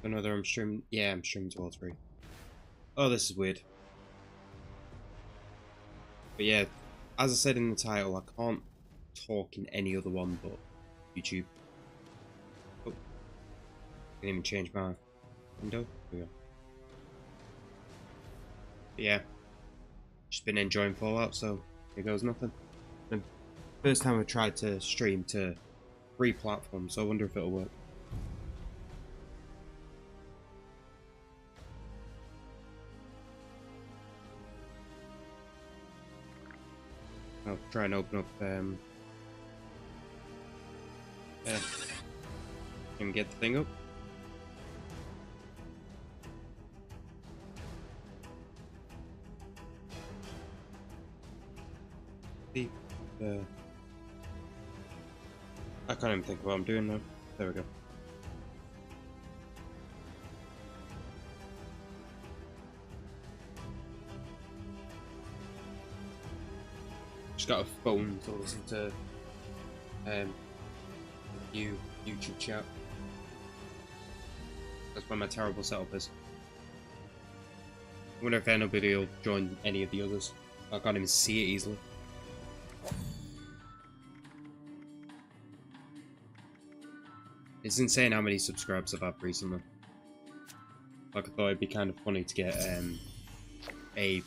don't know whether I'm streaming. Yeah, I'm streaming to all three. Oh, this is weird. But yeah, as I said in the title, I can't talk in any other one but YouTube. Oh, didn't even change my window. There we go. But yeah, just been enjoying Fallout, so here goes nothing. The first time I tried to stream to 3 platforms, so I wonder if it'll work. I'll try and open up and get the thing up. See, I can't even think what I'm doing now. There we go. Just got a phone to listen to YouTube chat. That's where my terrible setup is. I wonder if anybody will join any of the others. I can't even see it easily. It's insane how many subscribers I've had recently. Like, I thought it'd be kind of funny to get a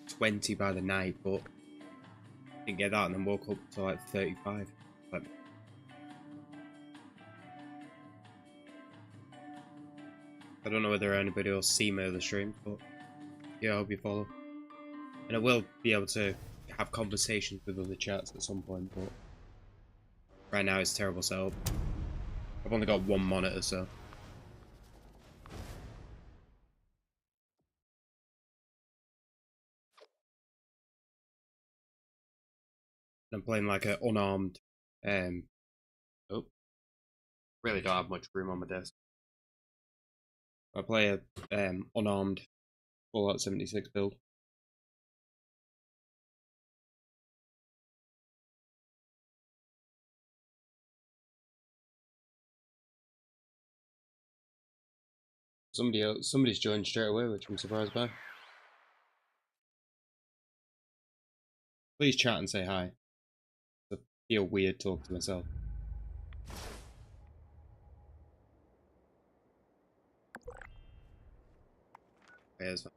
20 by the night, but didn't get that, and then woke up to like 35. Like, I don't know whether anybody will see my other stream, but yeah, I hope you follow. And I will be able to have conversations with other chats at some point, but right now it's terrible setup. I've only got one monitor, so. I'm playing like an unarmed, oh, really don't have much room on my desk. I play a unarmed Fallout 76 build. Somebody's joined straight away, which I'm surprised by. Please chat and say hi. I feel weird talking to myself. There's one.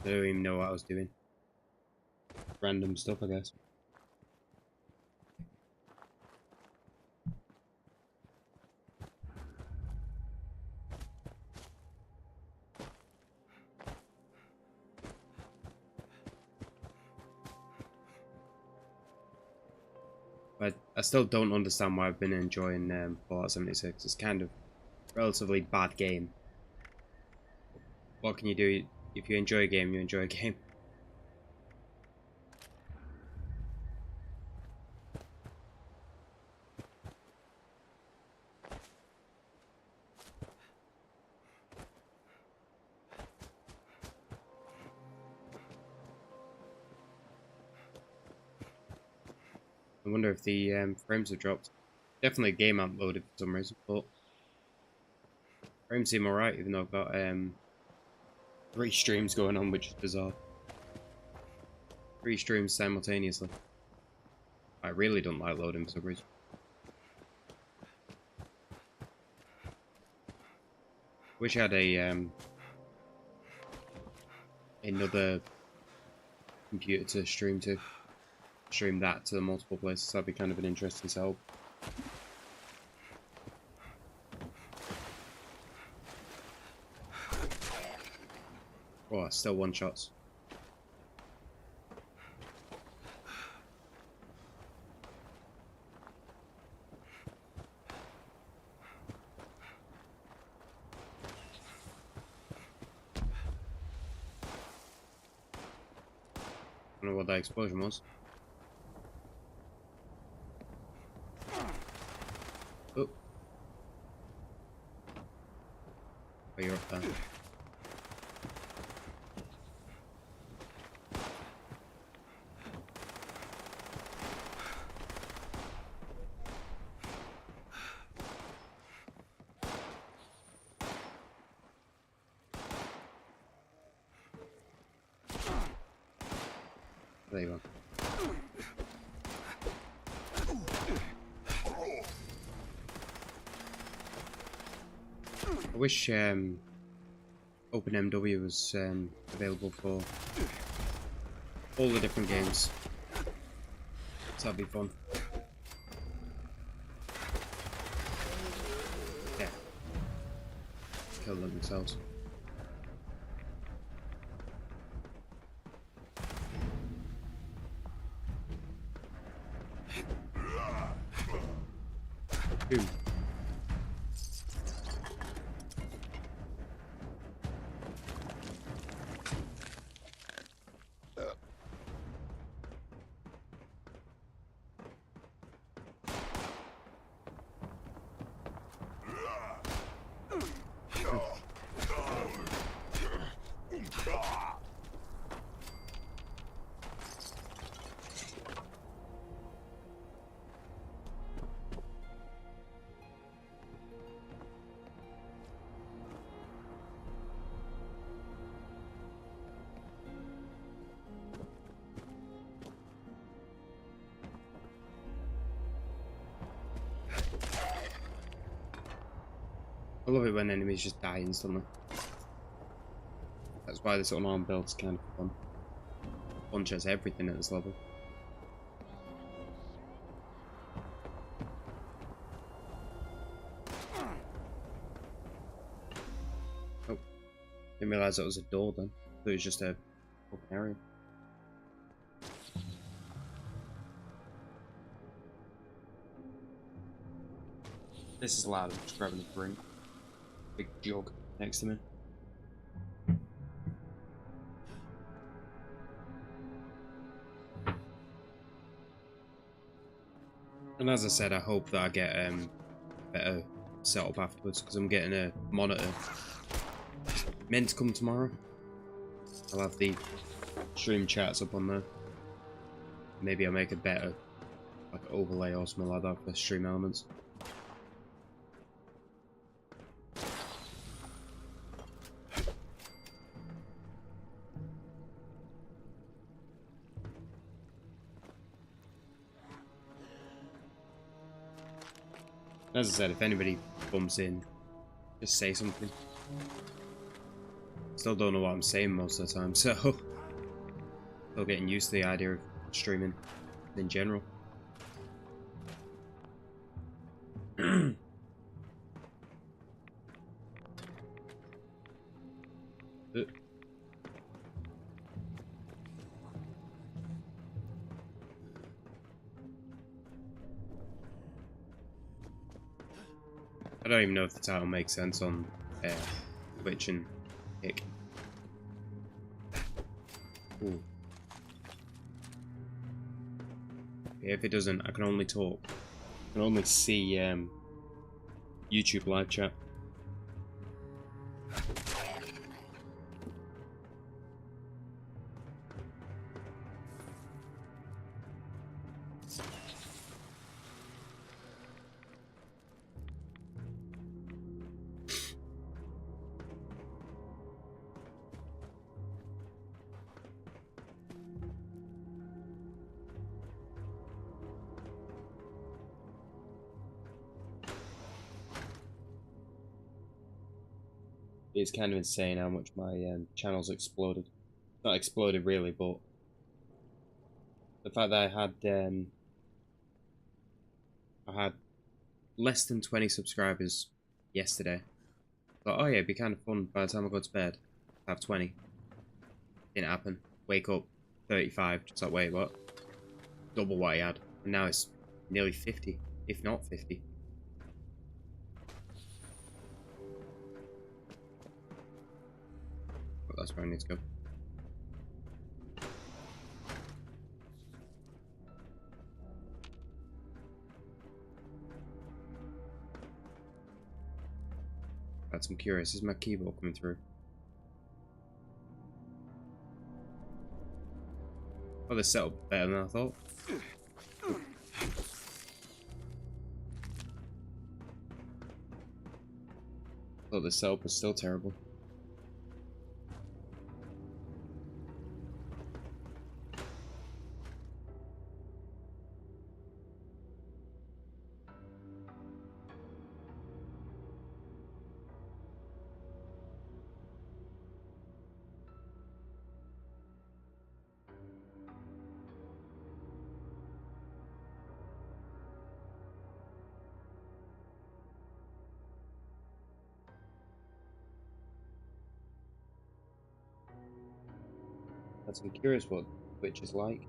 I don't even know what I was doing. Random stuff, I guess. But I still don't understand why I've been enjoying Fallout 76. It's kind of a relatively bad game. What can you do? If you enjoy a game, you enjoy a game. I wonder if the frames have dropped. Definitely game uploaded for some reason, but frames seem alright, even though I've got 3 streams going on, which is bizarre. 3 streams simultaneously. I really don't like loading for some reason. Wish I had a another computer to stream to. Stream that to multiple places. That'd be kind of an interesting setup. Oh, still one shots. I don't know what that explosion was. Oh. Oh, you're up there. There you go. I wish OpenMW was available for all the different games. So that'd be fun. Yeah. Kill them themselves. Boom. I love it when enemies just die instantly. That's why this unarmed build's kind of fun. Punch has everything at this level. Oh, didn't realise that was a door then. I thought it was just a open area. This is loud. I'm just grabbing a drink. Big jug next to me. And as I said, I hope that I get better setup afterwards, because I'm getting a monitor. It's meant to come tomorrow. I'll have the stream chats up on there. Maybe I'll make a better like overlay or something like that for stream elements. As I said, if anybody bumps in, just say something. Still don't know what I'm saying most of the time, so still getting used to the idea of streaming in general. I don't even know if the title makes sense on Twitch and Kick. Ooh. Yeah, if it doesn't, I can only talk. I can only see YouTube live chat. It's kind of insane how much my channel's exploded. Not exploded really, but the fact that I had less than 20 subscribers yesterday. Thought, oh yeah, it'd be kind of fun by the time I go to bed. Have 20. Didn't happen. Wake up, 35. Just like, wait, what? Double what I had. And now it's nearly 50, if not 50. But that's where I need to go. That's I'm curious. Is my keyboard coming through? Oh, this setup better than I thought. I thought the setup was still terrible. I'm curious what Twitch is like.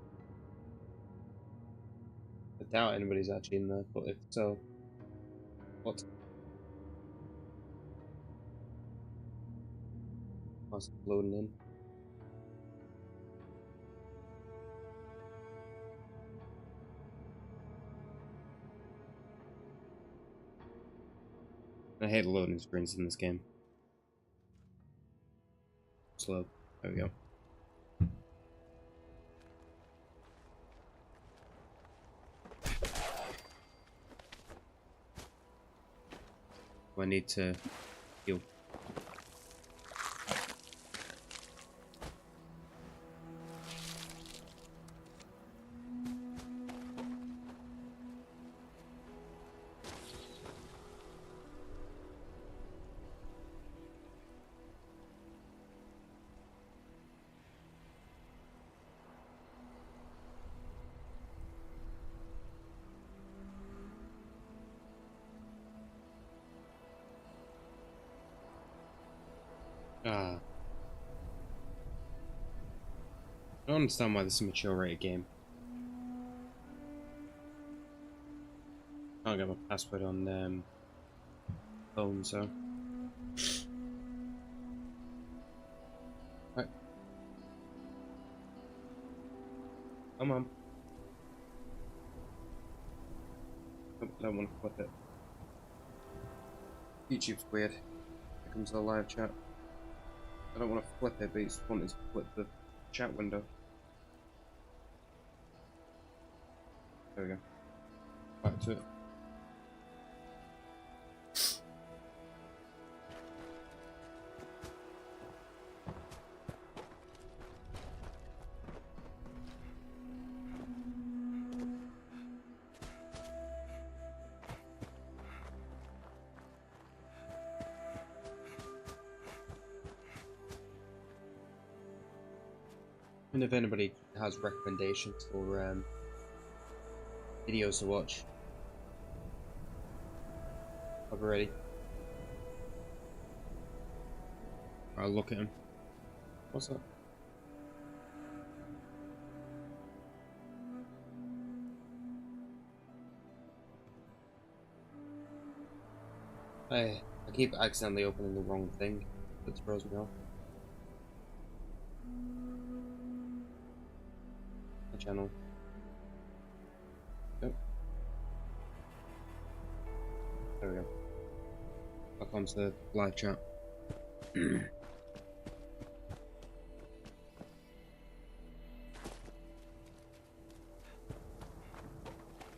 I doubt anybody's actually in there, but if so, what's loading in? I hate the loading screens in this game. Slow. There we go. I need to heal. Ah. I don't understand why this is a mature rated game. Can't get my password on phone, so. Right. Come on. Nope, don't want to flip it. YouTube's weird. Here comes the live chat. I don't want to flip it, but it's wanting to flip the chat window. There we go. Back to it. And if anybody has recommendations for videos to watch, I'll be ready. I'll look at him. What's that? I keep accidentally opening the wrong thing. That throws me off. The channel. Yep. There we go. Back onto the live chat.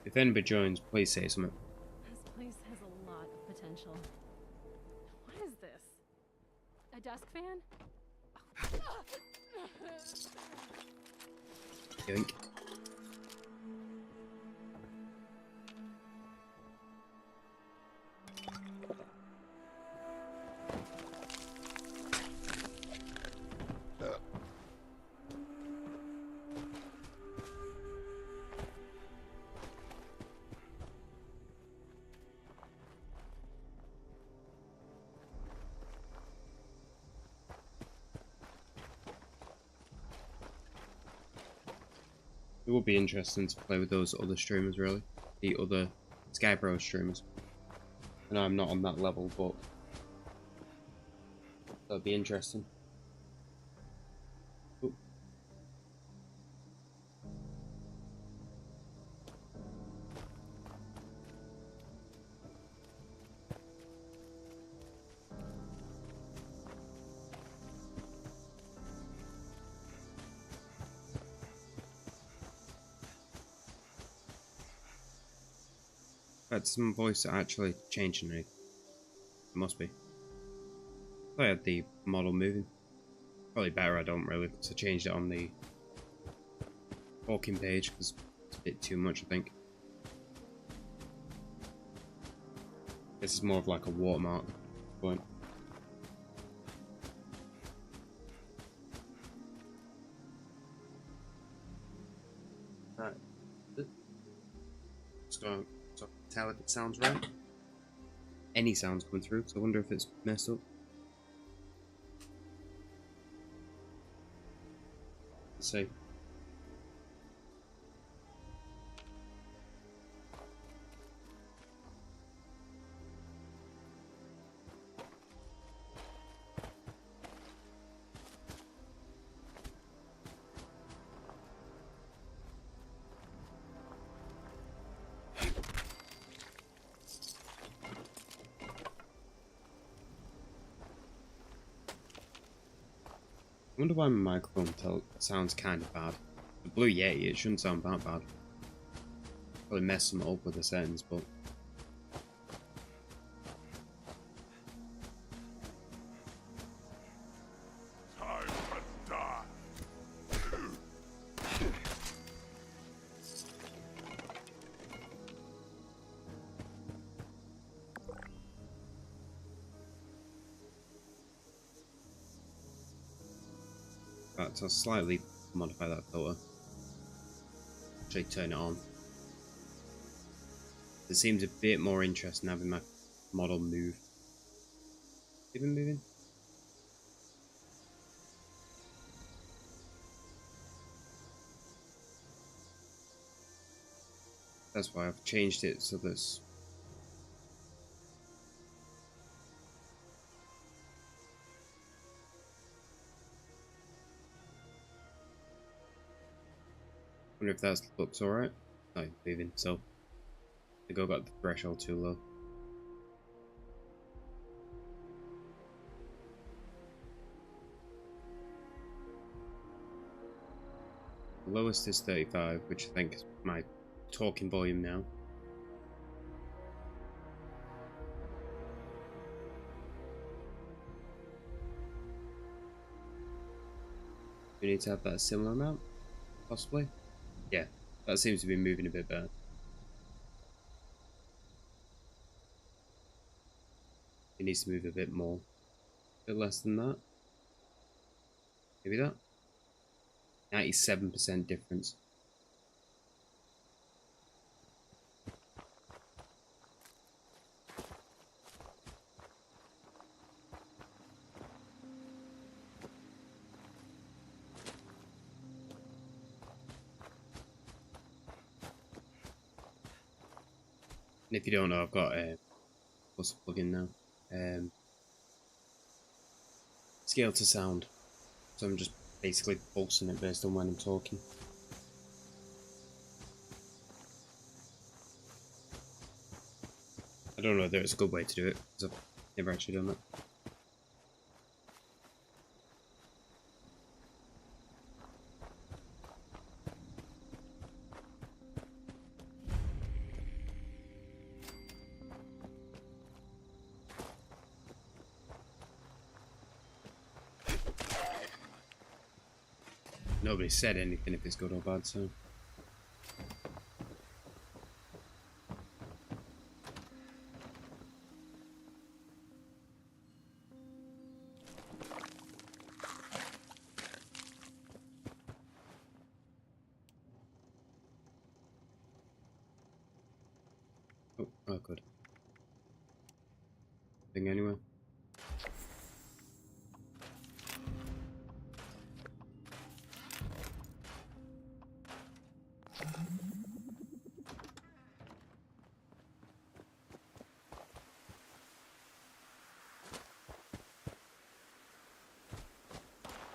If anybody joins, please say something. This place has a lot of potential. What is this? A desk fan? Yoink. It would be interesting to play with those other streamers, really. The other Sky Pro streamers. I know I'm not on that level, but that'd be interesting. Ooh. That's some voice actually changing it. It must be. I had the model moving. Probably better I don't really, because I changed it on the walking page because it's a bit too much, I think. This is more of like a watermark point. Right. Let's go. So tell if it sounds right. Any sounds coming through, so I wonder if it's messed up. Let's see. I wonder why my microphone sounds kind of bad. The Blue Yeti, it shouldn't sound that bad. Probably messing it up with the settings, but Time to die. right, so I'll slightly modify that filter. Actually turn it on. It seems a bit more interesting having my model move. Even moving? That's why I've changed it so this. Wonder if that looks alright. No, moving, so I think I got the threshold too low. The lowest is 35, which I think is my talking volume now. We need to have that similar amount, possibly. Yeah, that seems to be moving a bit better. It needs to move a bit more, a bit less than that. Maybe that. 97% difference. And if you don't know, I've got a plugin now. Scale to sound. So I'm just basically pulsing it based on when I'm talking. I don't know whether it's a good way to do it, because I've never actually done that. Nobody said anything if it's good or bad, so. Oh, good. Thing anyway.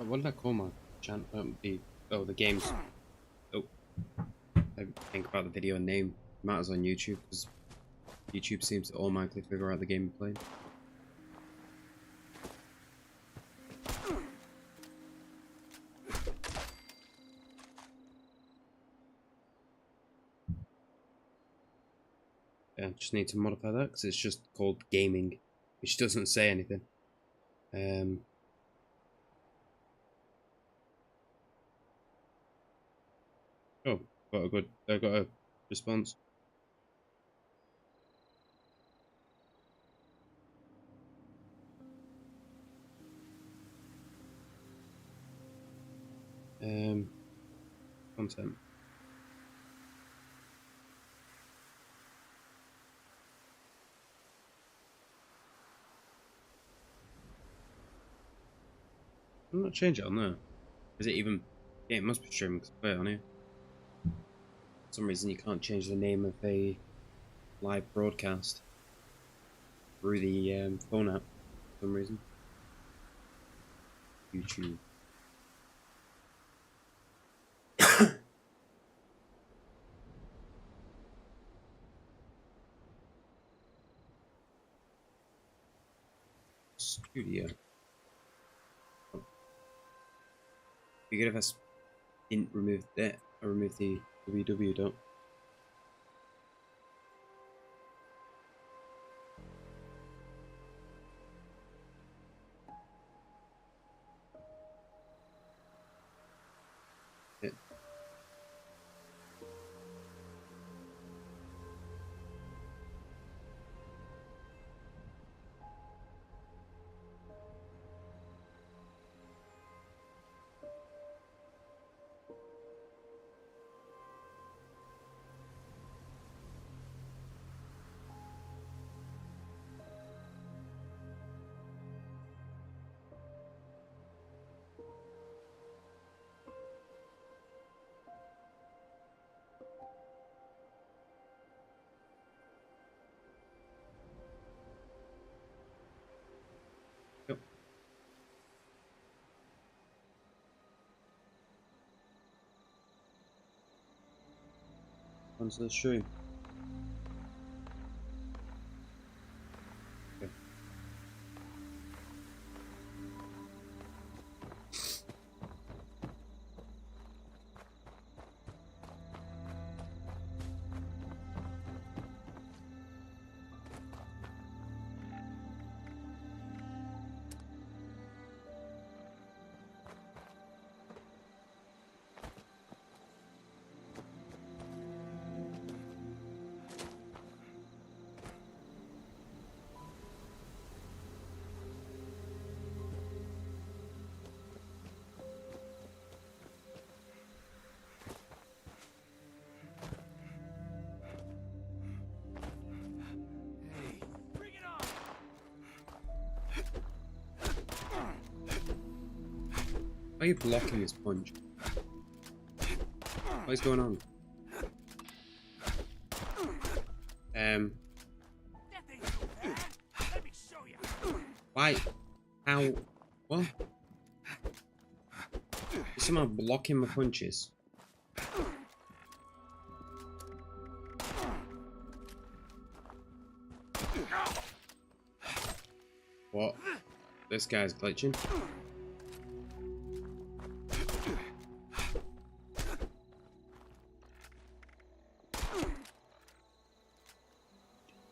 Oh, what did I call my channel? The games. Oh, I think about the video name matters on YouTube because YouTube seems to automatically figure out the game you're playing. Yeah, just need to modify that because it's just called gaming, which doesn't say anything. Oh, I got a response. Content. I'm not change it on there. Is it even Yeah, it must be streaming because on here. For some reason you can't change the name of a live broadcast through the phone app for some reason. YouTube. Studio. Oh. Be good if I didn't remove that. I removed the www dot. Yeah. Yep. Onto the stream. Okay. Bring it on! Why are you blocking his punch? What is going on? That ain't so bad. Let me show you. Why? How? What? You're somehow blocking my punches. What? This guy's glitching.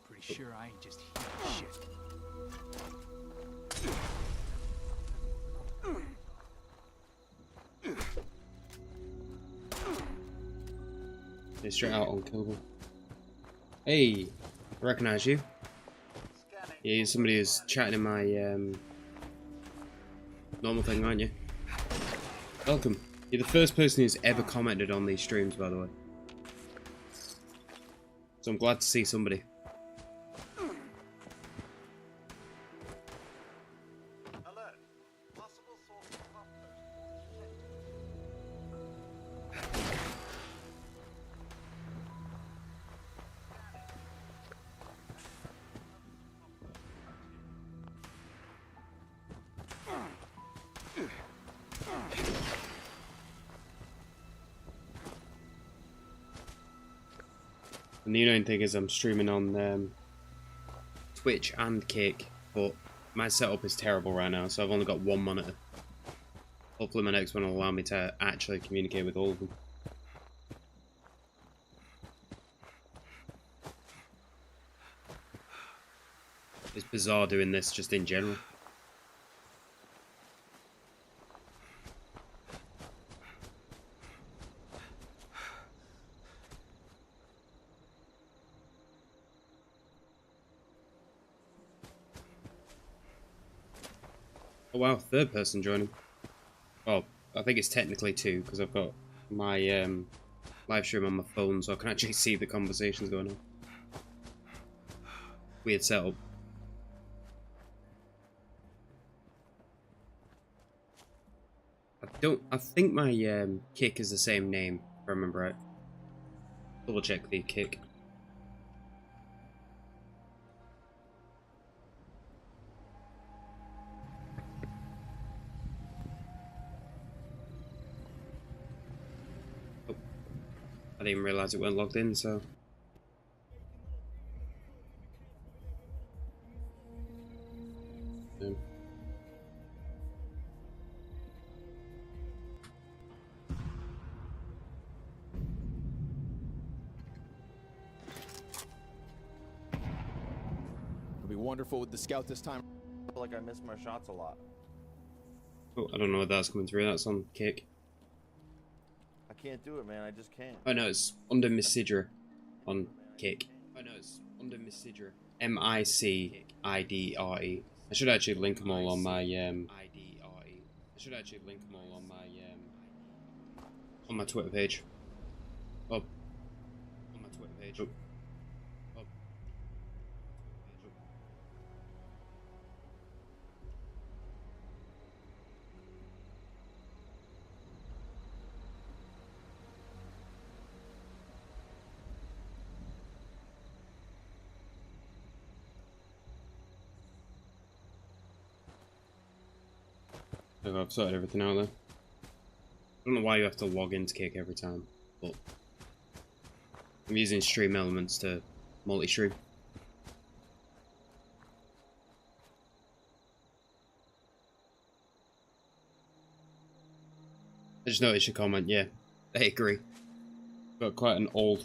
Pretty sure I ain't just hearing shit. He's straight out unkillable. Hey, I recognize you. Yeah, you're somebody who's chatting in my normal thing, aren't you? Welcome. You're the first person who's ever commented on these streams, by the way. So I'm glad to see somebody. Alert. Possible source of compost. And the annoying thing is I'm streaming on Twitch and Kick, but my setup is terrible right now, so I've only got one monitor. Hopefully my next one will allow me to actually communicate with all of them. It's bizarre doing this just in general. Oh wow, third person joining. Well, I think it's technically two, because I've got my live stream on my phone, so I can actually see the conversations going on. Weird setup. I think my kick is the same name, if I remember right. Double check the kick. Oh, I didn't even realize it weren't logged in, so. It'll be wonderful with the scout this time. I feel like I miss my shots a lot. Oh, I don't know what that's coming through. That's on kick. I can't do it, man. I just can't. Oh no, it's under Missidra on kick. Oh no, it's under Missidra. Micidre. I should actually link them all on my I should actually link them all on my Twitter page. Oh, on my Twitter page. Oh. Oh. I've sorted everything out there. I don't know why you have to log into Kick every time, but I'm using stream elements to multi-stream. I just noticed your comment, yeah, I agree. Got quite an old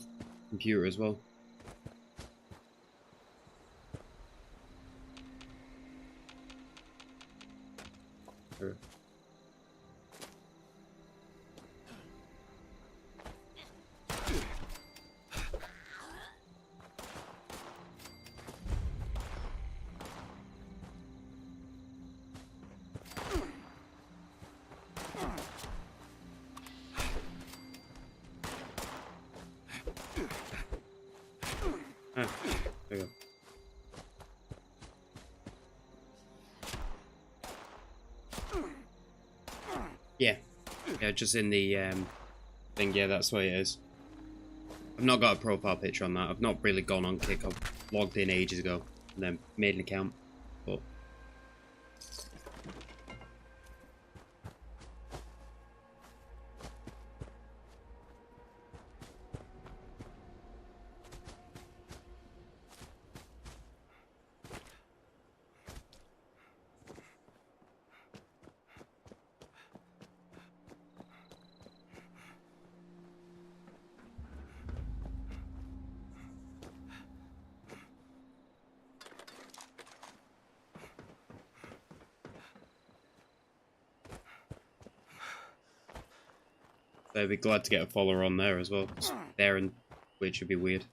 computer as well. Sure. Ah, there you go. Yeah, just in the thing, yeah, that's what it is. I've not got a profile picture on that. I've not really gone on Kick. I've logged in ages ago and then made an account. But they'd be glad to get a follower on there as well. There and which would be weird.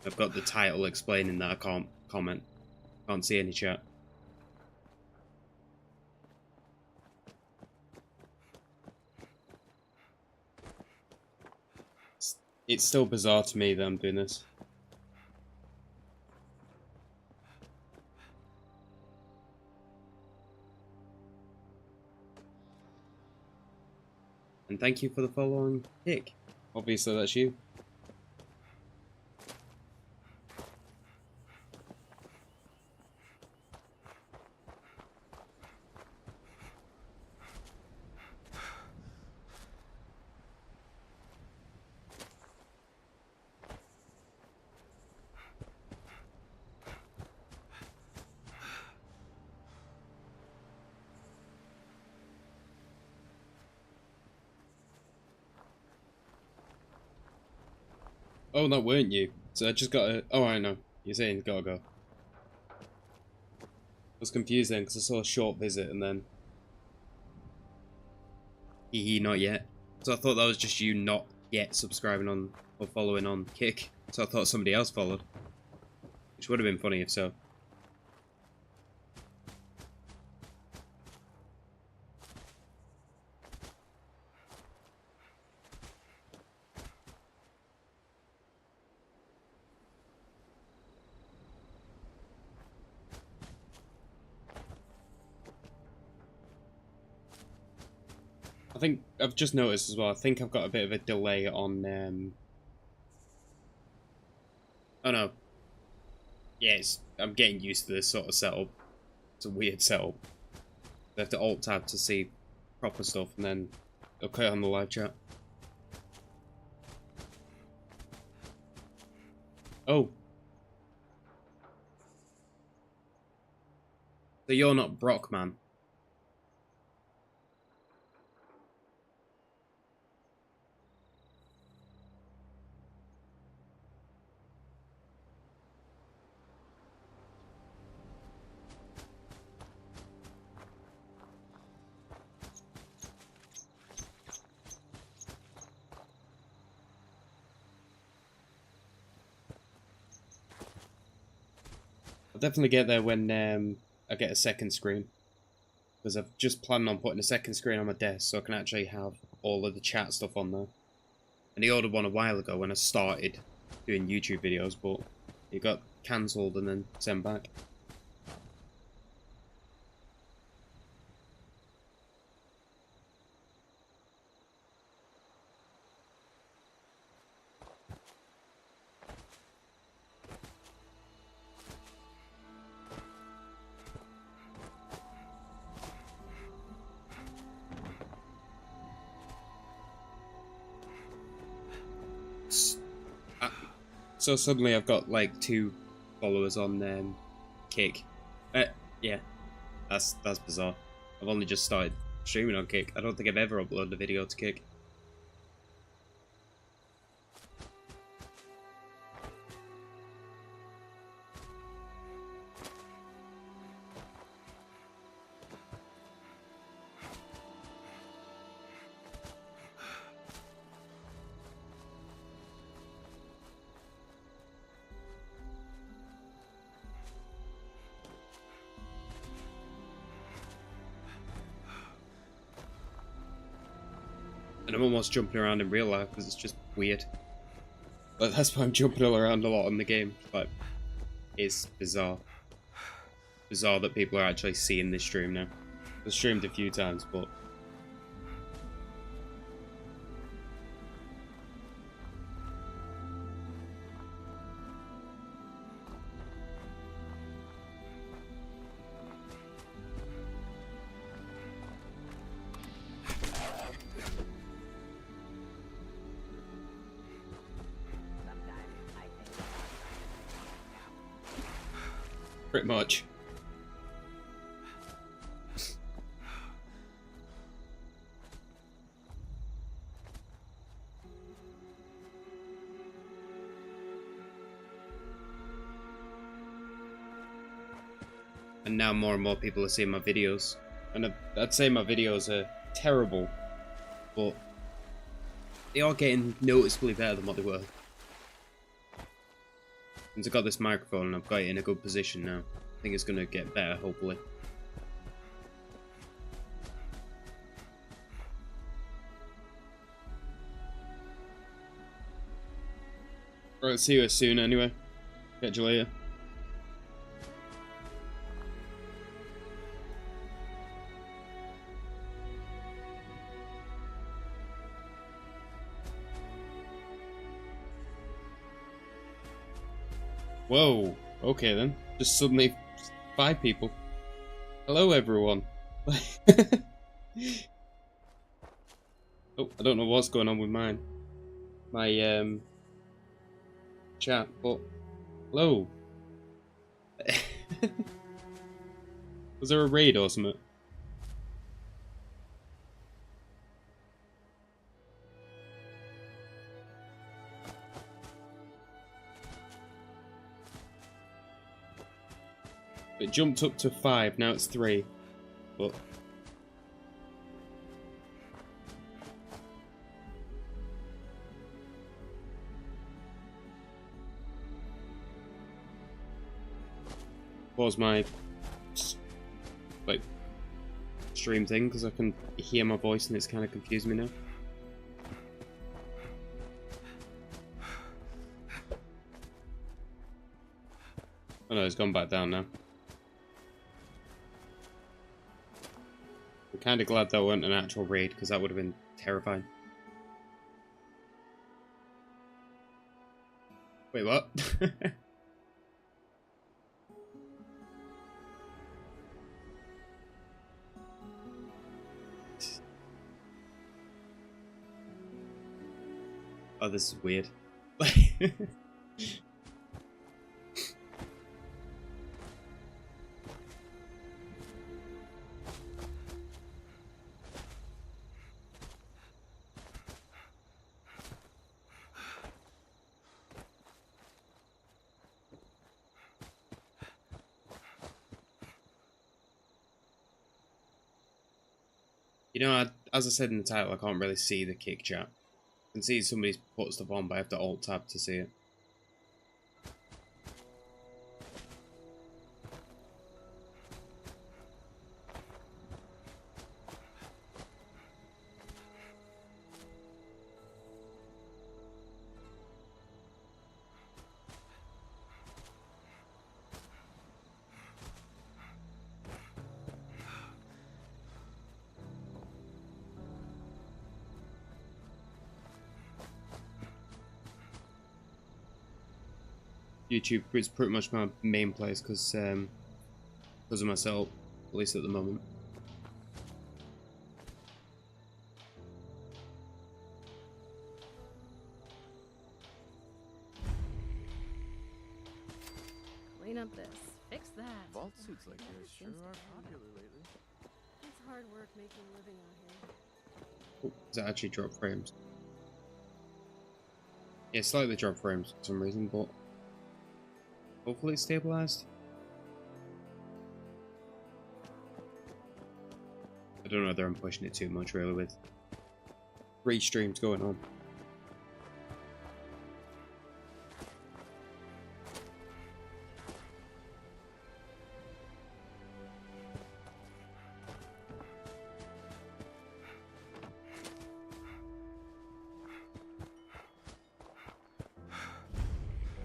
I've got the title explaining that I can't comment. Can't see any chat. It's still bizarre to me that I'm doing this. And thank you for the follow on Kick. Obviously that's you. Oh, that weren't you. So I just gotta... Oh, I know. You're saying gotta go. I was confused then because I saw a short visit and then... Hee not yet. So I thought that was just you not yet subscribing on or following on Kick. So I thought somebody else followed. Which would have been funny if so. I think I've just noticed as well, I think I've got a bit of a delay on, oh no. Yeah, I'm getting used to this sort of setup. It's a weird setup. I have to alt-tab to see proper stuff, and then it'll cut on the live chat. Oh. So you're not Brock, man. I'll definitely get there when I get a second screen. Because I've just planned on putting a second screen on my desk so I can actually have all of the chat stuff on there. And I ordered one a while ago when I started doing YouTube videos, but it got cancelled and then sent back. So suddenly I've got like 2 followers on Kick. Yeah, that's bizarre. I've only just started streaming on Kick. I don't think I've ever uploaded a video to Kick. And I'm almost jumping around in real life because it's just weird. But that's why I'm jumping all around a lot in the game. But it's bizarre. Bizarre that people are actually seeing this stream now. I've streamed a few times, but... pretty much. And now more and more people are seeing my videos. And I'd say my videos are terrible, but they are getting noticeably better than what they were. Since I got this microphone and I've got it in a good position now, I think it's going to get better, hopefully. Right, see you soon anyway. Catch you later. Whoa, okay then. Just suddenly 5 people. Hello everyone. Oh, I don't know what's going on with my chat, but hello. Was there a raid or something? It jumped up to 5, now it's 3. But pause my like stream thing because I can hear my voice and it's kind of confusing me now. Oh no, it's gone back down now. I'm kind of glad that wasn't an actual raid, because that would have been terrifying. Wait, what? Oh, this is weird. You know, as I said in the title, I can't really see the kick chat. I can see somebody's put stuff on, but I have to alt tab to see it. YouTube is pretty much my main place because of myself, at least at the moment. Clean up this. Fix that. Vault suits like Never yours sure seems to are end. popular lately. It's hard work making a living out Oh, here. does that actually drop frames? Yeah, slightly drop frames for some reason, but hopefully it's stabilized. I don't know whether I'm pushing it too much really with 3 streams going on.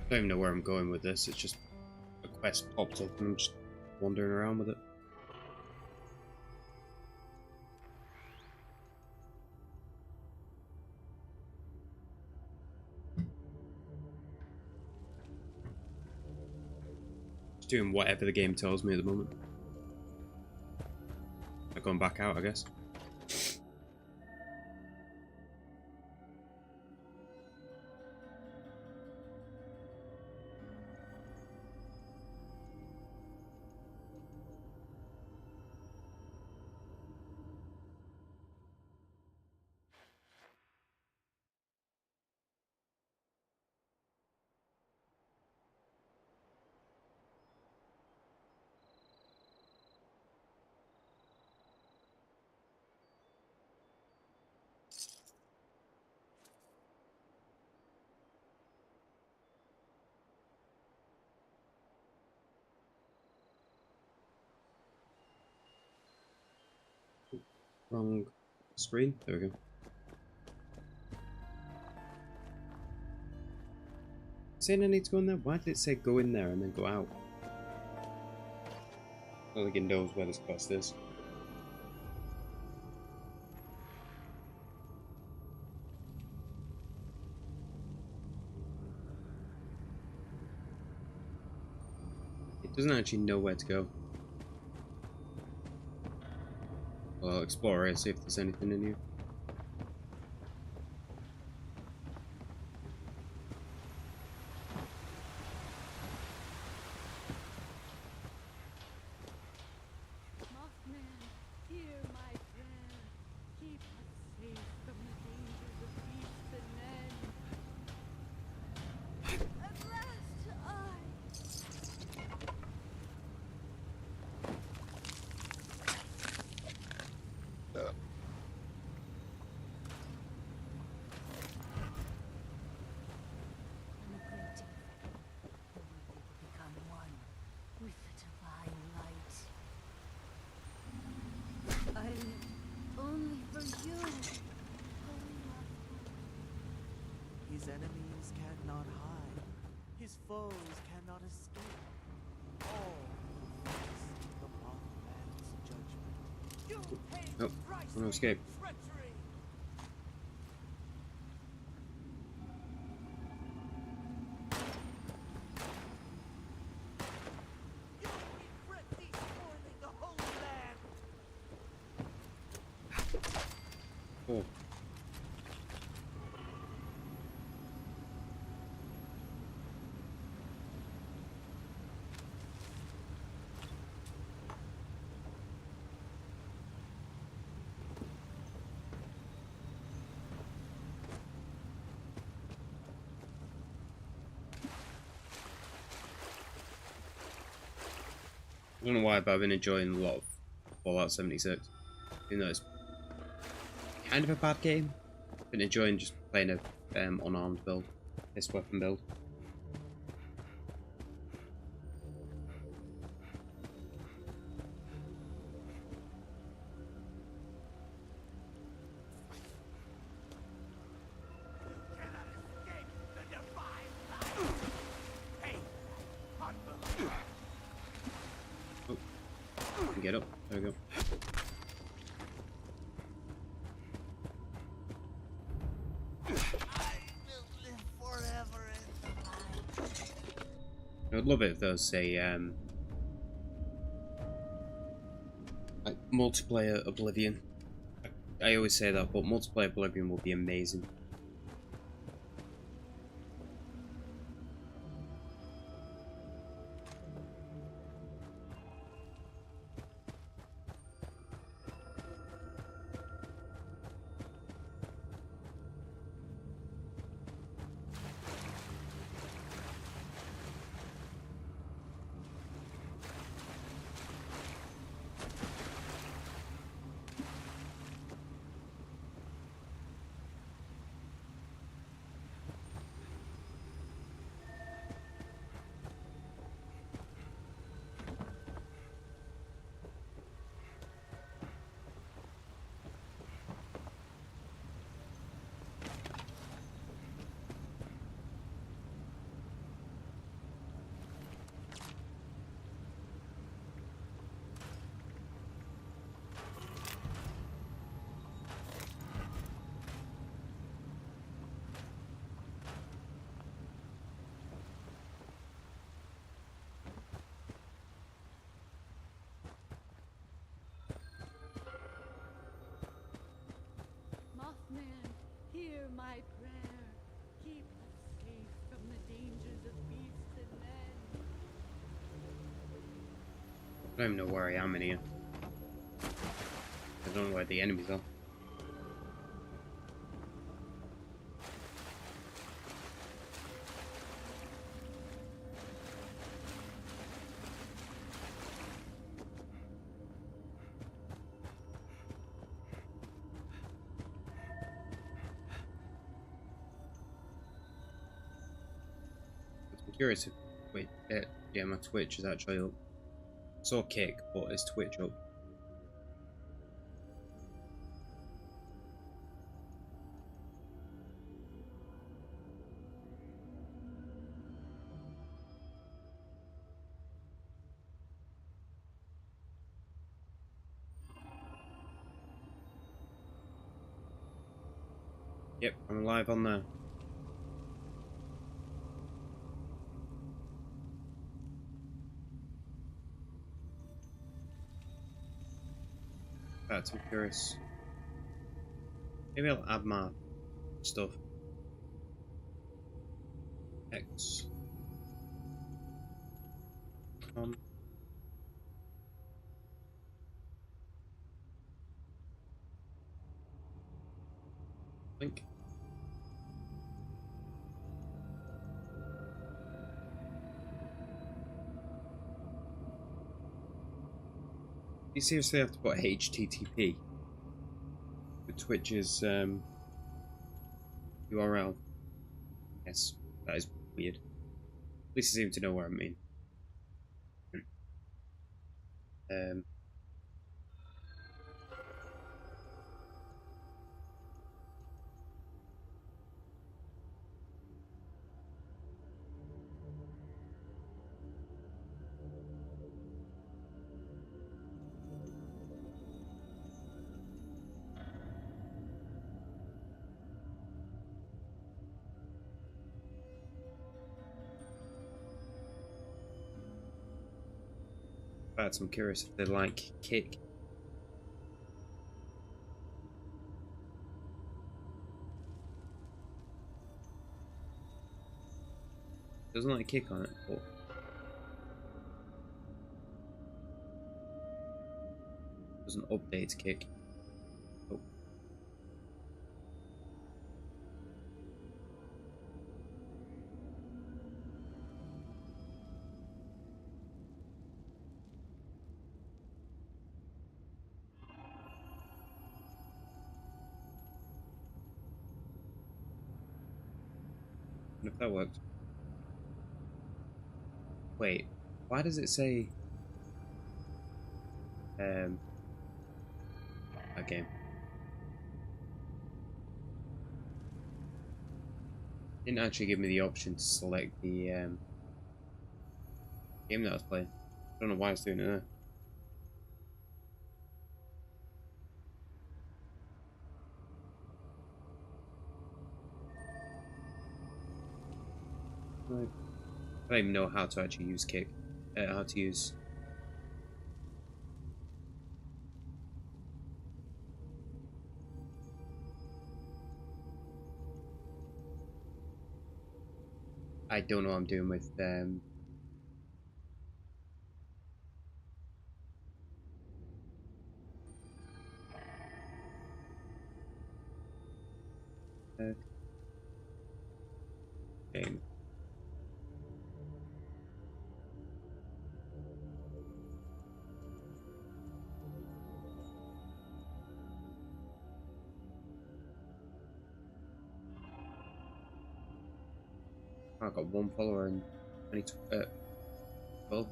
I don't even know where I'm going with this, it's just a quest popped up and I'm just wandering around with it. Just doing whatever the game tells me at the moment. I'm going back out, I guess. Wrong screen. There we go. Saying I need to go in there? Why did it say go in there and then go out? I don't think it knows where this quest is. It doesn't actually know where to go. Well, I'll explore it, see if there's anything in here. Mothman, hear my prayer. Keep us safe from the dangers of beasts and men. At last, On the great defect, the worthy will become one with the divine light. I live only for you, holy Mothman. His enemies cannot hide. His foes cannot escape. All who face the Mothman's judgment. You paid Oh, the price no for escape. your treachery. You regret despoiling the Holy Land. Oh. I don't know why, but I've been enjoying a lot of Fallout 76. Even though it's kind of a bad game, I've been enjoying just playing a unarmed build, this weapon build. Cannot escape the divine light. Hey, unbeliever. Get up. There we go. I will live forever in the light. I would love it if there was a like multiplayer Oblivion. I always say that, but multiplayer Oblivion would be amazing. Mothman, hear my prayer. Keep us safe from the dangers of beasts and men. I don't even know where I am in here. I don't know where the enemies are. I'm curious if wait, yeah, my Twitch is actually up. I saw Kick, but is Twitch up? Yep, I'm live on there. In fact, I'm curious. Maybe I'll add my stuff. X. Link. You seriously have to put HTTP for Twitch's URL? Yes, that is weird. At least I seem to know what I mean. Um, fact, I'm curious if they like kick. Doesn't like kick on it, but doesn't update kick. Oh. If that worked. Wait, why does it say that game? Didn't actually give me the option to select the game that I was playing. I don't know why it's doing it there. I don't even know how to actually use kick. How to use. I don't know what I'm doing with game. I've got one follower and 12.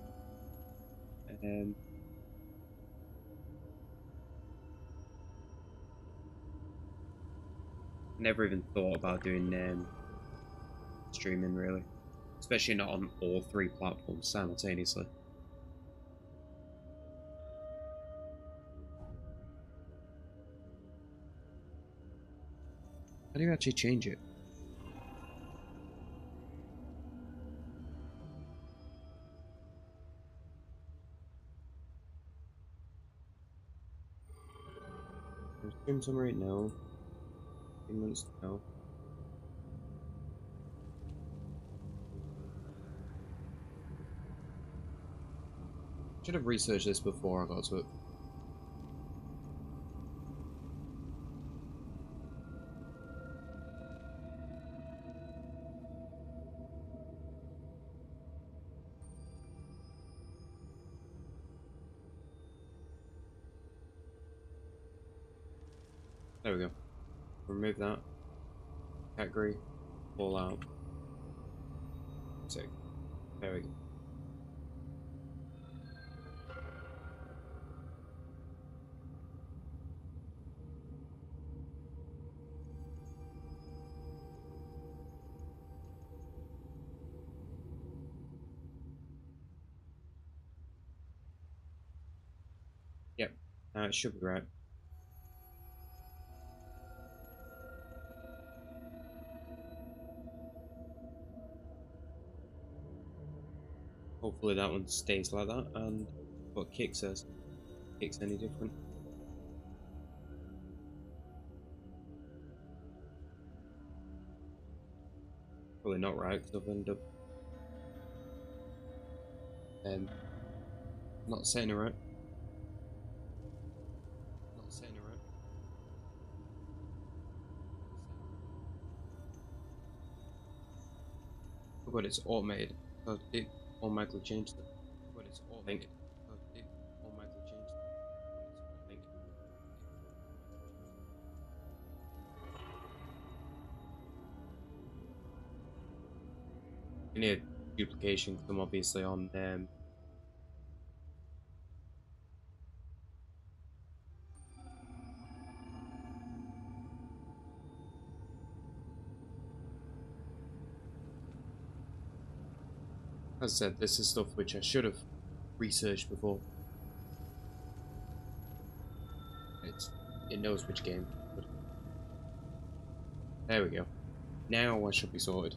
Never even thought about doing streaming really, especially not on all 3 platforms simultaneously. How do you actually change it? Stream summary? No. Payments? No. Should have researched this before I got to it. There we go. Remove that. Category. All out. So, there we go. Yep. It should be right. Hopefully that one stays like that, and what kick says. Kick's any different. Probably not right, because I've ended up not setting it right. Not setting it right. Oh god, it's automated. So it automatically changed it. But it's automated. So it automatically changed it. It's automated. You need a duplication because I'm obviously on as I said, this is stuff which I should have researched before. It knows which game. But there we go. Now I should be sorted.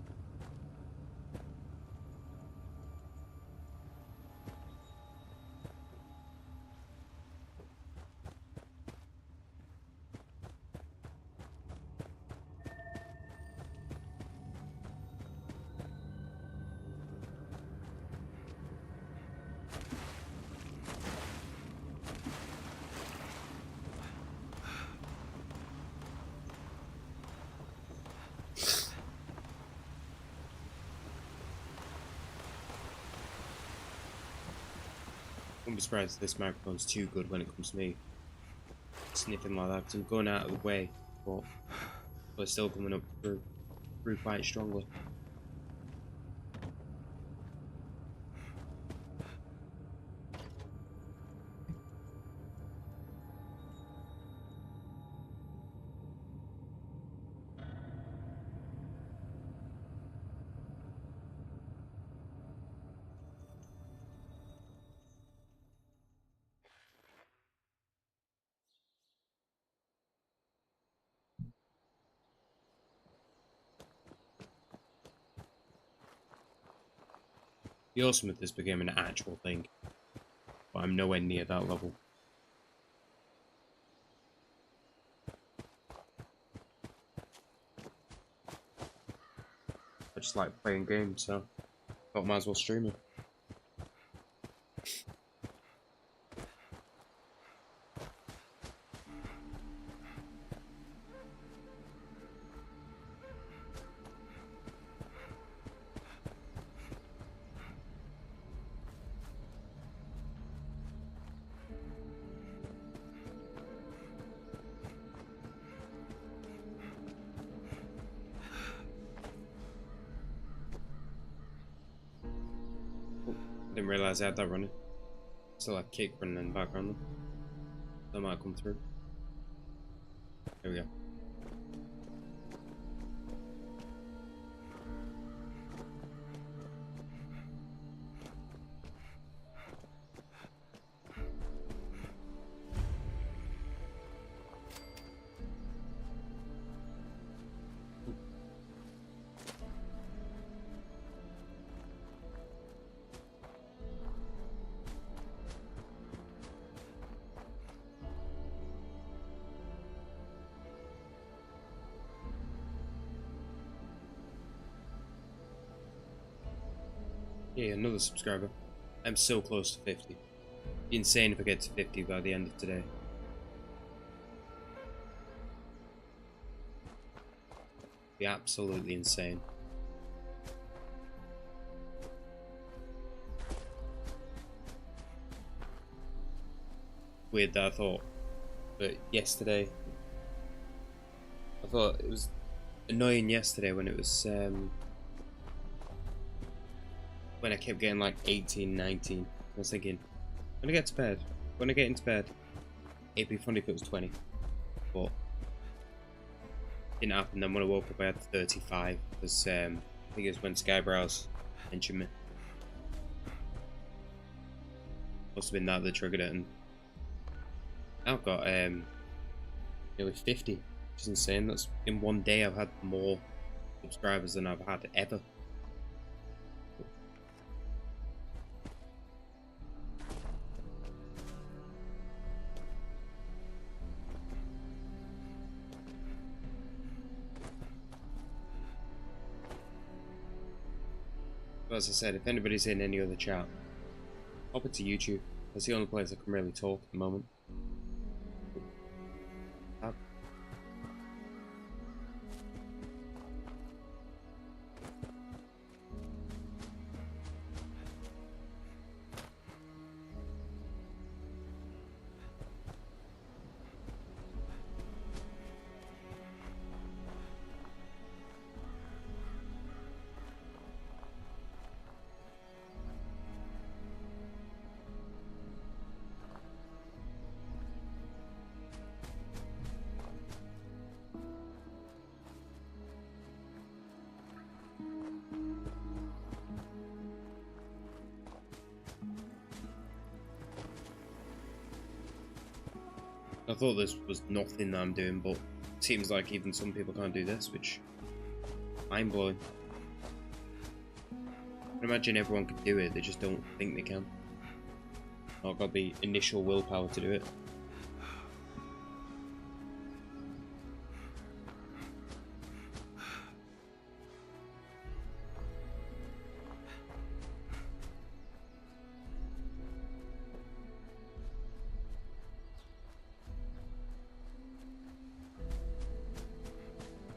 I'm surprised this microphone's too good when it comes to me sniffing like that, because I'm going out of the way, but it's still coming up through quite strongly. The awesome with this became an actual thing, but I'm nowhere near that level. I just like playing games, so thought I might as well stream it. Didn't realise I had that running. Still have kick running in the background. That might come through. There we go. Yeah, another subscriber. I'm so close to 50. Be insane if I get to 50 by the end of today. Be absolutely insane. Weird that I thought, but yesterday, I thought it was annoying yesterday when it was when I kept getting like 18, 19. I was thinking, when I get to bed, when I get into bed, it'd be funny if it was 20, but didn't happen. Then when I woke up, I had 35. Because I think it was when Skybrows mentioned me. Must have been that that triggered it, and now I've got nearly 50, which is insane. That's in one day. I've had more subscribers than I've had ever. But as I said, if anybody's in any other chat, hop into YouTube. That's the only place I can really talk at the moment. I thought this was nothing that I'm doing, but it seems like even some people can't do this, which mind blowing. I can imagine everyone could do it, they just don't think they can. Not got the initial willpower to do it.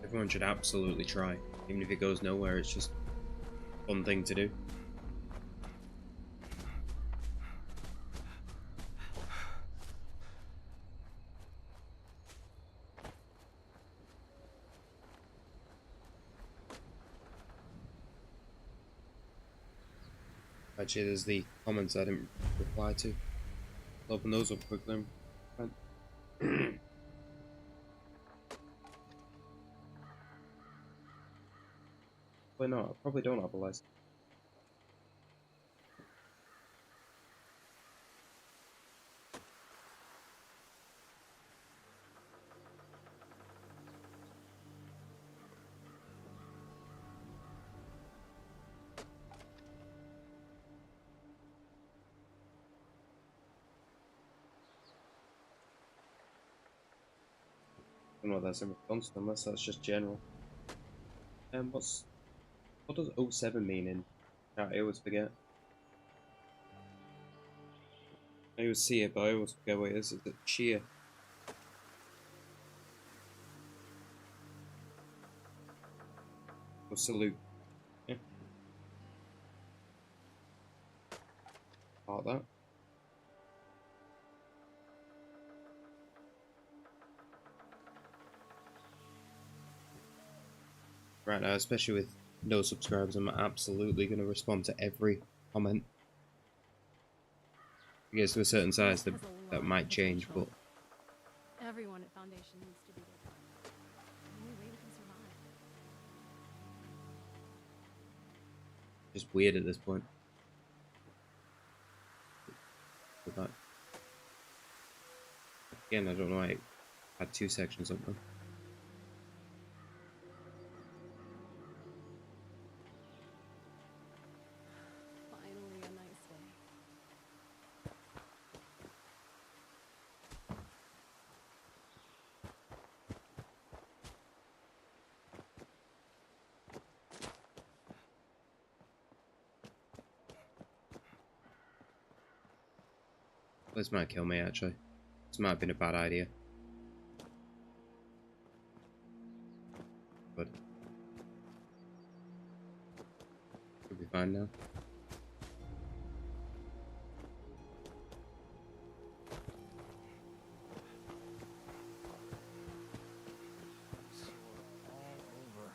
Everyone should absolutely try. Even if it goes nowhere, it's just a fun thing to do. Actually, there's the comments I didn't reply to. I'll open those up quickly. Why not? I probably don't have a license. I don't know what that's in response to, unless that's just general. What does '07 mean in chat? I always forget. I always see it, but I always forget what it is. Is it cheer? Or salute? Yeah. Like that. Right now, especially with no subscribers, I'm absolutely going to respond to every comment. It gets to a certain size that might change, but Everyone at Foundation needs to do their part. The only way we can survive. just weird at this point. But again, I don't know why I had two sections of them. Finally, a nice day. This might kill me, actually. This might have been a bad idea. But should be fine now. All over.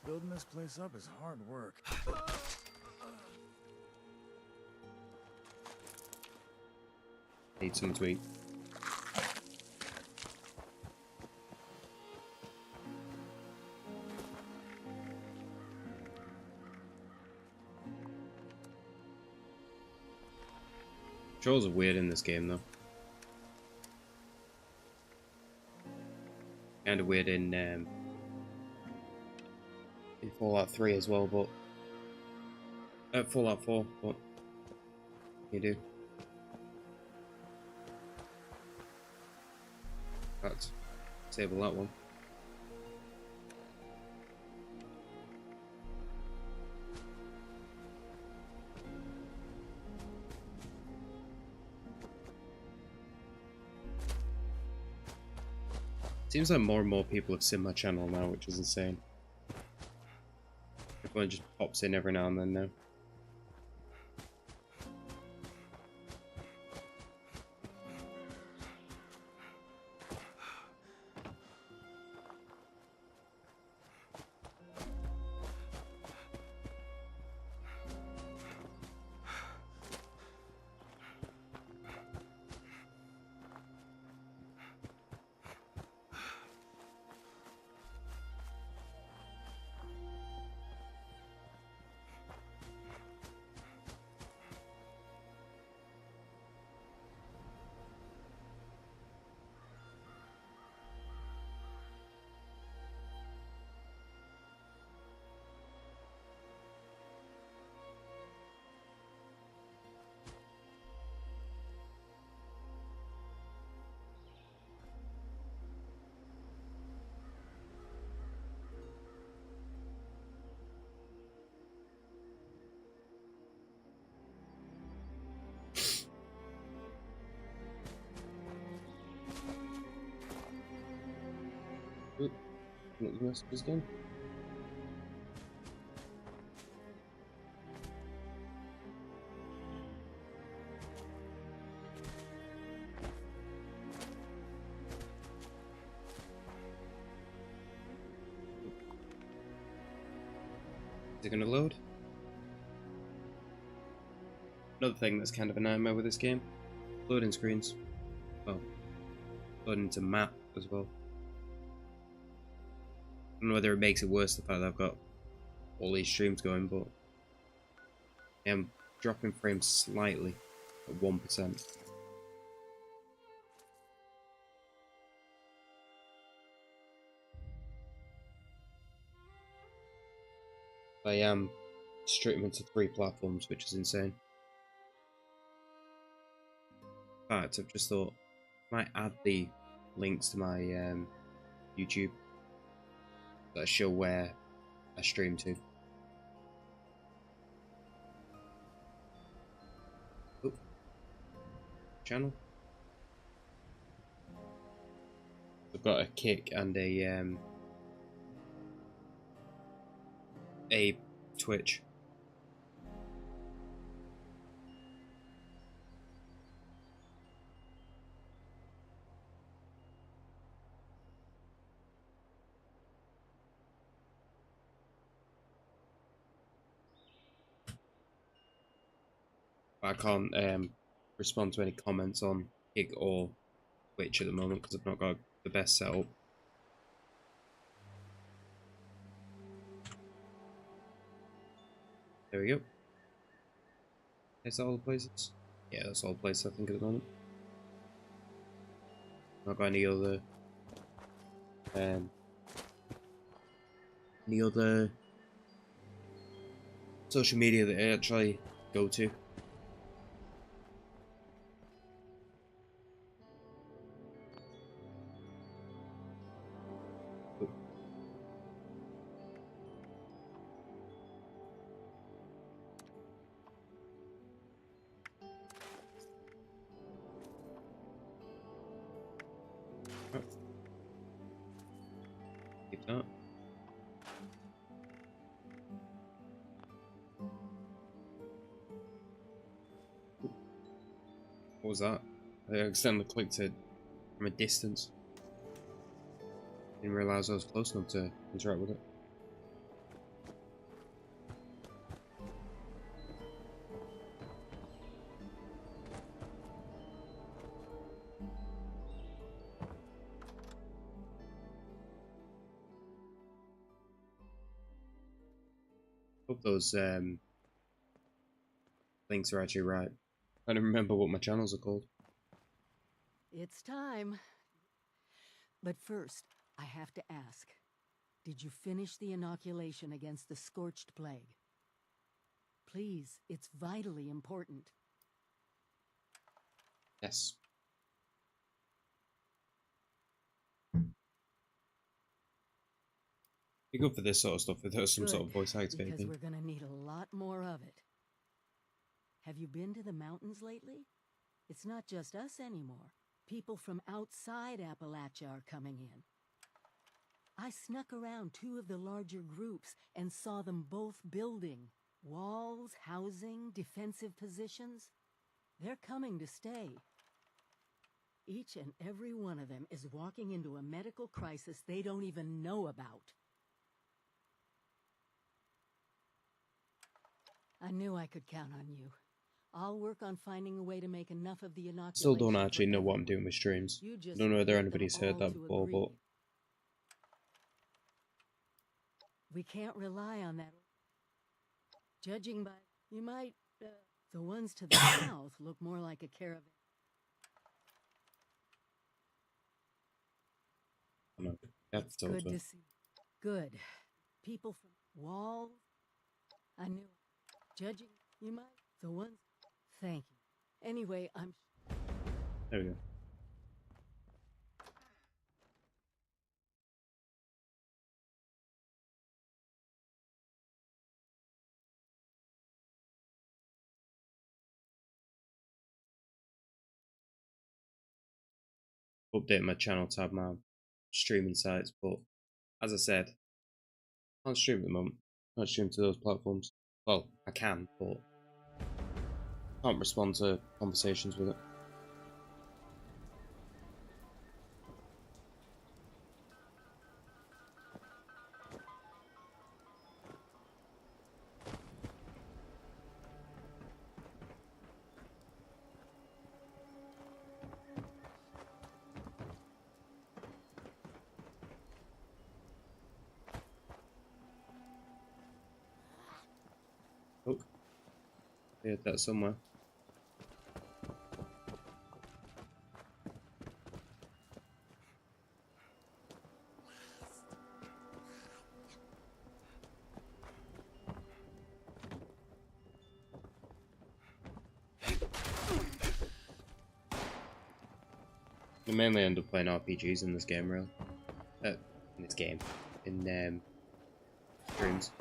Building this place up is hard work. Need something to eat. Controls are weird in this game, though. Kind of weird in Fallout 3 as well, but Fallout 4. But you do. Let's disable that one. Seems like more and more people have seen my channel now, which is insane. Everyone just pops in every now and then now. Oop, what the messages again? Is it gonna load? Another thing that's kind of a nightmare with this game, loading screens. Well, loading to map as well. I don't know whether it makes it worse the fact that I've got all these streams going, but I am dropping frames slightly at 1%. I am streaming to 3 platforms, which is insane. In fact, I've just thought I might add the links to my YouTube that show where I stream to. Oh, channel. I've got a Kick and a Twitch. I can't respond to any comments on Kick or Twitch at the moment because I've not got the best setup. There we go. Is that all the places? Yeah, that's all the places I think at the moment. Not got any other social media that I actually go to. Keep that. What was that? I accidentally clicked it from a distance. Didn't realise I was close enough to interact with it. Hope those links are actually right. I don't remember what my channels are called. It's time. But first, I have to ask, did you finish the inoculation against the scorched plague? Please, it's vitally important. Yes. Be good for this sort of stuff if there's some sort of voice activated because thing. we're gonna need a lot more of it. Have you been to the mountains lately? It's not just us anymore. People from outside Appalachia are coming in. I snuck around 2 of the larger groups and saw them both building. Walls, housing, defensive positions. They're coming to stay. Each and every one of them is walking into a medical crisis they don't even know about. I knew I could count on you. I'll work on finding a way to make enough of the inoculation. Still don't actually know what I'm doing with streams. I don't know whether anybody's heard that before, but we can't rely on that. Judging by, you might, the ones to the south look more like a caravan. It's good to see. Good. People from Wall. I knew. Judging, you might, the ones. Thank you. Anyway, I'm. There we go. Update my channel tab now, streaming sites, but as I said, I can't stream at the moment. I can't stream to those platforms. Well, I can, but I can't respond to conversations with it. Yeah, that's somewhere. I mainly end up playing RPGs in this game, really. In this game. In streams.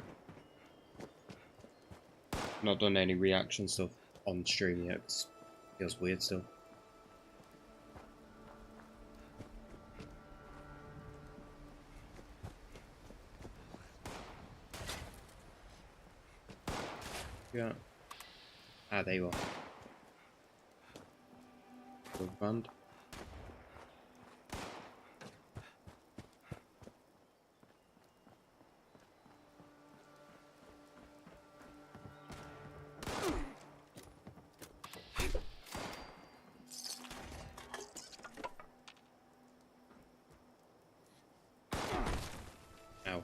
Not done any reaction stuff on stream yet, 'cause it feels weird still. Yeah. Ah, there you are. Good band. Ow.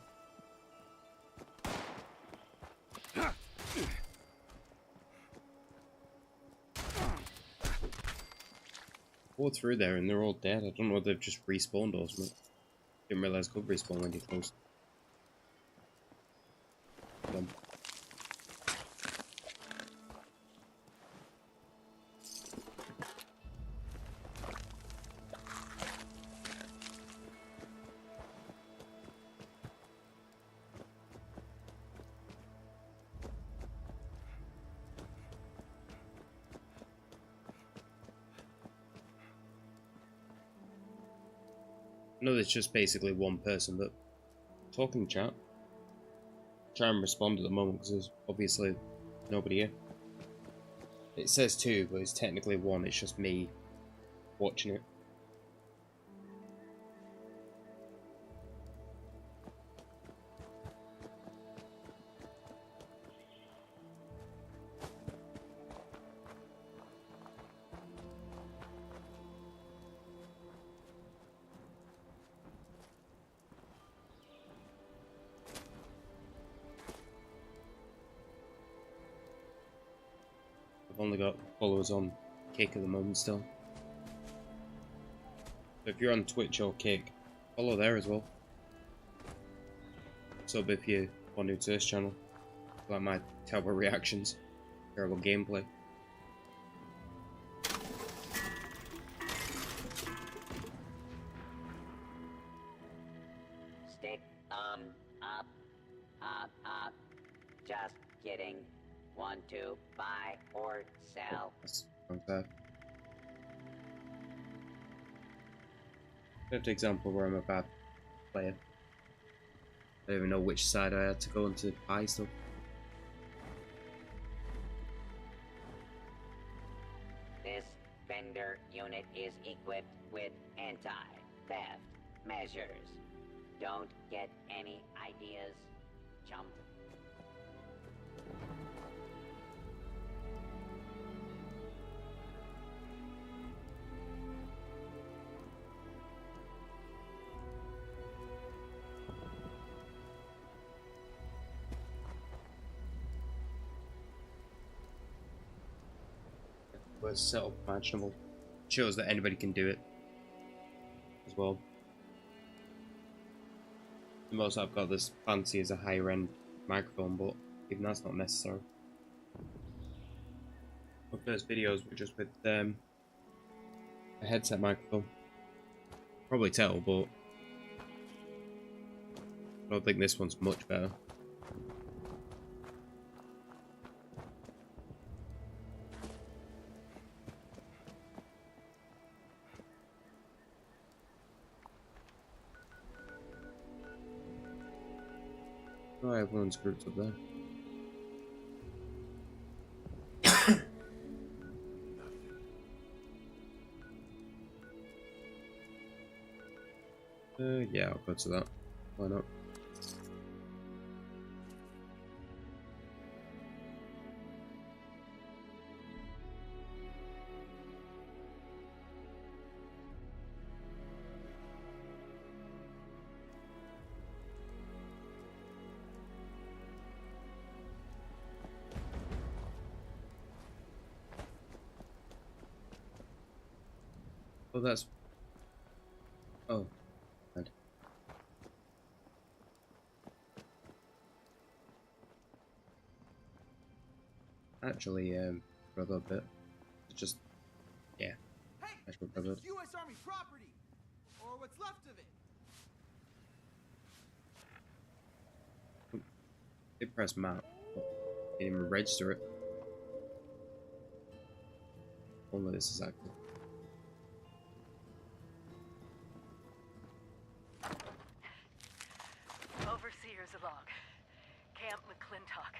Walked through there and they're all dead. I don't know if they've just respawned or something. Didn't realize could respawn when you close. Dumb. I know it's just basically one person, but talking chat. Try and respond at the moment because there's obviously nobody here. It says two, but it's technically one. It's just me watching it. I've only got followers on Kick at the moment still. So if you're on Twitch or Kick, follow there as well. Sub if you are new to this channel. Like my terrible reactions, terrible gameplay. Stick up, up. Just kidding. Want to buy or sell? That's unfair. Perfect example where I'm a bad player. I don't even know which side I had to go into buy stuff. This vendor unit is equipped with anti-theft measures. Don't get any ideas, chump. Worst setup imaginable. Shows that anybody can do it as well. The most I've got this fancy is a higher end microphone, but even that's not necessary. My first videos were just with a headset microphone. Probably tell, but I don't think this one's much better. Oh, everyone's grouped up there. Yeah, I'll go to that. Why not? Oh, that's... Oh. Bad. Actually, for a little bit. It's just... Yeah. Hey, Actually, this for a is bit. U.S. Army property, or what's left of it. They press map. Didn't even register it. Only this is active. Overseer's log. Camp McClintock.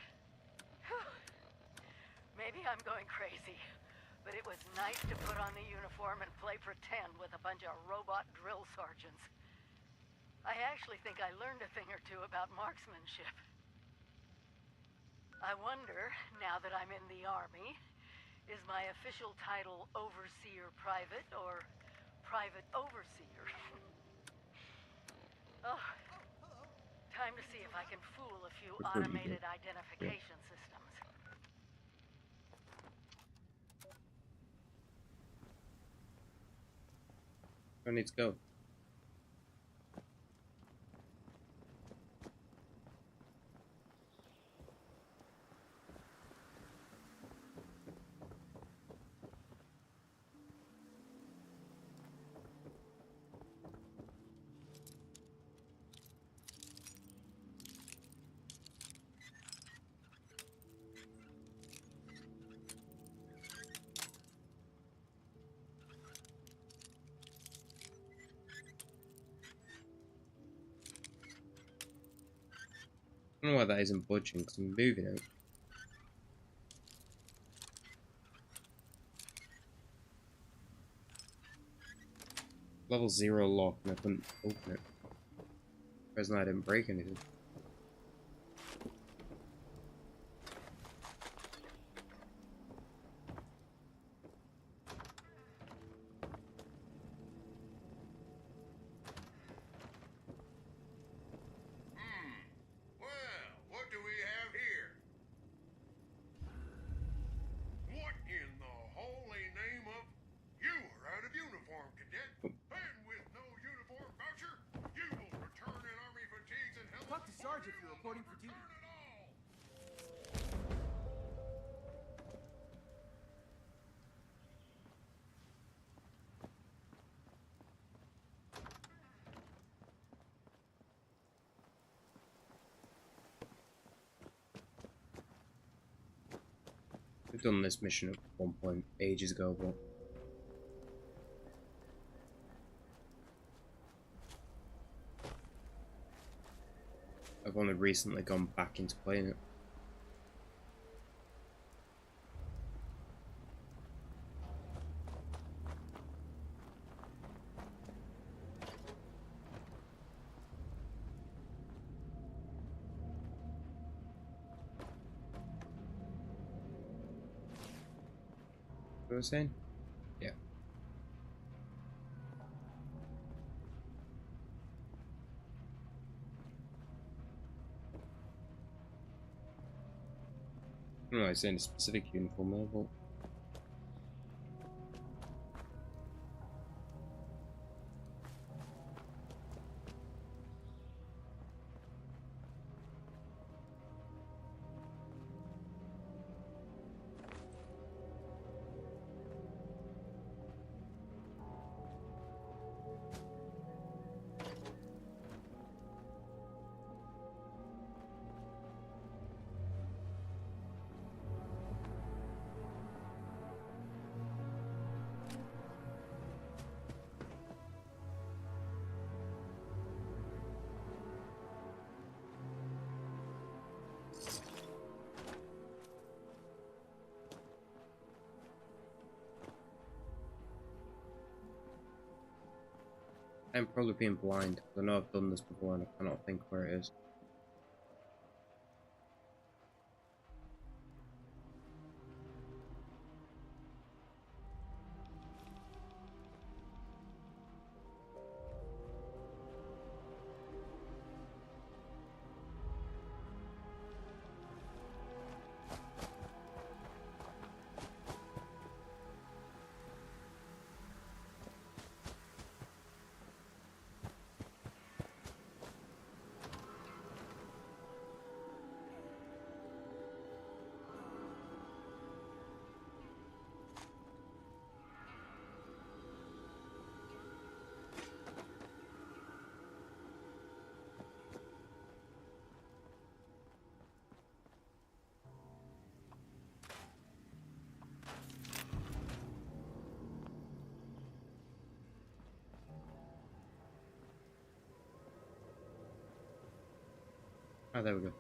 Whew. Maybe I'm going crazy, but it was nice to put on the uniform and play pretend with a bunch of robot drill sergeants. I actually think I learned a thing or two about marksmanship. I wonder, now that I'm in the Army, is my official title Overseer Private or Private Overseer? Oh, time to see if I can fool a few Recruitment automated group. identification systems. Where needs to go? I don't know why that isn't budging, because I'm moving it. Level 0 lock, and I couldn't open it. Present I didn't break anything. Well, what do we have here? What in the holy name of... You are out of uniform, cadet. And with no uniform voucher, you will return in Army fatigues and helmets. Talk to Sarge if you're reporting for duty. Return it all! We've done this mission at one point ages ago, but I've only recently gone back into playing it. What was I saying? Yeah. I don't know, I was saying a specific uniform level. I'm probably being blind, because I know I've done this before and I cannot think where it is. Oh, there we go.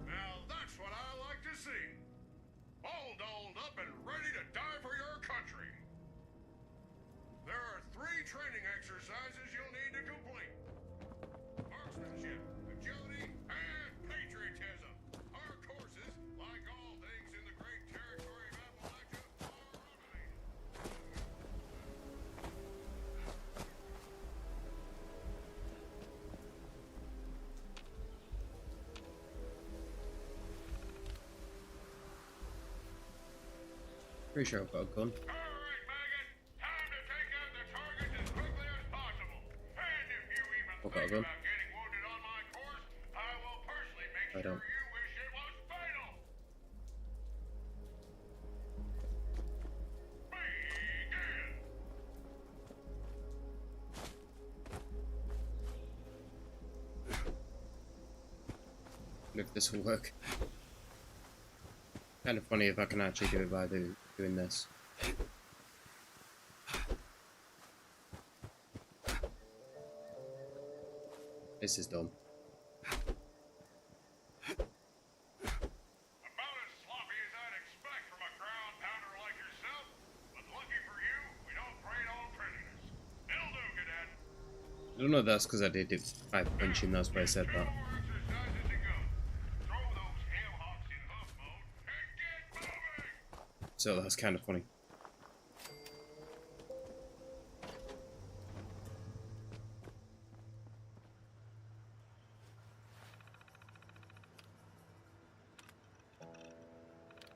Now that's what I like to see. All dolled up and ready to die for your country. There are 3 training exercises you'll need to complete. Marksmanship, agility, and patriotism. Our courses, like all things in the great territory of Appalachia, are automated. Pretty sure I've got a gun. All right, Maggot. Time to take out the targets as quickly as possible. And if you even I've got a think gun. about getting wounded on my course, I will personally make I sure don't. you wish it was fatal. Begin. Wonder if this will work. Kind of funny if I can actually do it by doing this. This is dumb. About as sloppy as I'd expect from a ground pounder like yourself, but lucky for you, we don't grade on prettiness. It'll do, Cadet. I don't know if that's because I did it by punching, that's why I said that. 2 more exercises to go. Throw those ham hocks in hoof mode and get moving! So that's kind of funny.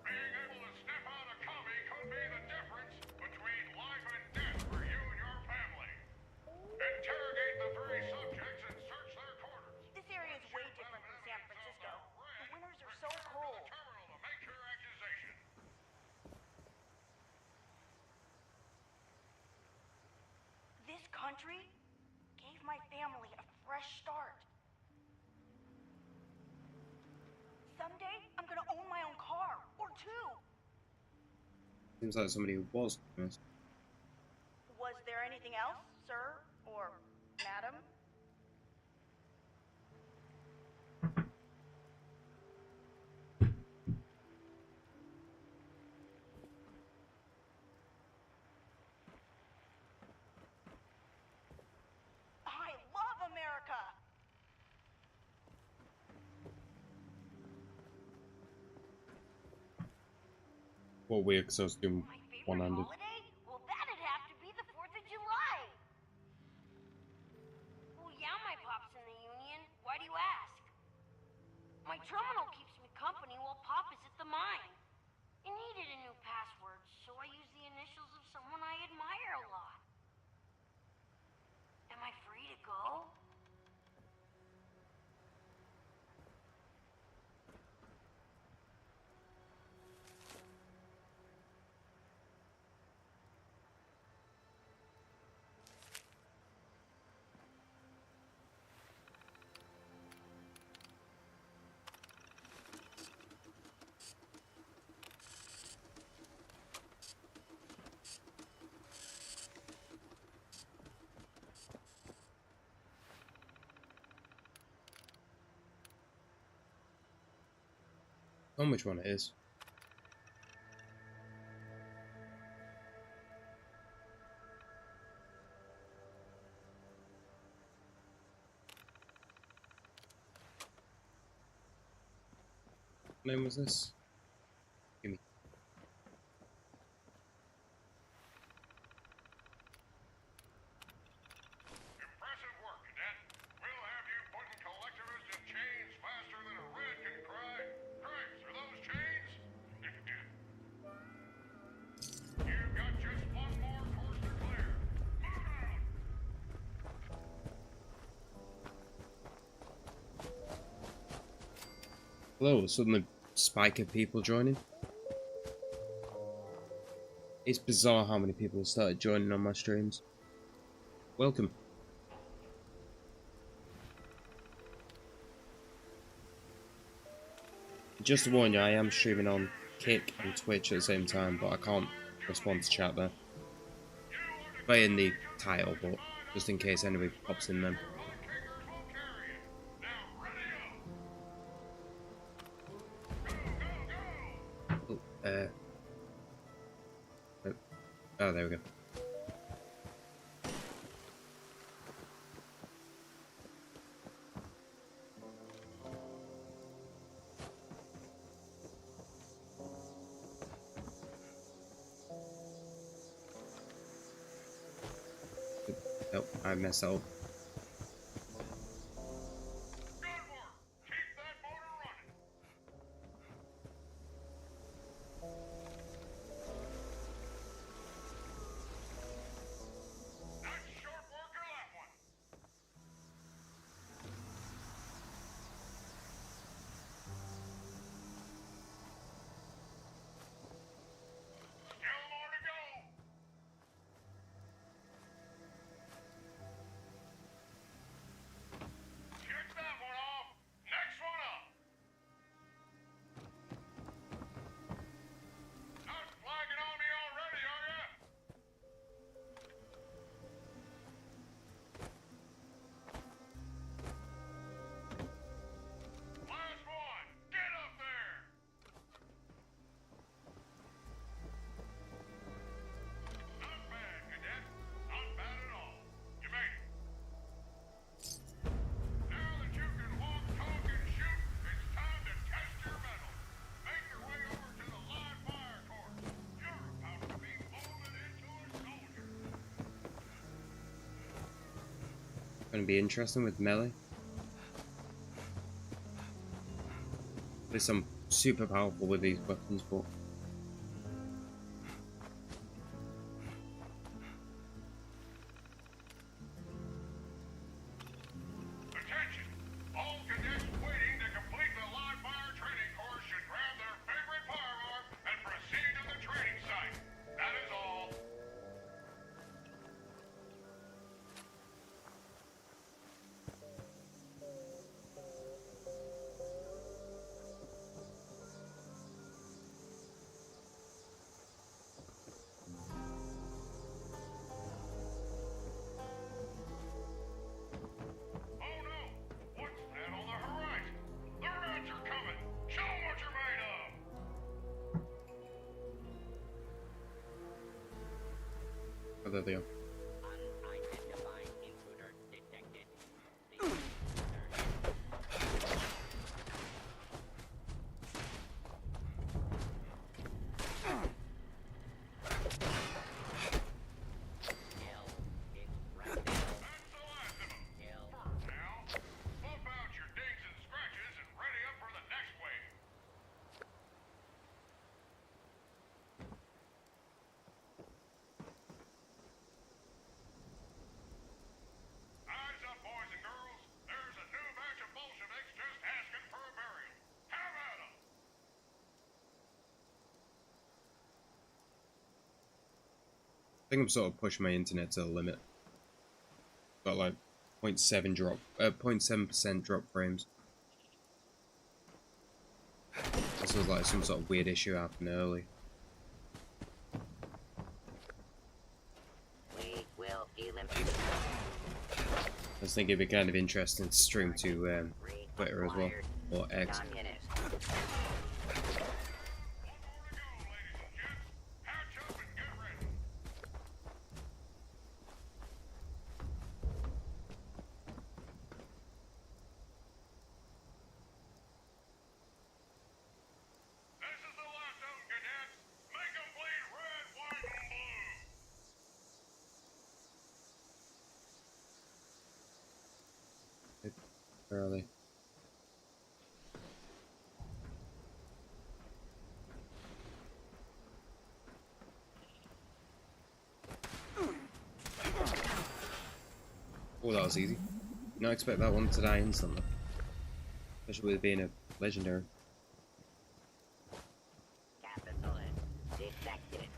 Being able to sniff out a commie could be the difference between life and death for you and your family. Interrogate the very subjects and search their quarters. This area is way different from San Francisco. The winters are so cold. Terminal to make your accusation. This country gave my family a fresh start. Someday, I'm gonna own my own car, or 2. Seems like somebody who was honest. Was there anything else, sir? Or madam? I love America! Well, weird because I was doing My favorite one-handed. holiday? Well, that'd have to be the 4th of July. Well, yeah, my pop's in the Union. Why do you ask? My terminal keeps me company while Pop is at the mine. It needed a new password, so I used the initials of someone I admire a lot. Am I free to go? I don't know which one it is. What name was this? Give me. Impressive work, Cadet. We'll have you putting collectivists in chains faster than a red can cry. Cripes, are those chains? You've got just one more course to clear. Move out! Hello, suddenly spike of people joining. It's bizarre how many people started joining on my streams. Welcome. Just to warn you, I am streaming on Kick and Twitch at the same time, but I can't respond to chat there. Play in the title, but just in case anybody pops in then. Oh, there we go. Nope, I messed up. Going to be interesting with melee. At least I'm super powerful with these weapons, but Attention! All cadets waiting to complete the live fire training course should grab their favorite firearm and proceed to the training site. That is all. Oh no! What's that on the horizon? The rats are coming! Show 'em what you're made of! oh, there they are. Unidentified intruder detected. That's the last of 'em. For now, buff out your dings and scratches and ready up for the next wave. Eyes up, boys and girls. There's a new batch of Bolsheviks just asking for a burial. Have at 'em! I think I'm sort of pushing my internet to the limit. Got like 0.7 drop, 0.7% drop frames. This was like some sort of weird issue happened early. We will eliminate. I was thinking it'd be kind of interesting to stream to Twitter as well, or X. Communist. One more to go, ladies and gents. Hatch up and get ready. This is the last of 'em, cadets. Make 'em bleed red, white, and blue. Where are they? Oh, that was easy. Not expect that one to die instantly. Especially with it being a legendary. Capitalist detected.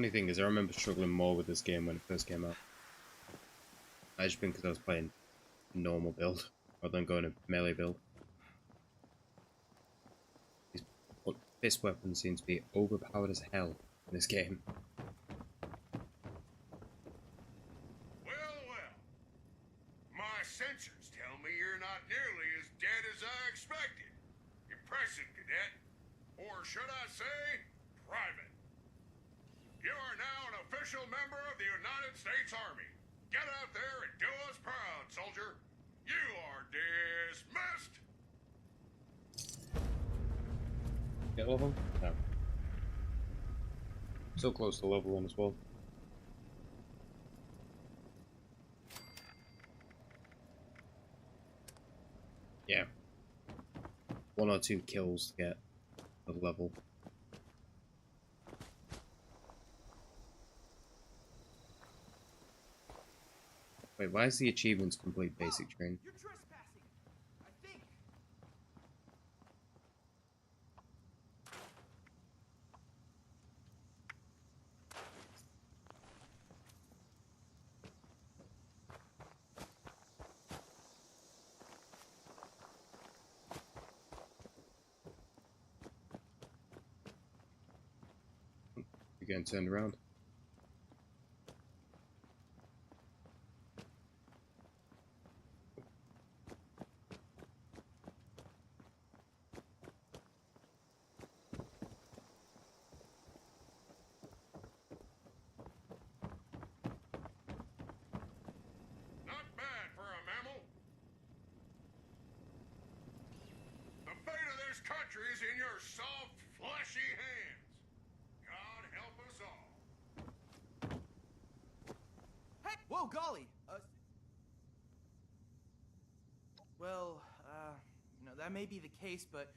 Funny thing is, I remember struggling more with this game when it first came out. I just think because I was playing normal build rather than going to melee build. These fist weapons seem to be overpowered as hell in this game. Well, well. My sensors tell me you're not nearly as dead as I expected. Impressive, cadet. Or should I say, private. You are now an official member of the United States Army. Get out there and do us proud, soldier. You are dismissed. Get level? No. So close to level 1 as well. Yeah. 1 or 2 kills to get the level. Wait, why is the achievements complete basic train? You're trespassing. I think. You're getting turned around. Not bad for a mammal. The fate of this country is in your soft, fleshy hands. God help us all. Hey! Whoa, golly! Well, that may be the case, but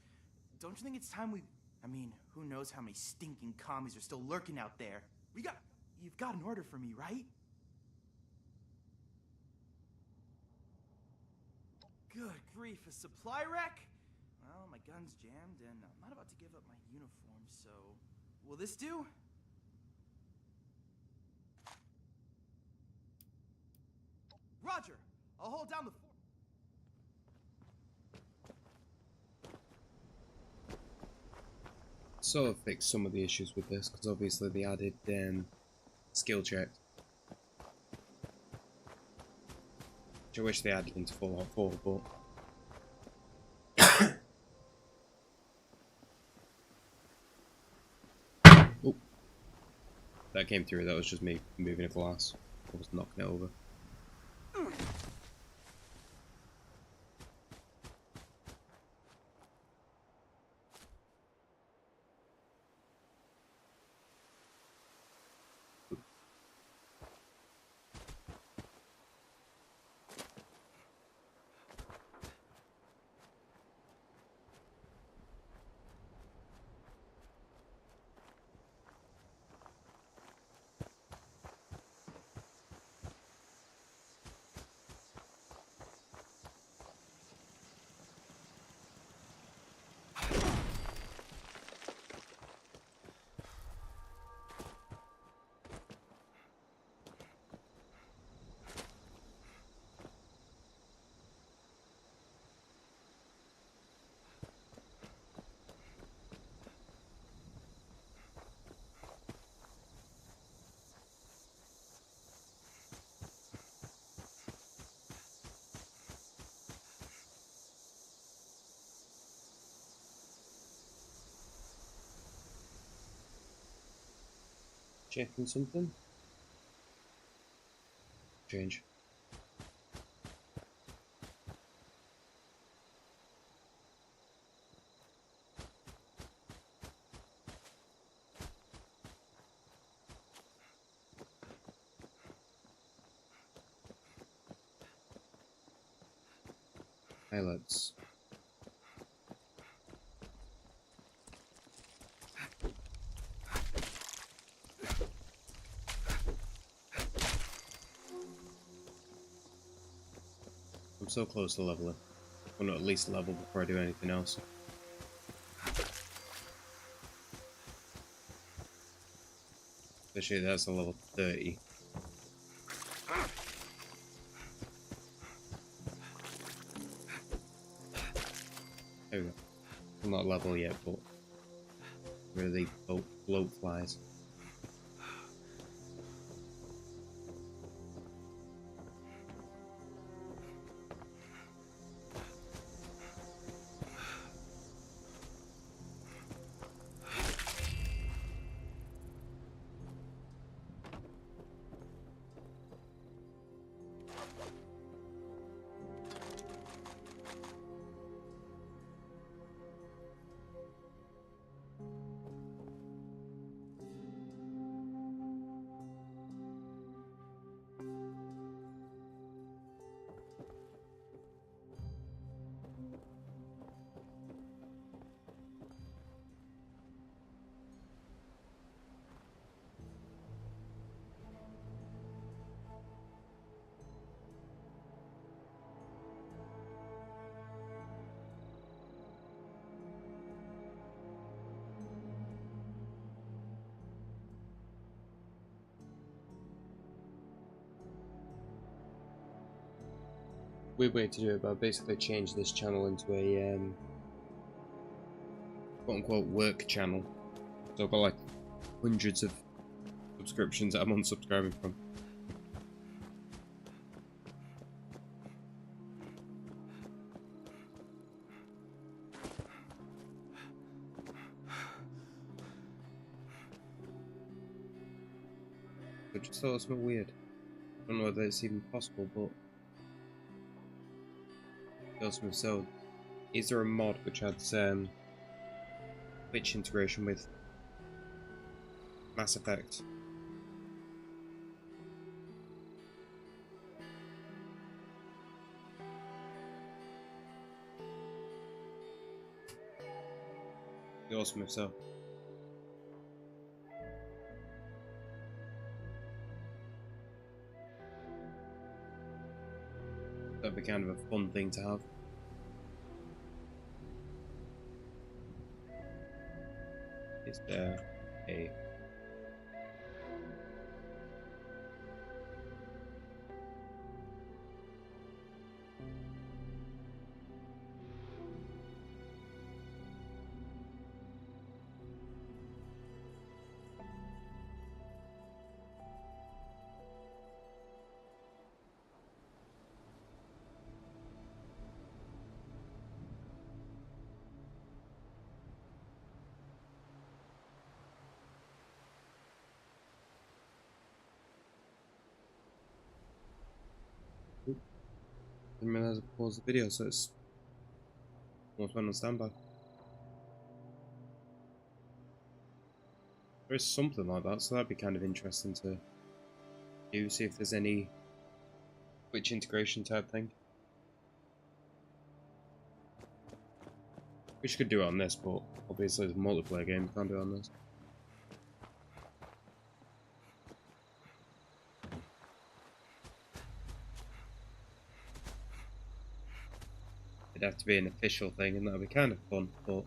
don't you think it's time we... I mean, who knows how many stinking commies are still lurking out there? You've got an order for me, right? Good grief, a supply wreck? Well, my gun's jammed, and I'm not about to give up my uniform, so... Will this do? Roger! I'll hold down the fort. Sort of fixed some of the issues with this, because obviously they added skill checks. Which I wish they added into Fallout 4, but... Oh. That came through, that was just me moving a glass. I was knocking it over. Checking something? Strange. Pilots. I'm so close to leveling. I want to at least level before I do anything else. This Actually, that's a level 30. There we go. I'm not level yet, but really bloat flies. Weird way to do it, but I basically changed this channel into a quote-unquote work channel. So I've got like hundreds of subscriptions that I'm unsubscribing from. I just thought it was something weird. I don't know whether it's even possible, but so is there a mod which adds Twitch integration with Mass Effect? Be awesome if so. That'd be kind of a fun thing to have. Is there a didn't realize I paused the video, so it's almost went on standby. There is something like that, so that'd be kind of interesting to do, see if there's any Twitch integration type thing. Wish you could do it on this, but obviously it's a multiplayer game, you can't do it on this. It'd have to be an official thing, and that'd be kind of fun, but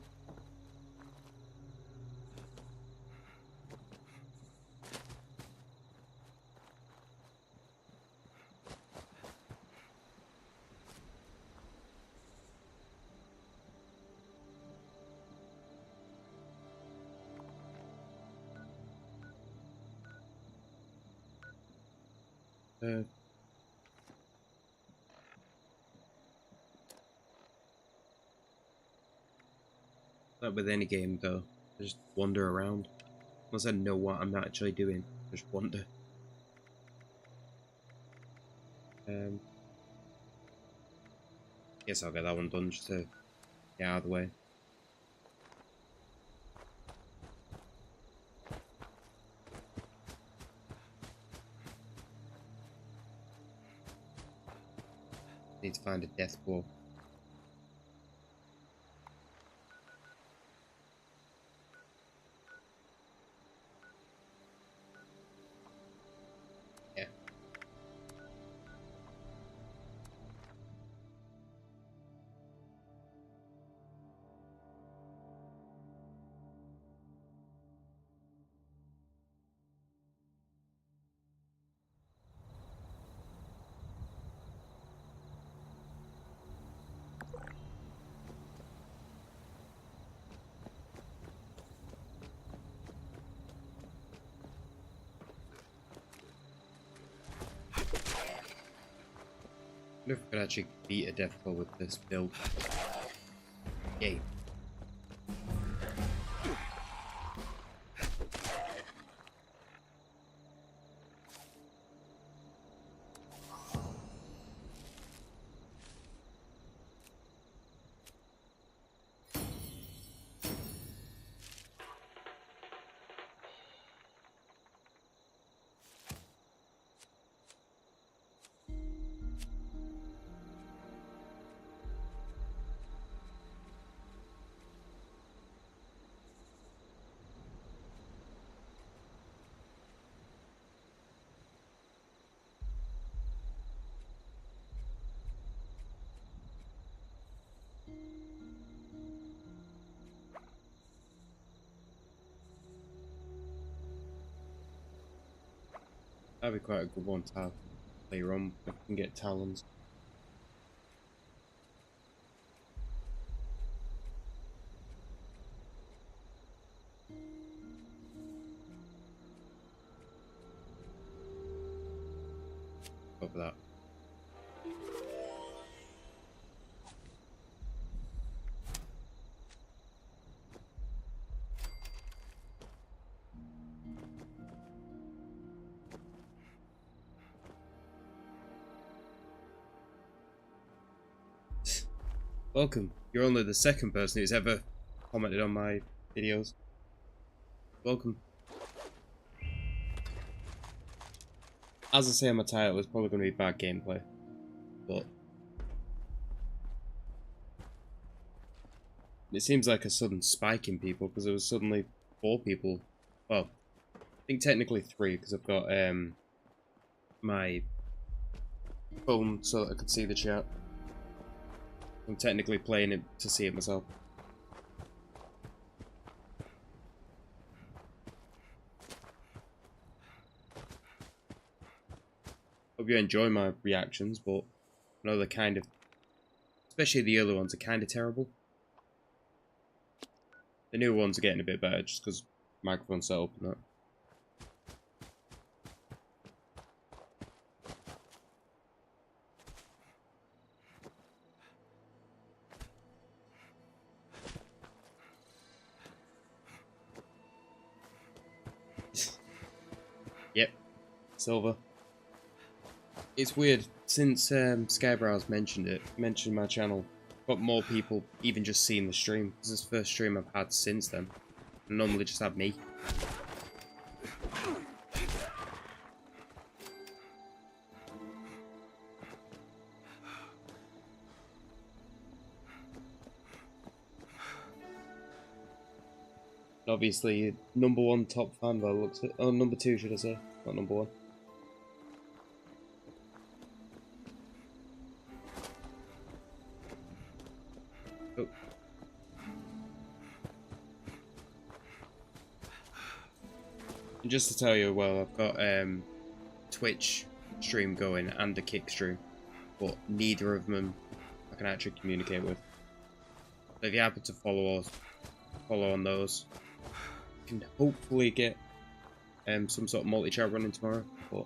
not with any game though. I just wander around. Once I know what I'm actually doing, just wander. Guess I'll get that one done just to get out of the way. Need to find a death claw. Yeah. wonder if I could actually beat a death claw with this build. Yay. That'd be quite a good one to have later on if we can get talons. Go for that. Welcome. You're only the second person who's ever commented on my videos. Welcome. As I say on my title, it's probably going to be bad gameplay, but it seems like a sudden spike in people because there was suddenly 4 people. Well, I think technically 3 because I've got my phone so that I could see the chat. I'm technically playing it to see it myself. Hope you enjoy my reactions, but I know they're kind of, especially the early ones, are kind of terrible. The new ones are getting a bit better just because microphone setup and that. Yep, silver. It's weird, since Skybrowse mentioned my channel, got more people even just seeing the stream. This is the first stream I've had since then. I normally just have me. Obviously, #1 top fan by the looks of it. Oh, #2 should I say, not #1. Oh. And just to tell you, well, I've got Twitch stream going and a Kick stream, but neither of them I can actually communicate with. So if you happen to follow on those, you can hopefully get some sort of multi-chat running tomorrow. But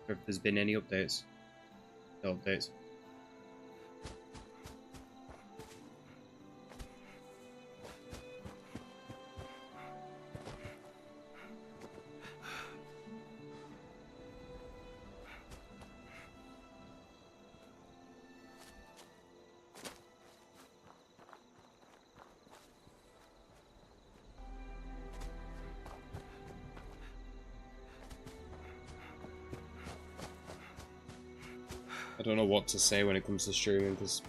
if there's been any updates, no updates. I don't know what to say when it comes to streaming because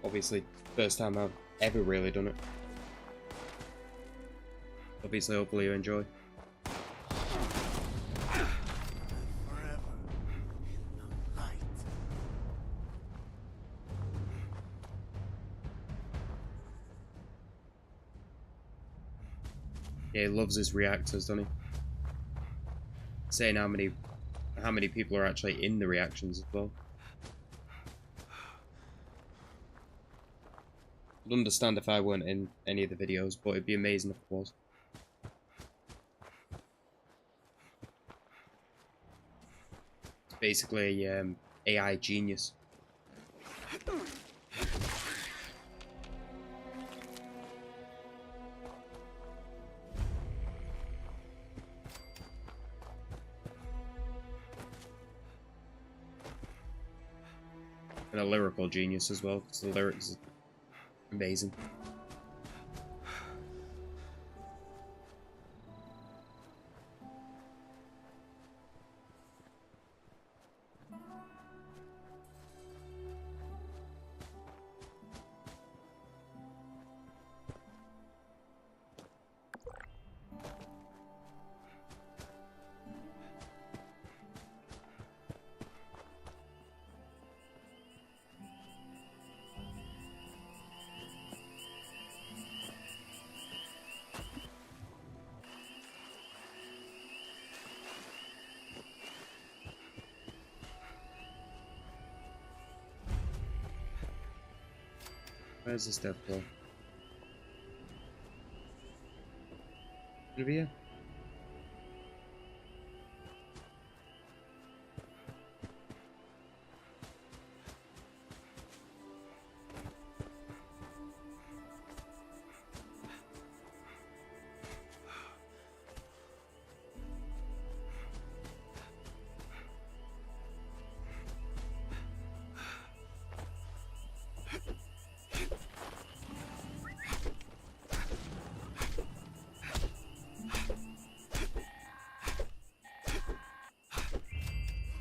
obviously first time I've ever really done it. Obviously, hopefully you enjoy. Forever in the light. Yeah, he loves his reactors, doesn't he? Saying how many people are actually in the reactions as well. I'd understand if I weren't in any of the videos, but it'd be amazing if I was. basically AI genius. And a lyrical genius as well, because the lyrics are amazing. Where's the step go? Over here?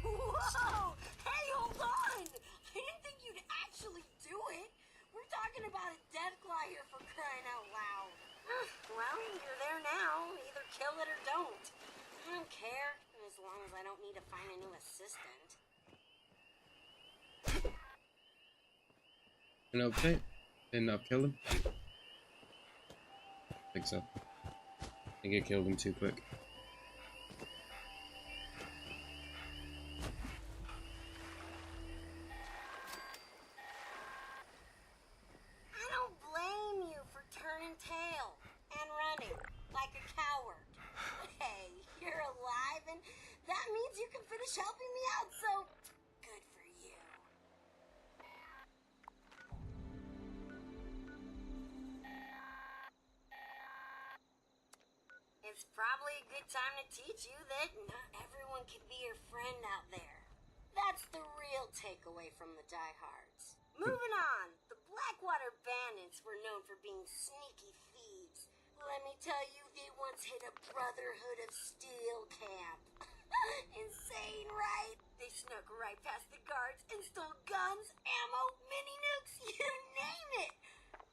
Whoa! Hey, hold on! I didn't think you'd actually do it. We're talking about a deathclaw here for crying out loud. Well, you're there now. Either kill it or don't. I don't care, as long as I don't need to find a new assistant. An update? Didn't that kill him? I think so. I think it killed him too quick. I don't blame you for turning tail and running like a coward. Hey, you're alive, and that means you can finish helping me out, so good for you. It's probably a good time to teach you that not everyone can be your friend out there. That's the real takeaway from the diehards. Moving on, the Blackwater Bandits were known for being sneaky thieves. Let me tell you, they once hit a Brotherhood of Steel camp. Insane, right? They snuck right past the guards and stole guns, ammo, mini nukes, you name it.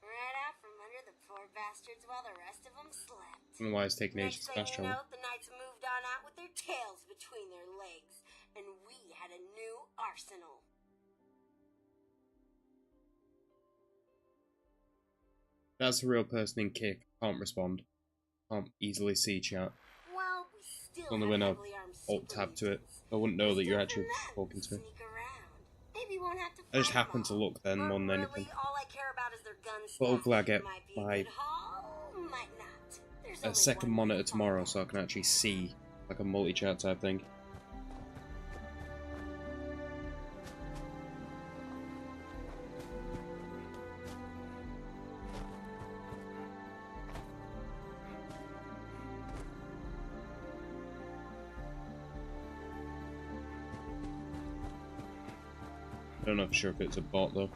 Right out from under the poor bastards while the rest of them slept. I don't know why it's taking ages Next to thing fast you travel. know, the knights moved on out with their tails between their legs, and we had a new arsenal. That's a real person in kick. Can't respond. Can't easily see chat. Well, we still Only have when I heavily armed alt super tab to it, mutants. I wouldn't know that you're Still actually from them talking to me. sneak around. Maybe won't have to I just fight 'em happened to all. look then But more than really, anything. all I care about is their gun But hopefully I stash. get Might be a my good haul, might not. There's a only second one way monitor to find tomorrow out. so I can actually see like a multi-chat type thing. I don't know for sure if it's a bot though.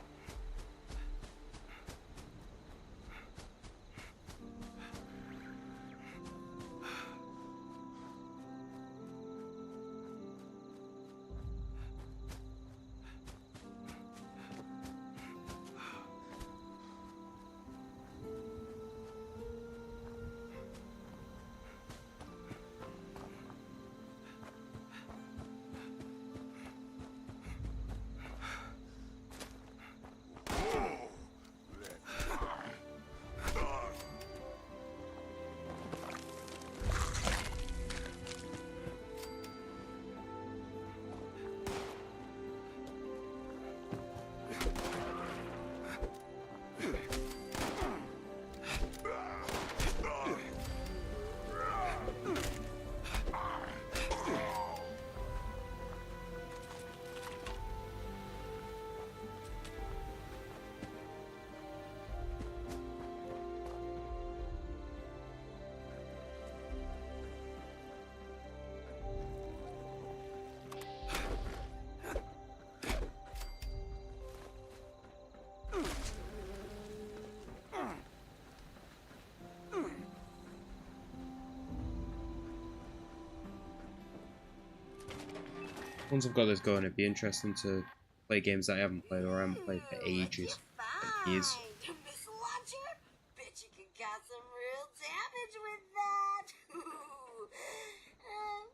Once I've got this going, it'd be interesting to play games that I haven't played or I haven't played for ages. Like years. Missile launcher? Bet you could cause some real damage with that.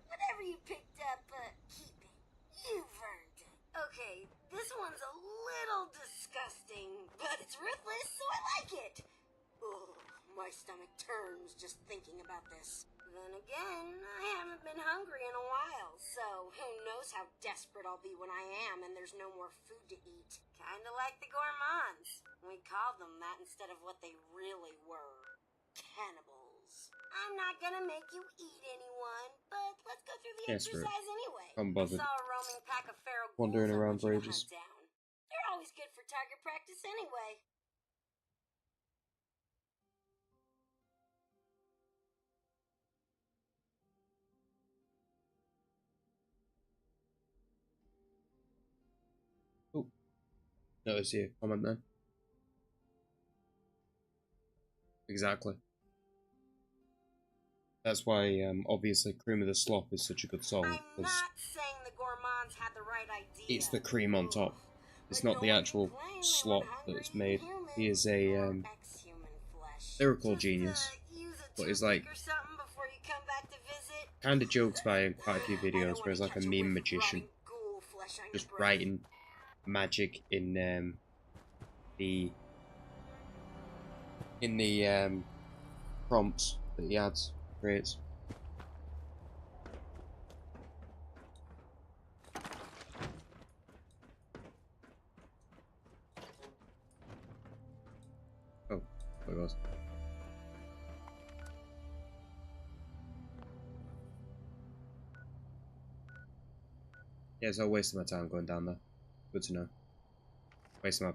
Whatever you picked up, keep it. You've earned it. Okay, this one's a little disgusting, but it's ruthless, so I like it. Ugh, my stomach turns just thinking about this. Then again, I haven't been hungry in a while, so who knows how desperate I'll be when I am and there's no more food to eat. Kinda like the gourmands. We called them that instead of what they really were. Cannibals. I'm not gonna make you eat anyone, but let's go through the exercise anyway. I'm I bothered. saw a roaming pack of feral Wandering ghouls I around want you for to ages. hunt down. They're always good for target practice anyway. Oh, notice your comment then. Exactly. That's why, obviously, Cream of the Slop is such a good song. I'm not saying the gourmands had the right idea. It's the cream on top. It's not the actual slop that's made. He is a lyrical genius, but he's like kind of joked by in quite a few videos where he's like a meme magician, just writing magic in the prompts that he adds, creates. Oh, there it was. Yeah, it's all wasting my time going down there. Good to know. Wasting my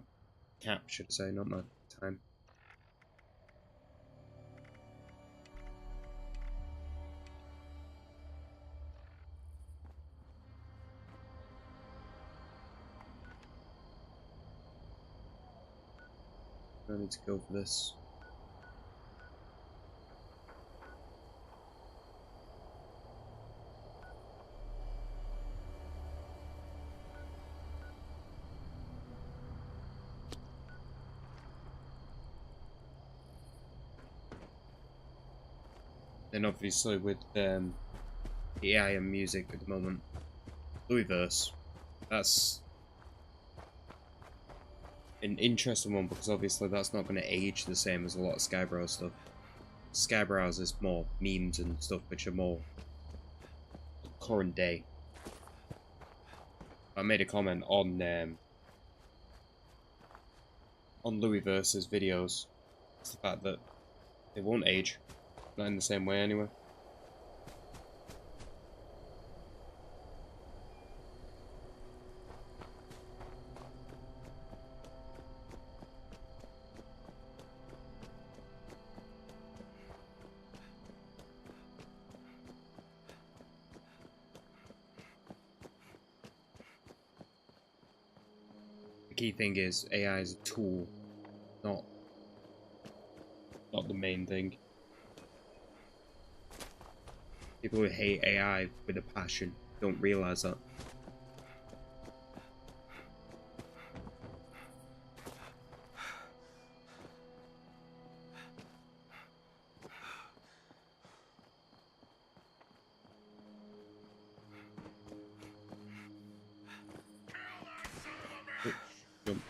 cap, should I say, not my time. I need to go for this. Then obviously with the AI and music at the moment, Louisverse, that's an interesting one because obviously that's not going to age the same as a lot of Skybrow stuff. Skybrow's is more memes and stuff which are more current day. I made a comment on Louisverse's videos. It's the fact that they won't age, not in the same way anyway. The key thing is AI is a tool, not the main thing. People who hate AI with a passion don't realize that. Oh, jump.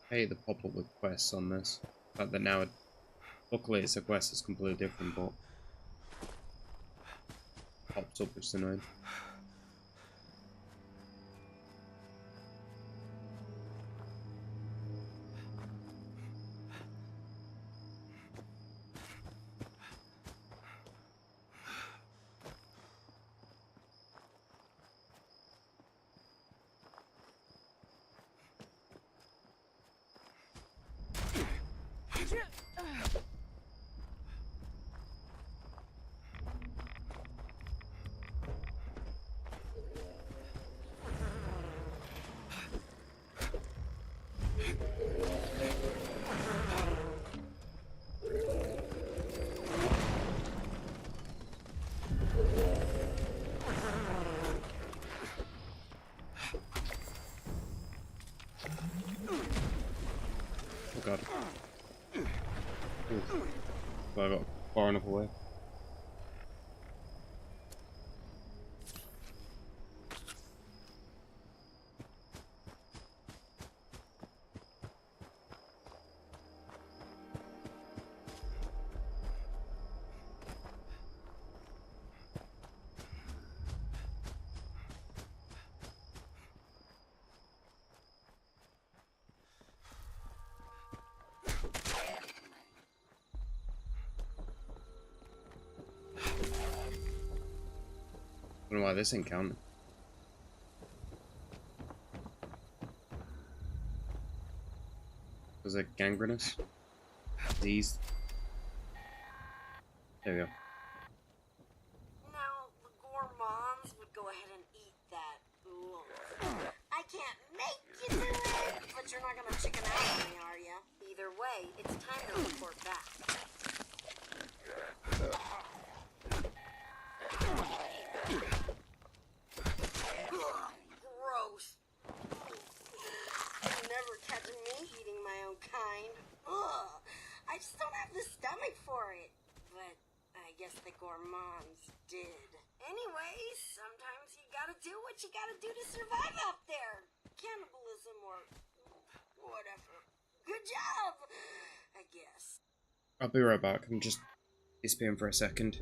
hate the pop-up with quests on this. The fact that now, luckily it's a quest that's completely different, but pops up, which is annoying. Oh god. Ooh. Well, I got far enough away. I don't know why this ain't counting. Was it gangrenous? Disease? There we go. Now, the gourmands would go ahead and eat that. Ugh. I can't make you do it, but you're not gonna chicken out on me, are you? Either way, it's time to report back. Gross. You're never catching me eating my own kind. Ugh. I just don't have the stomach for it. But I guess the gourmands did. Anyways, sometimes you gotta do what you gotta do to survive out there. Cannibalism or whatever. Good job, I guess. I'll be right back. I'm just disappearing for a second.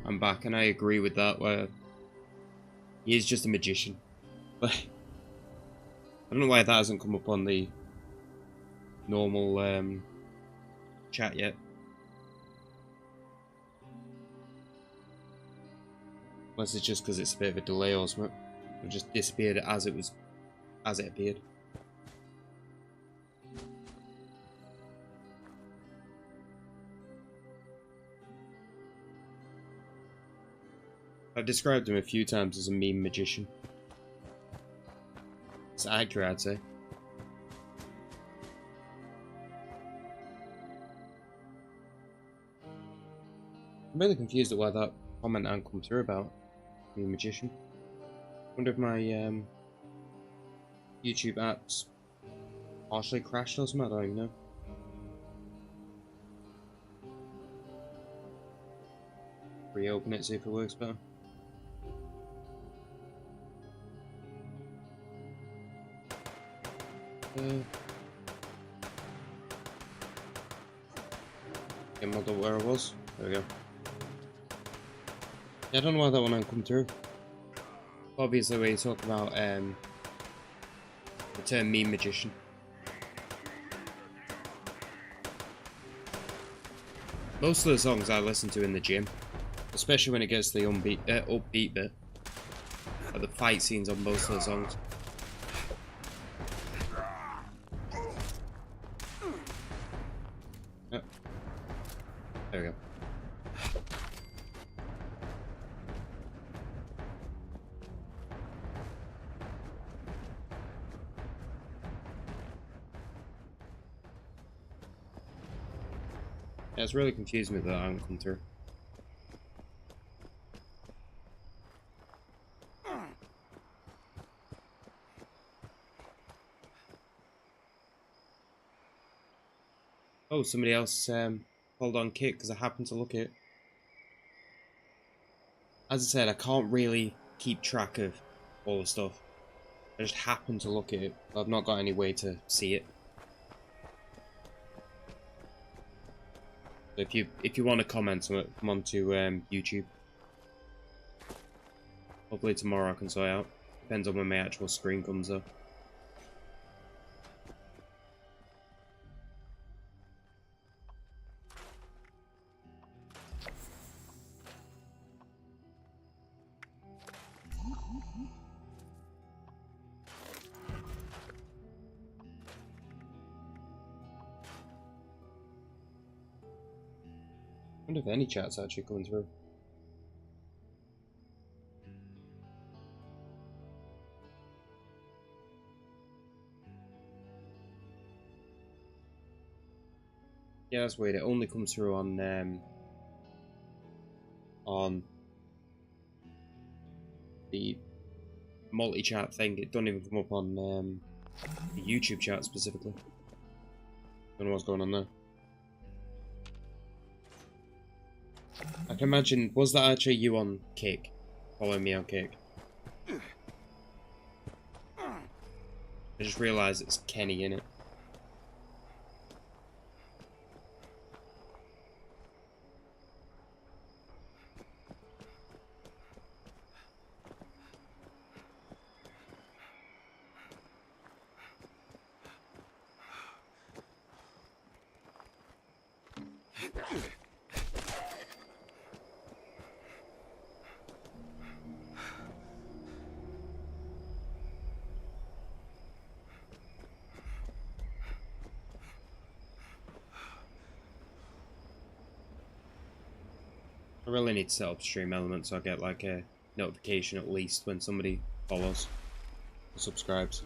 I'm back, and I agree with that, where he is just a magician. But I don't know why that hasn't come up on the normal chat yet. Unless it's just because it's a bit of a delay or something. It just disappeared as it appeared. I've described him a few times as a meme magician. It's accurate, I'd say. I'm really confused at why that comment hadn't come through about meme magician. Wonder if my YouTube app's partially crashed or something, I don't even know. Reopen it, see if it works better. Get model where I was. There we go. Yeah, I don't know why that one didn't come through. Obviously, when you talk about the term meme magician. Most of the songs I listen to in the gym, especially when it gets to the upbeat bit, like the fight scenes on most of the songs. Oh. There we go. Yeah, it's really confusing me that I haven't come through. Oh, somebody else pulled on Kit because I happened to look at it. As I said, I can't really keep track of all the stuff. I just happened to look at it. I've not got any way to see it. So if you want to comment on it, come on to YouTube. Hopefully tomorrow I can sort it out. Depends on when my actual screen comes up. I wonder if any chat's actually coming through. Yeah, that's weird. It only comes through on the multi-chat thing. It doesn't even come up on the YouTube chat specifically. Don't know what's going on there. I can imagine, was that actually you on Kick? Following me on Kick? I just realised it's Kenny in it. I really need to set up stream elements so I get like a notification at least when somebody follows or subscribes.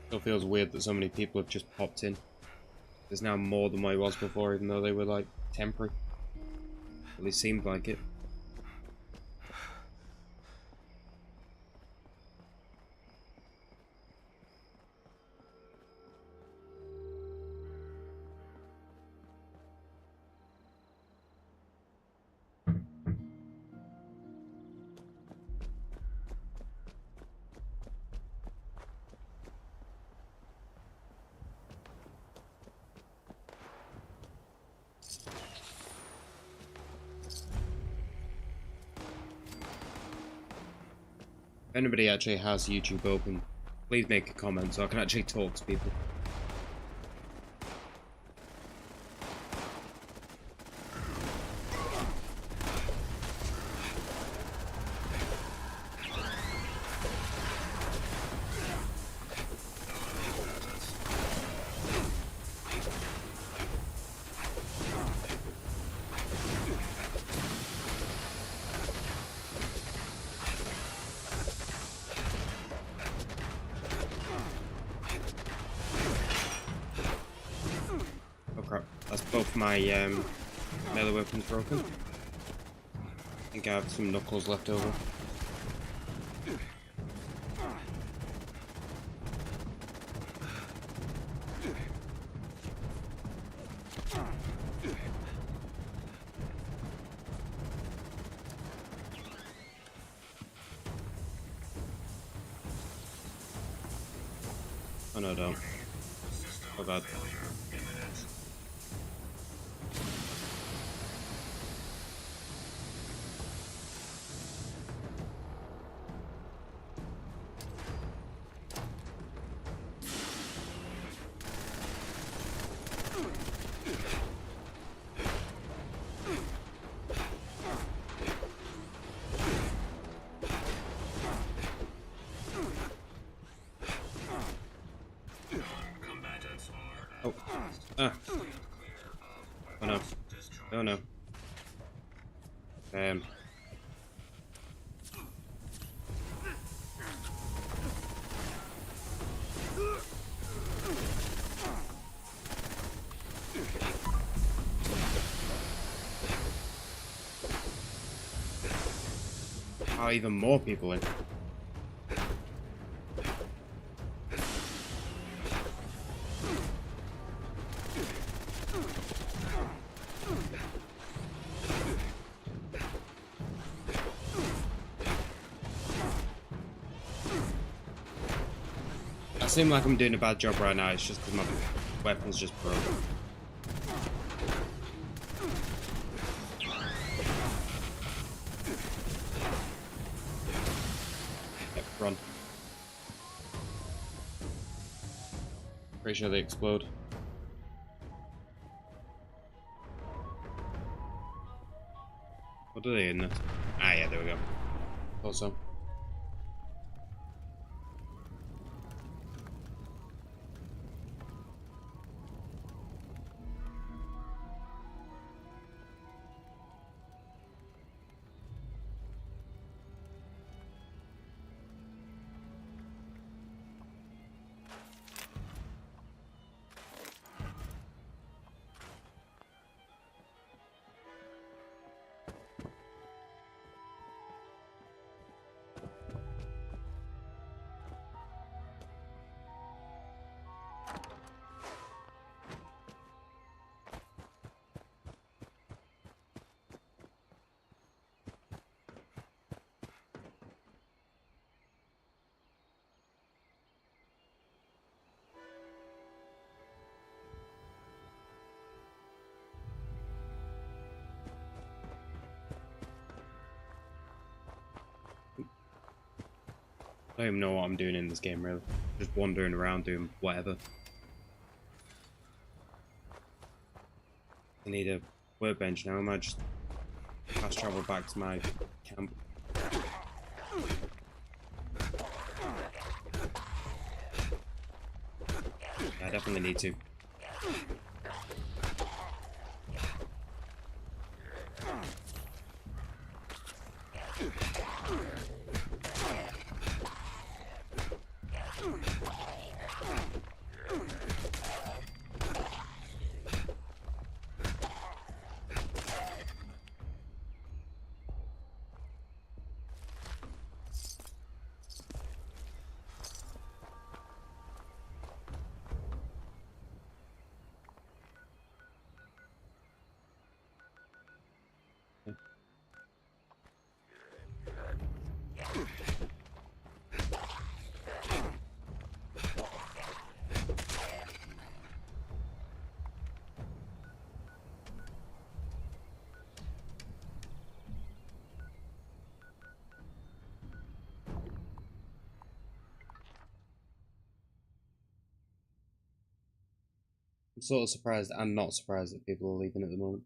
Still feels weird that so many people have just popped in. There's now more than what it was before, even though they were like temporary. At least seemed like it. If anybody actually has YouTube open, please make a comment so I can actually talk to people. That's both my melee weapons broken. I think I have some knuckles left over. Oh no, don't. Oh god. Oh. Ah. Oh no. Oh no. Oh, even more people in. I seem like I'm doing a bad job right now, it's just because my weapon's just broke. Yep, run. Pretty sure they explode. What are they in this? Ah yeah, there we go. Also. I don't even know what I'm doing in this game, really. Just wandering around doing whatever. I need a workbench now. I might just fast travel back to my camp. Yeah, I definitely need to. I'm sort of surprised and not surprised that people are leaving at the moment.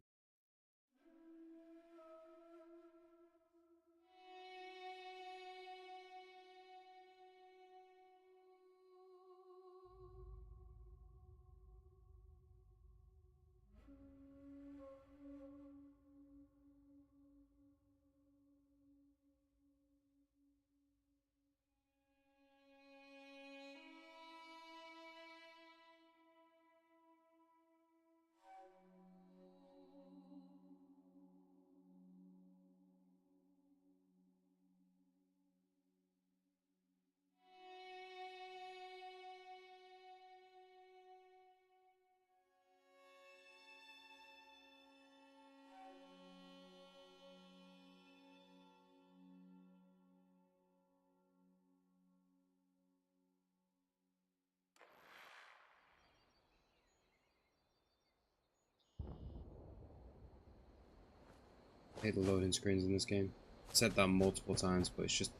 hate the loading screens in this game. I've said that multiple times, but it's just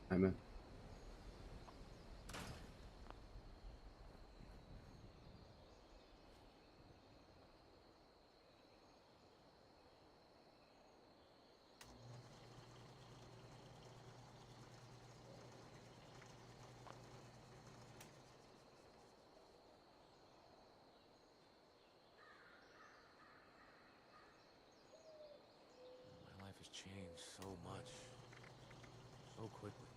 a nightmare. My life has changed so much. So quickly.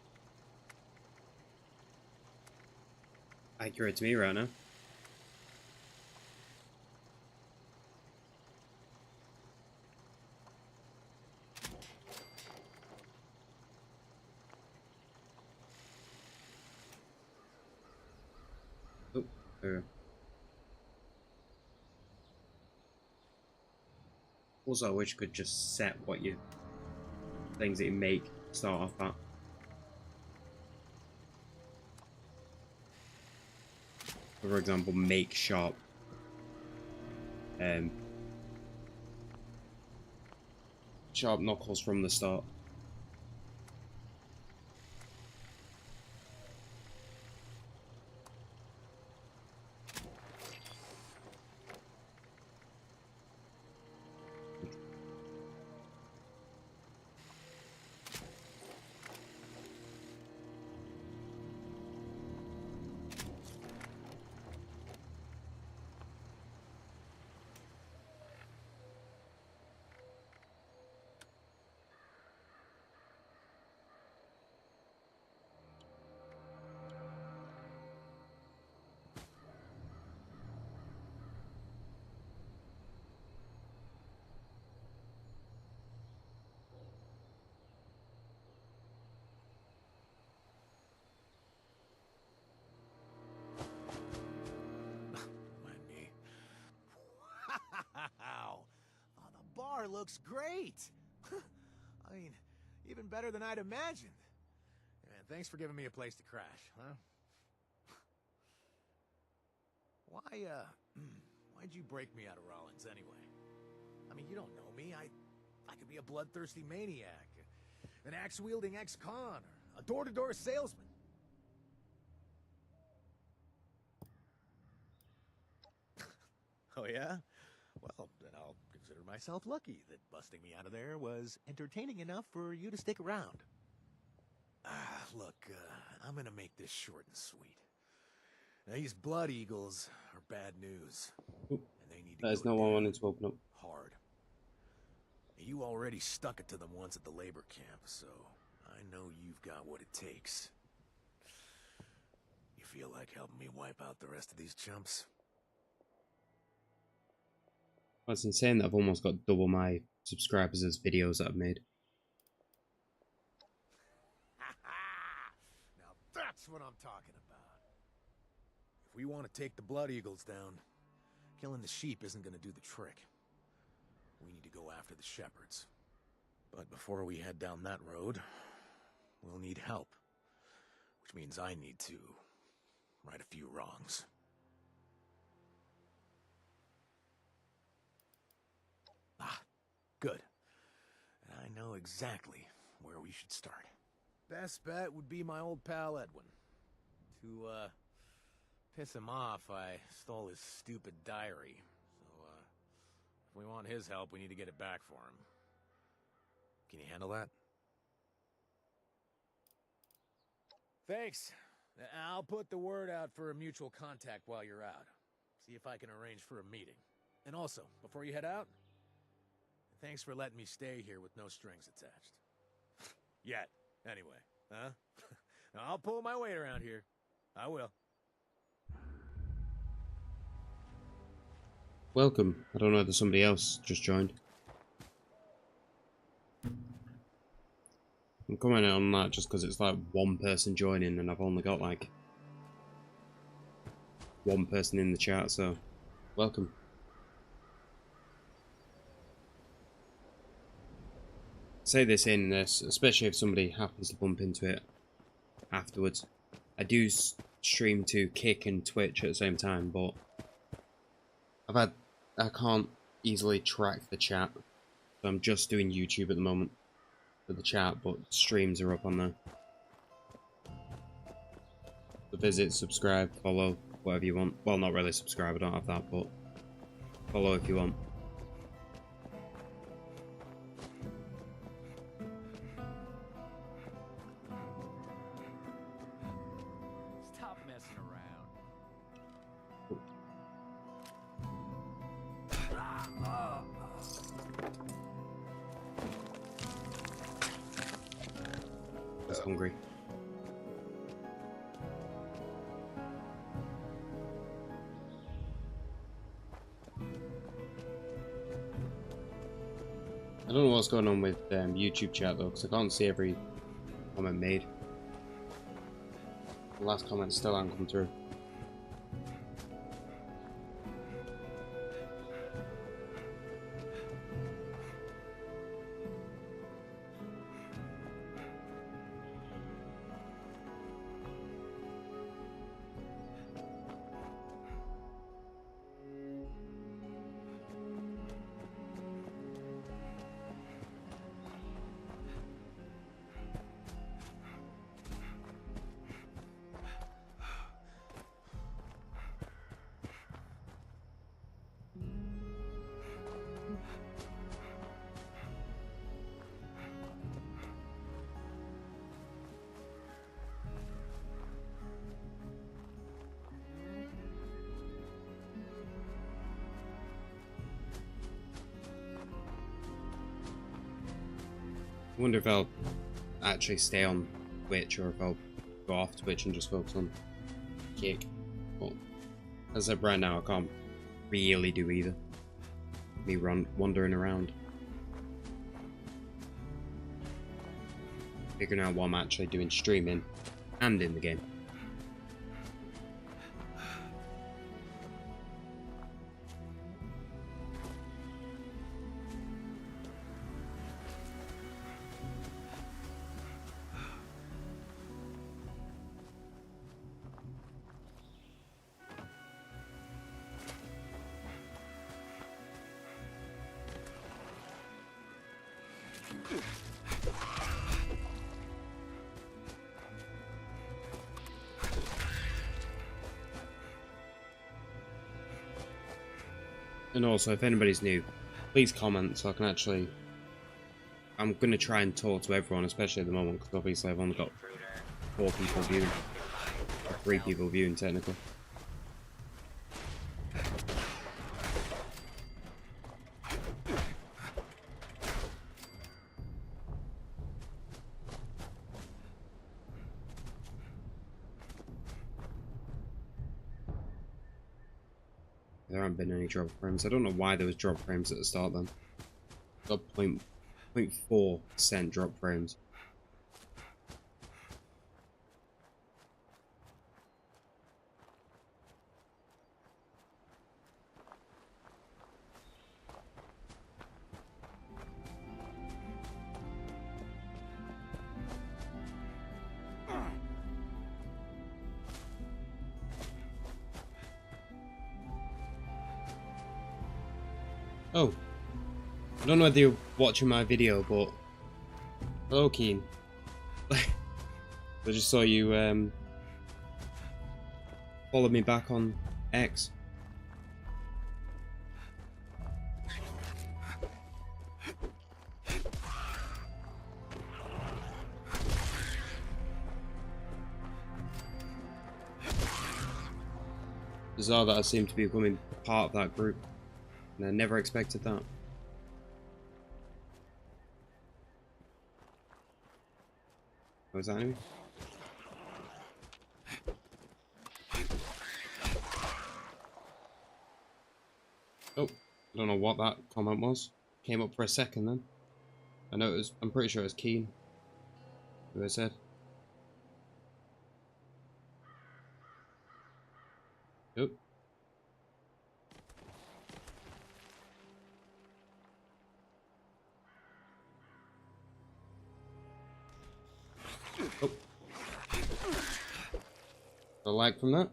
Accurate to me right now. Oh, there we go. Also, I wish you could just set what you things that you make start off at. For example, make sharp. Sharp knuckles from the start. Wow! Oh, the bar looks great! I mean, even better than I'd imagined. Man, thanks for giving me a place to crash, huh? Why'd you break me out of Rollins anyway? I mean, you don't know me. I could be a bloodthirsty maniac, an axe-wielding ex-con, or a door-to-door salesman. Oh, yeah? Well, then I'll consider myself lucky that busting me out of there was entertaining enough for you to stick around. Look, I'm gonna make this short and sweet. Now, these Blood Eagles are bad news. Oop, And they need to that is go not what I down wanted to open up. hard. You already stuck it to them once at the labor camp, so I know you've got what it takes. You feel like helping me wipe out the rest of these chumps? That's insane that I've almost got double my subscribers as videos that I've made. Now that's what I'm talking about. If we want to take the Blood Eagles down, killing the sheep isn't going to do the trick. We need to go after the shepherds. But before we head down that road, we'll need help. Which means I need to right a few wrongs. Good. I know exactly where we should start. Best bet would be my old pal Edwin. To, piss him off, I stole his stupid diary. So, if we want his help, we need to get it back for him. Can you handle that? Thanks. I'll put the word out for a mutual contact while you're out. See if I can arrange for a meeting. And also, before you head out, thanks for letting me stay here with no strings attached. Yet, anyway, huh? I'll pull my weight around here. I will. Welcome. I don't know if somebody else just joined. I'm commenting on that just because it's like one person joining and I've only got like one person in the chat, so welcome. Say this in this, especially if somebody happens to bump into it afterwards. I do stream to Kick and Twitch at the same time, but I can't easily track the chat So I'm just doing YouTube at the moment for the chat, but streams are up on there. So visit, subscribe, follow, whatever you want. Well, not really subscribe, I don't have that, but follow if you want. Stop messing around. I was hungry. I don't know what's going on with YouTube chat though, because I can't see every comment made. The last comment still hasn't come through. I wonder if I'll actually stay on Twitch or if I'll go off Twitch and just focus on Kick. But as of right now, I can't really do either. Me wandering around, figuring out what I'm actually doing streaming and in the game. And also, if anybody's new, please comment so I can actually... I'm going to try and talk to everyone, especially at the moment, because obviously I've only got 4 people viewing. Or 3 people viewing, technically. There haven't been any drop frames. I don't know why there was drop frames at the start then. Got 0.4% drop frames. Oh, I don't know whether you're watching my video, but hello, Keen. I just saw you follow me back on X. Bizarre that I seem to be becoming part of that group. And I never expected that. What was that anyway? Oh, I don't know what that comment was. Came up for a second then. I know it was, I'm pretty sure it was Keen who I said. Oh. Oh. A lag from that.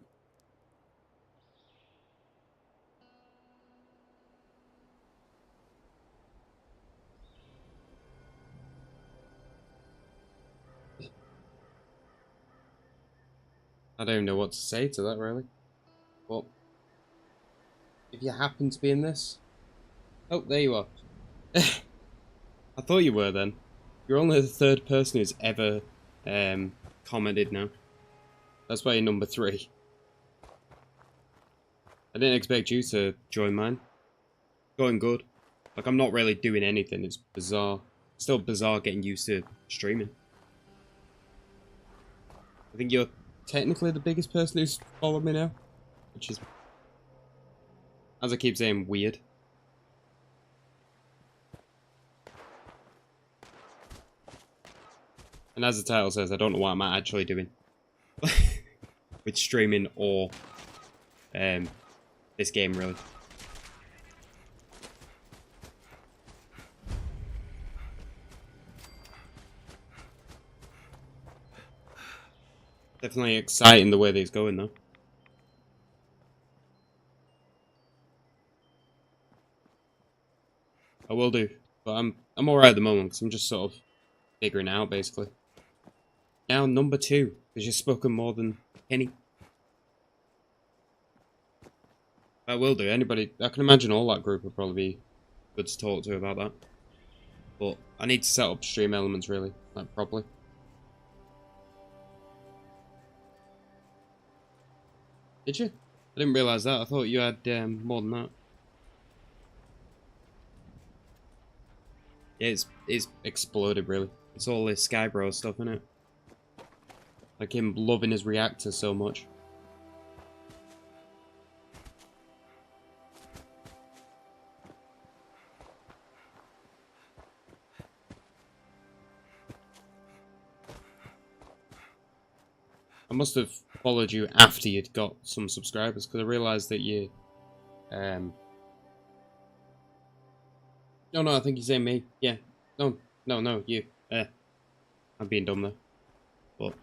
I don't even know what to say to that, really. But if you happen to be in this... Oh, there you are. I thought you were then. You're only the third person who's ever commented now. That's why you're number 3. I didn't expect you to join mine. Going good. Like, I'm not really doing anything. It's bizarre. Still bizarre getting used to streaming. I think you're technically the biggest person who's followed me now. Which is, as I keep saying, weird. And as the title says, I don't know what I'm actually doing. With streaming or this game, really. Definitely exciting the way that it's going, though. I will do, but I'm alright at the moment because I'm just sort of figuring it out, basically. Now number 2, because you've spoken more than Kenny. I will do. Anybody, I can imagine all that group would probably be good to talk to about that. But I need to set up stream elements really, like properly. Did you? I didn't realise that. I thought you had more than that. Yeah, it's exploded really. It's all this Skybro stuff, isn't it? Like him loving his reactor so much. I must have followed you after you'd got some subscribers, because I realised that you... No, I think you're saying me. Yeah. No, you. I'm being dumb there. But...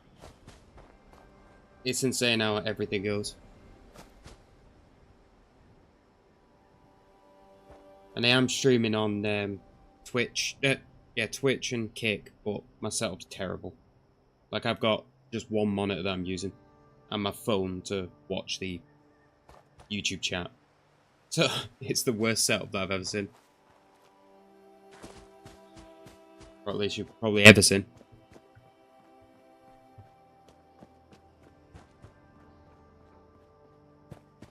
it's insane how everything goes. And I am streaming on Twitch. Yeah, Twitch and Kick, but my setup's terrible. Like, I've got just one monitor that I'm using, and my phone to watch the YouTube chat. So, it's the worst setup that I've ever seen. Or at least you've probably ever seen.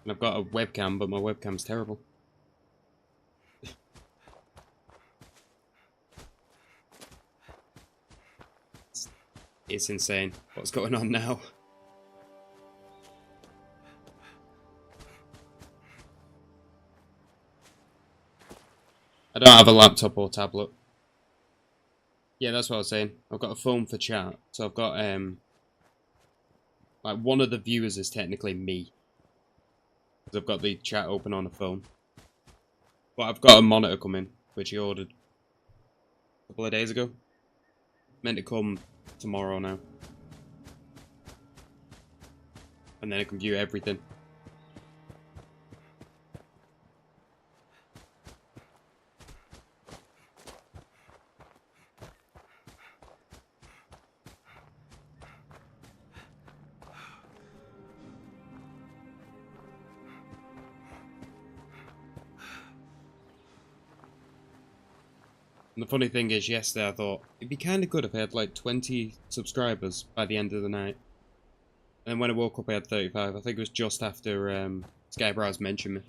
And I've got a webcam, but my webcam's terrible. It's insane what's going on now. I don't have a laptop or tablet. Yeah, that's what I was saying. I've got a phone for chat, so I've got like one of the viewers is technically me. Because I've got the chat open on a phone. But I've got a monitor coming, which he ordered a couple of days ago. Meant to come tomorrow now. And then I can view everything. And the funny thing is, yesterday I thought, it'd be kind of good if I had like 20 subscribers by the end of the night. And then when I woke up I had 35. I think it was just after Skybrowse mentioned me.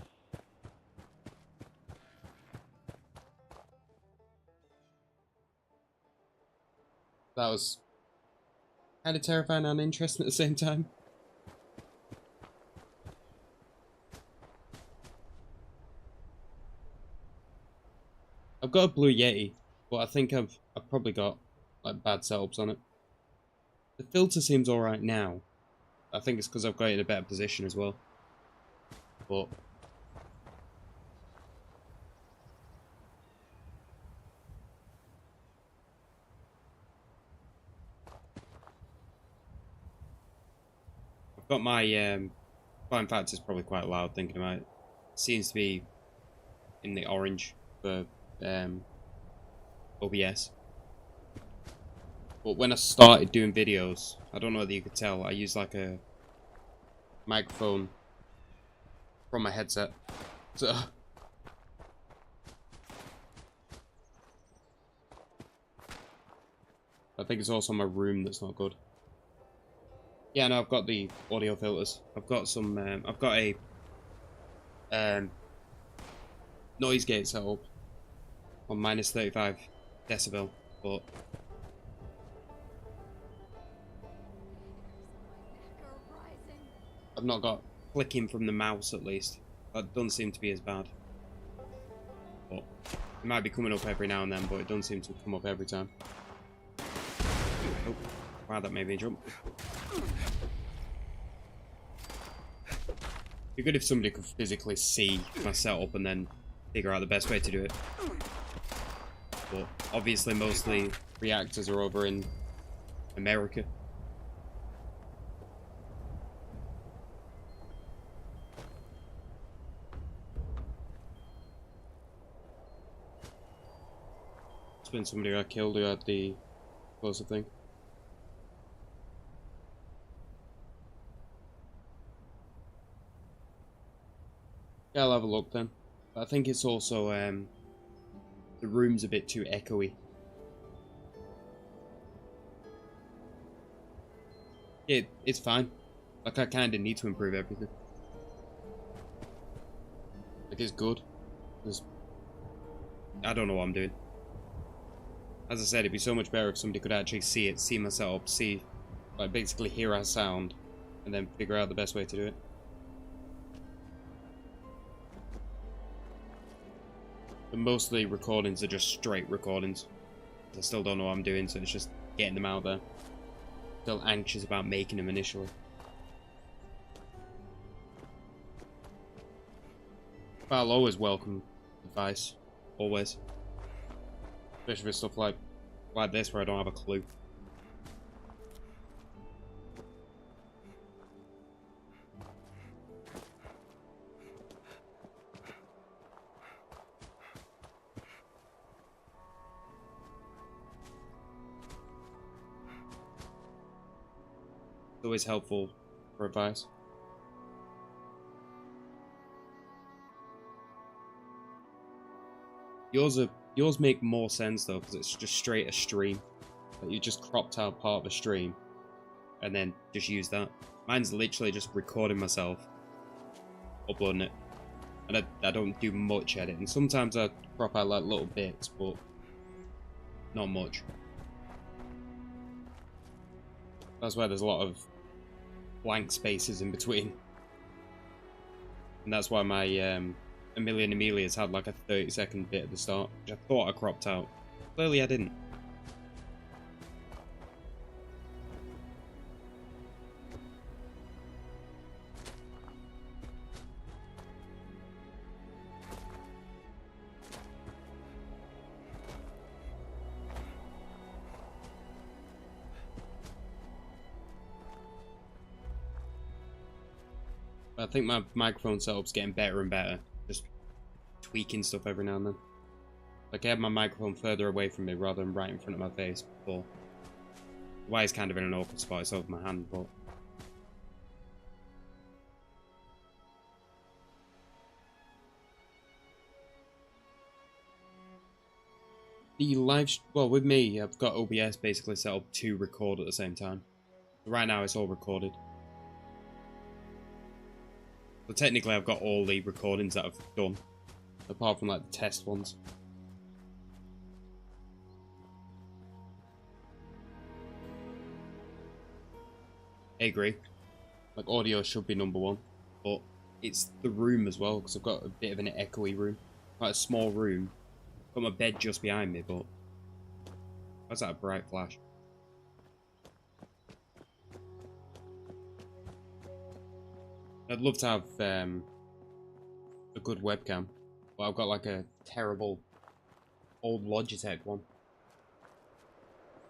That was kind of terrifying and interesting at the same time. I've got a Blue Yeti, but I think I've probably got like bad setups on it. The filter seems alright now. I think it's because I've got it in a better position as well. But I've got my well, in fact it's probably quite loud thinking about it. It seems to be in the orange for OBS. But when I started doing videos, I don't know whether you could tell, I use like a microphone from my headset. So I think it's also my room that's not good. Yeah, no, I've got the audio filters. I've got some. I've got a noise gate set up on minus 35 decibel, but I've not got clicking from the mouse at least. That doesn't seem to be as bad. But it might be coming up every now and then, but it doesn't seem to come up every time. Oh, wow, that made me jump. It'd be good if somebody could physically see my setup and then figure out the best way to do it. But obviously mostly reactors are over in America. It's been somebody got killed who had the explosive thing. Yeah, I'll have a look then. But I think it's also the room's a bit too echoey. It's fine. Like, I kind of need to improve everything. Like, it's good. I don't know what I'm doing. As I said, it'd be so much better if somebody could actually see it, see my setup, see, like, basically hear our sound, and then figure out the best way to do it. But mostly recordings are just straight recordings. I still don't know what I'm doing, so it's just getting them out there. Still anxious about making them initially. But I'll always welcome advice. Always. Especially for stuff like this where I don't have a clue. It's always helpful for advice. Yours make more sense though, because it's just straight a stream. Like, you just cropped out part of a stream, and then just use that. Mine's literally just recording myself, uploading it, and I don't do much editing. Sometimes I crop out like little bits, but not much. That's why there's a lot of blank spaces in between, and that's why my A Million Amelia's had like a 30-second bit at the start, which I thought I cropped out. Clearly I didn't. I think my microphone setup's getting better and better. Just tweaking stuff every now and then. Like, I had my microphone further away from me rather than right in front of my face before. The wire's kind of in an awkward spot, it's over my hand, but... well, with me, I've got OBS basically set up to record at the same time. So right now it's all recorded. So technically I've got all the recordings that I've done, apart from like the test ones. I agree. Like, audio should be #1, but it's the room as well, because I've got a bit of an echoey room. Quite a small room. Got my bed just behind me, but... Why's that a bright flash? I'd love to have a good webcam, but I've got like a terrible old Logitech one.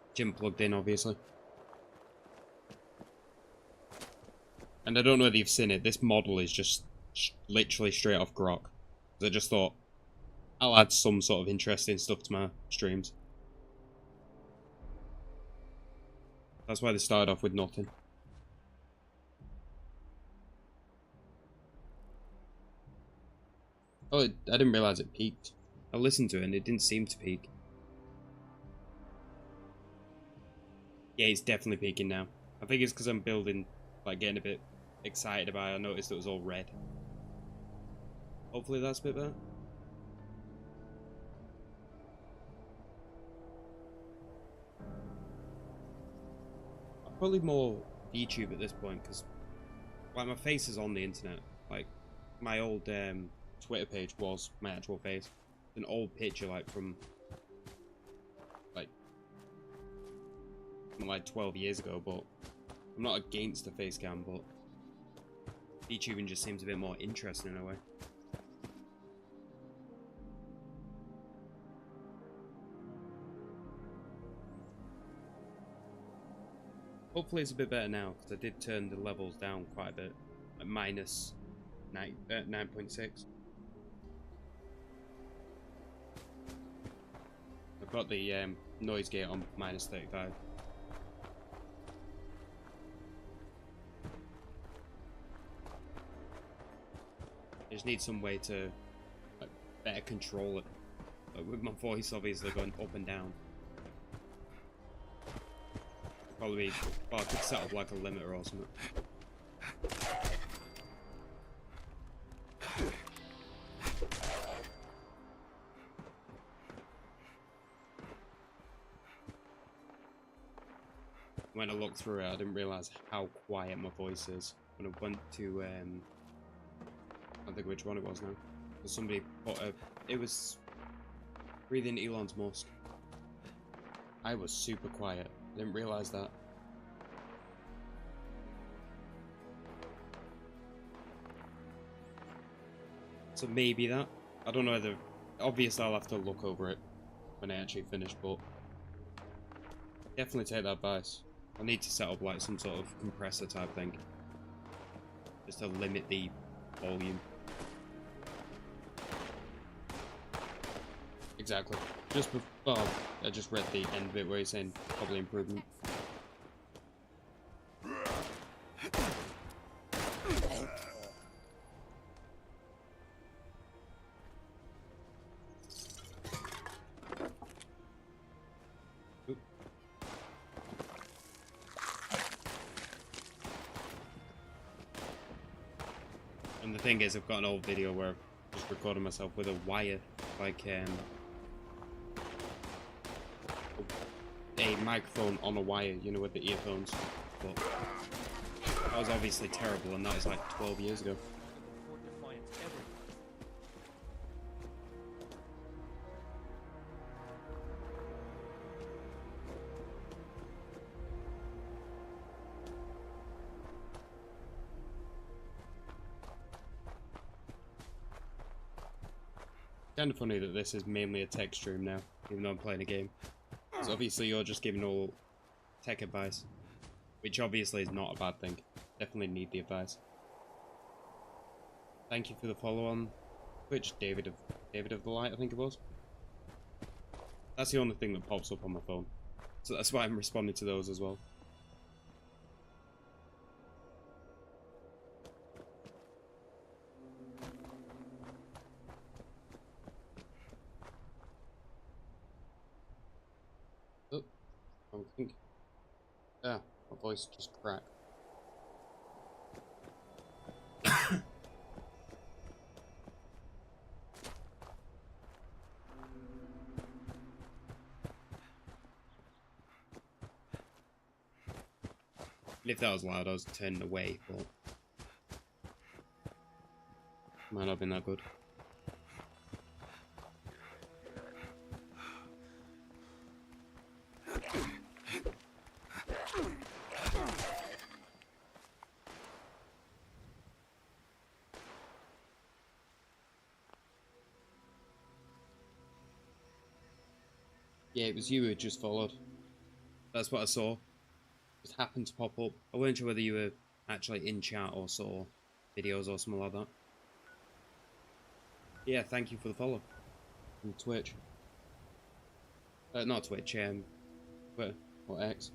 Which isn't plugged in, obviously. And I don't know whether you've seen it, this model is just literally straight off Grok. I just thought, I'll add some sort of interesting stuff to my streams. That's why they started off with nothing. Oh, I didn't realize it peaked. I listened to it and it didn't seem to peak. Yeah, it's definitely peaking now. I think it's because I'm building, like getting a bit excited about it. I noticed it was all red. Hopefully that's a bit better. I'm probably more YouTube at this point because, like, my face is on the internet. Like, my old Twitter page was my actual face. It's an old picture, like from like 12 years ago, but I'm not against the face cam, but YouTubing just seems a bit more interesting in a way. Hopefully it's a bit better now, because I did turn the levels down quite a bit, like minus 9.6. I've got the noise gate on minus 35. I just need some way to like, better control it. Like, with my voice obviously going up and down. Probably, well, I could set up like a limiter or something. When I looked through it, I didn't realise how quiet my voice is. When I went to, I don't think which one it was now. But somebody put it was breathing Elon's Musk. I was super quiet. I didn't realise that. So maybe that. I don't know whether. Obviously, I'll have to look over it when I actually finish, but definitely take that advice. I need to set up like some sort of compressor type thing, just to limit the volume. Exactly. Just before, I just read the end bit where he's saying probably improvement. Oop. And the thing is, I've got an old video where I've just recorded myself with a wire, like a microphone on a wire, you know, with the earphones. But that was obviously terrible, and that was like 12 years ago. Kind of funny that this is mainly a tech stream now, even though I'm playing a game. So obviously you're just giving all tech advice, which obviously is not a bad thing. Definitely need the advice. Thank you for the follow on Twitch, David of the Light, I think it was. That's the only thing that pops up on my phone, so that's why I'm responding to those as well. Oh, I think. Ah, my voice just cracked. If that was loud, I was turning away, but might not have been that good. Yeah, it was you who had just followed. That's what I saw. Just happened to pop up. I wasn't sure whether you were actually in chat or saw videos or something like that. Yeah, thank you for the follow. From Twitch. Not Twitch, Twitter or X.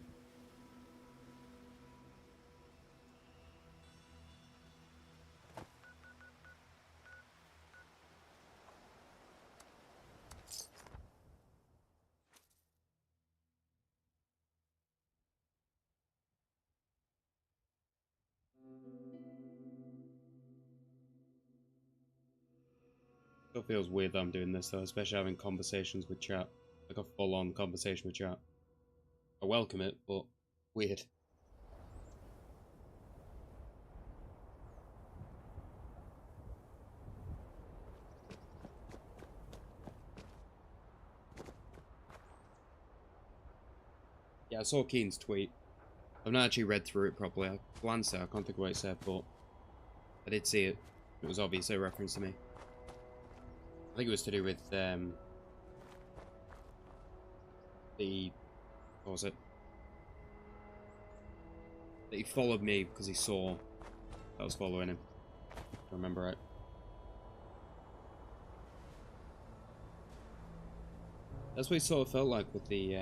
Still feels weird that I'm doing this though, especially having conversations with chat. Like a full-on conversation with chat. I welcome it, but weird. Yeah, I saw Keen's tweet. I've not actually read through it properly. I glanced at it, I can't think of what it said, but I did see it. It was obviously a reference to me. I think it was to do with the what was it? That he followed me because he saw I was following him. If I remember right. That's what it sort of felt like with the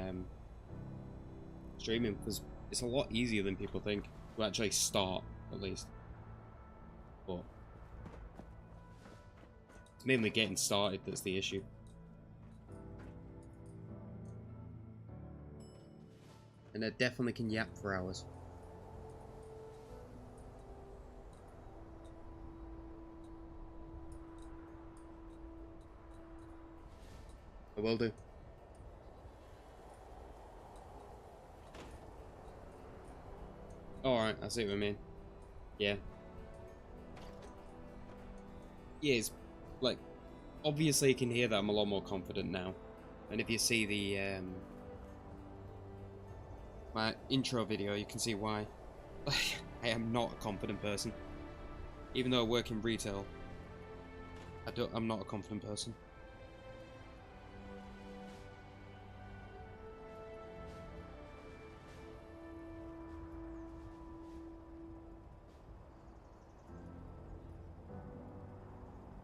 streaming, because it's a lot easier than people think to actually start, at least. But it's mainly getting started that's the issue. And I definitely can yap for hours. I will do. Alright, I see what I mean. Yeah. Yeah, it's like, obviously you can hear that I'm a lot more confident now. And if you see the my intro video, you can see why. I am not a confident person. Even though I work in retail, I'm not a confident person.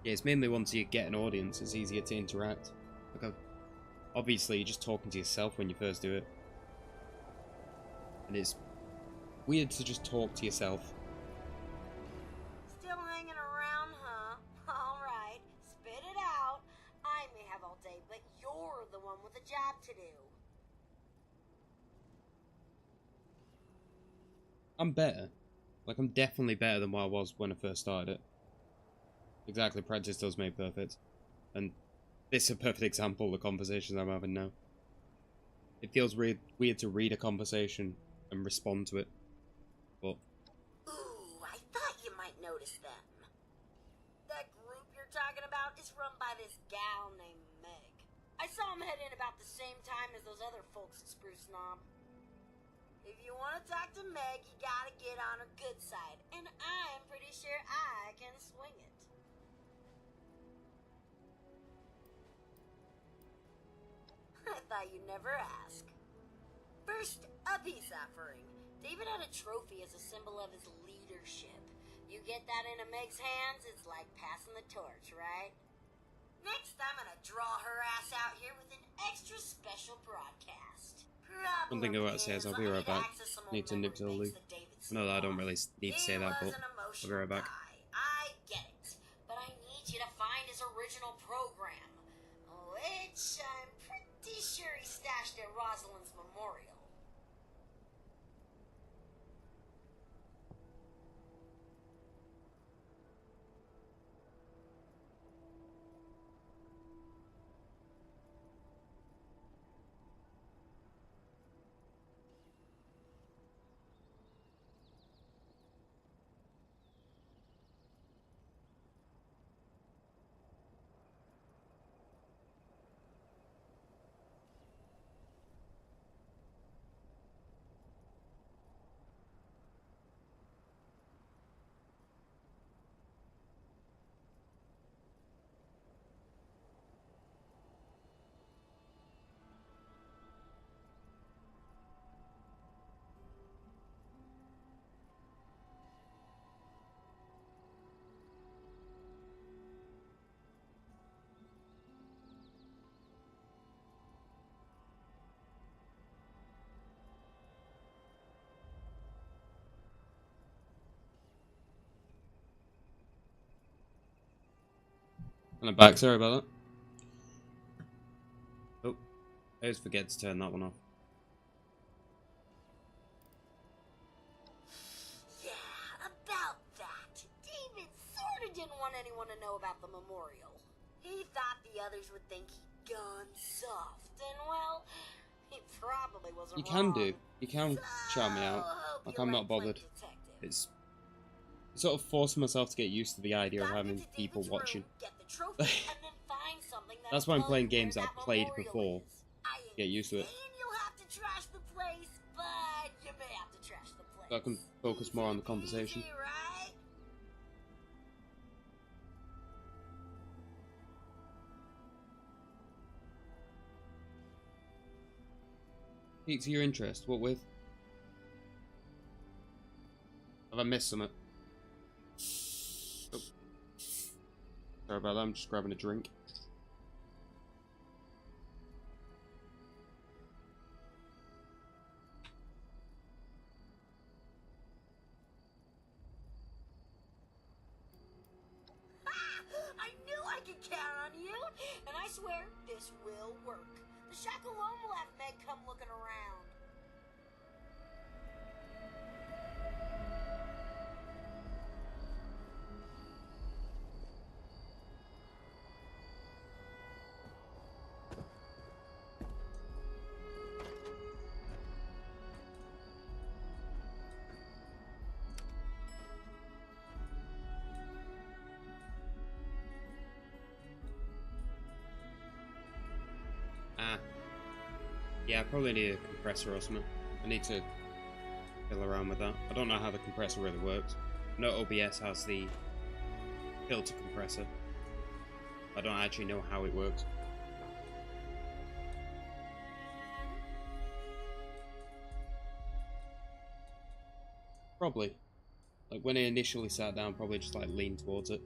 Yeah, it's mainly once you get an audience, it's easier to interact. Like, obviously, you're just talking to yourself when you first do it. And it's weird to just talk to yourself. Still hanging around, huh? Alright, spit it out. I may have all day, but you're the one with a job to do. I'm better. Like, I'm definitely better than what I was when I first started it. Exactly, practice does make perfect. And this is a perfect example of the conversations I'm having now. It feels weird to read a conversation and respond to it. But Ooh, I thought you might notice them. That group you're talking about is run by this gal named Meg. I saw him head in about the same time as those other folks at Spruce Knob. If you want to talk to Meg, you gotta get on her good side, and I'm pretty sure I can swing it. I thought you'd never ask. First, a peace offering. David had a trophy as a symbol of his leadership. You get that into Meg's hands, it's like passing the torch, right? Next, I'm gonna draw her ass out here with an extra special broadcast. one thing I want to say is I'll be right back. Need to nip to the loo. No, I don't really need to say that, but I'll be right back. I get it, but I need you to find his original program, which I'm pretty sure he stashed at Rosalind's memorial. And I'm back, sorry about that. Oh, I always forget to turn that one off. Yeah, about that. David sorta didn't want anyone to know about the memorial. He thought the others would think he'd gone soft, and well, he probably wasn't You can wrong. do. You can shout me out. Hope Like, you I'm like not bothered. playing detective. It's sort of forcing myself to get used to the idea of Gotta having get to people David's watching. room, get the trophy, and then find something that'll That's why I'm tell playing you where games that I've played memorial before. is. I ain't Get used to it. saying you'll have to trash the place, but you may have to trash the place. So I can focus more on the conversation. Easy, right? Piques your interest. What with? Have I missed something? Oh. Sorry about that, I'm just grabbing a drink. I knew I could count on you, and I swear this will work. The shack alone will have Meg come looking around. Ah. Yeah, I probably need a compressor or something. I need to fiddle around with that. I don't know how the compressor really works. I know OBS has the filter compressor. I don't actually know how it works. Probably. Like when I initially sat down, probably just like lean towards it.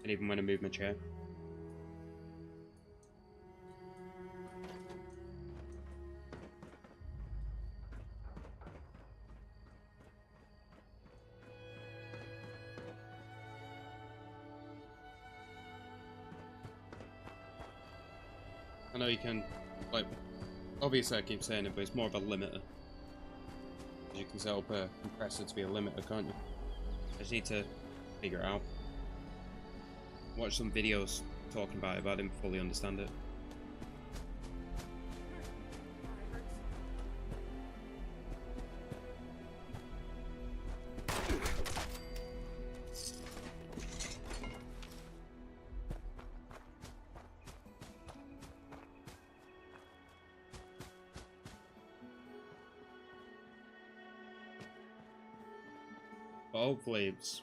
And even when I move my chair. I know you can, like, obviously I keep saying it, but it's more of a limiter. You can set up a compressor to be a limiter, can't you? I just need to figure it out. Watch some videos talking about it, but I didn't fully understand it. But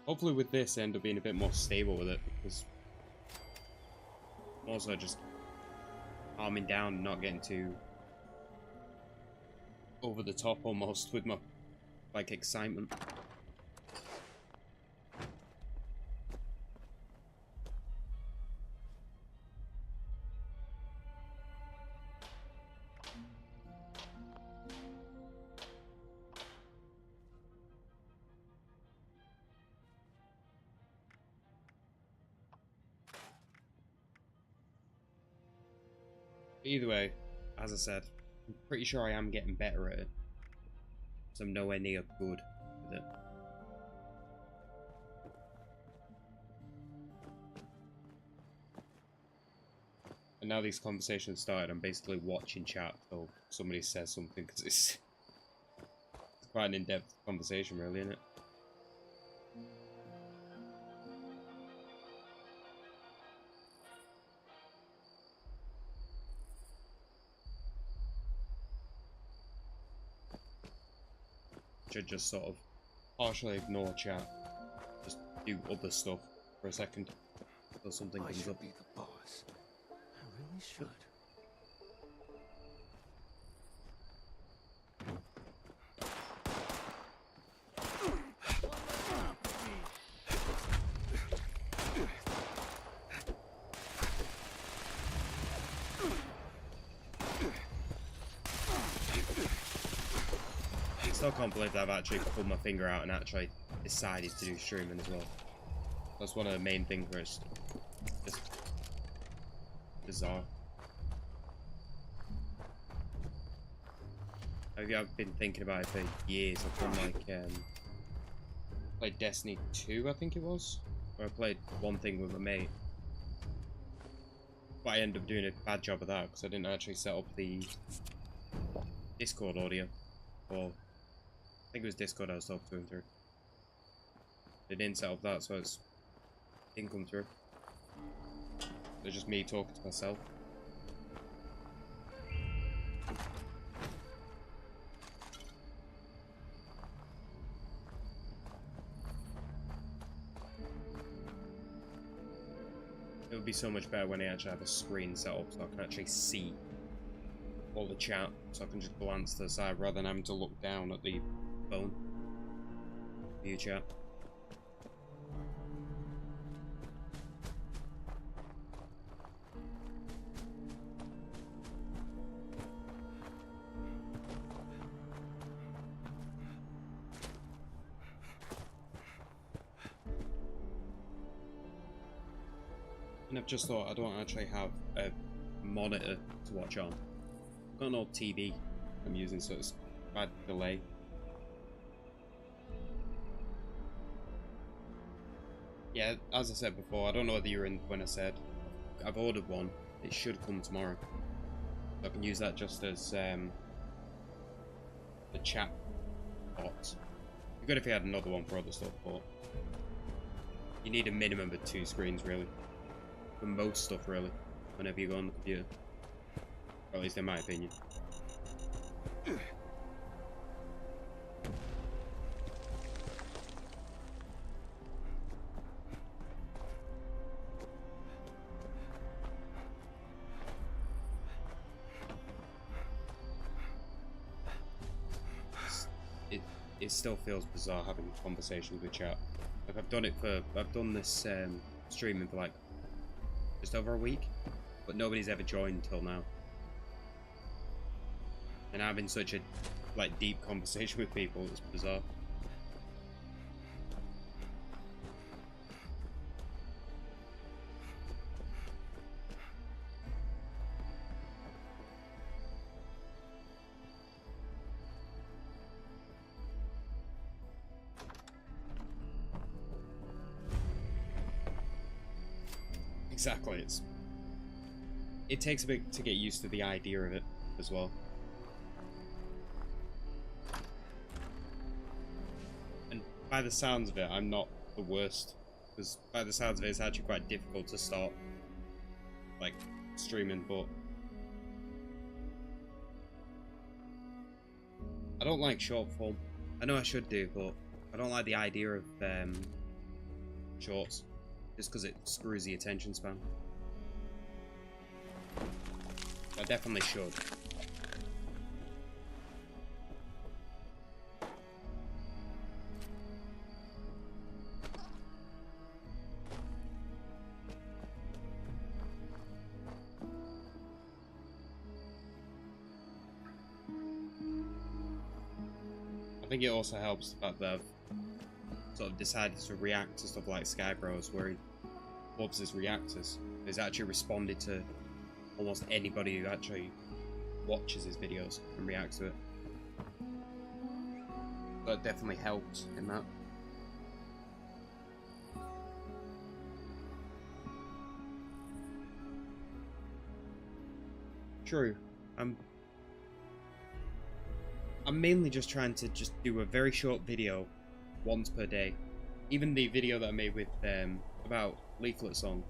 hopefully with this I end up being a bit more stable with it, because also just calming down and not getting too over the top almost with my like excitement. Either way, as I said, I'm pretty sure I am getting better at it. So I'm nowhere near good with it. And now these conversations started, I'm basically watching chat till somebody says something, because it's quite an in-depth conversation really, isn't it? Should just sort of partially ignore chat, just do other stuff for a second until something comes up. be the boss. I really should. I still can't believe that I've actually pulled my finger out and actually decided to do streaming as well. That's one of the main things where it's just bizarre. I've been thinking about it for years. I've done like played Destiny 2, I think it was, where I played one thing with my mate. But I ended up doing a bad job of that because I didn't actually set up the Discord audio. Or I think it was Discord I was talking to him through. They didn't set up that, so it didn't come through. It was just me talking to myself. It would be so much better when I actually have a screen set up so I can actually see all the chat, so I can just glance to the side rather than having to look down at the phone. View chat. And I've just thought I don't actually have a monitor to watch on. I've got an old TV I'm using, so it's bad delay. Yeah, as I said before, I don't know whether you were in when I said I've ordered one. It should come tomorrow. So I can use that just as the chat box. It'd be good if you had another one for other stuff, but you need a minimum of 2 screens really. For most stuff really, whenever you go on the computer. Or at least in my opinion. It still feels bizarre having conversations with chat. Like I've done this streaming for like just over a week, but nobody's ever joined till now. And having such a like deep conversation with people is bizarre. Exactly, it takes a bit to get used to the idea of it as well. And by the sounds of it, I'm not the worst, because by the sounds of it, it's actually quite difficult to start like streaming, but I don't like short form. I know I should do, but I don't like the idea of shorts. Just because it screws the attention span. I definitely should. I think it also helps the fact that I've sort of decided to react to stuff like Sky Bros, where he loves his reactors. He's actually responded to almost anybody who actually watches his videos and reacts to it. That definitely helps in that. True. I'm mainly just trying to just do a very short video once per day. Even the video that I made with about Leaflet Song,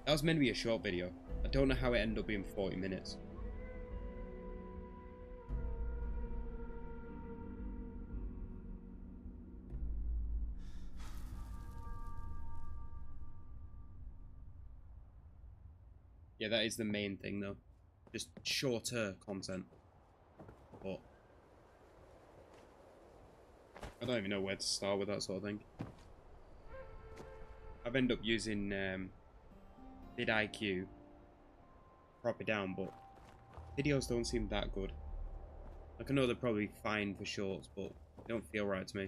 that was meant to be a short video. I don't know how it ended up being 40 minutes. Yeah, that is the main thing though. Just shorter content. But I don't even know where to start with that sort of thing. I've ended up using vidIQ, prop it down, but videos don't seem that good. Like, I know they're probably fine for shorts, but they don't feel right to me.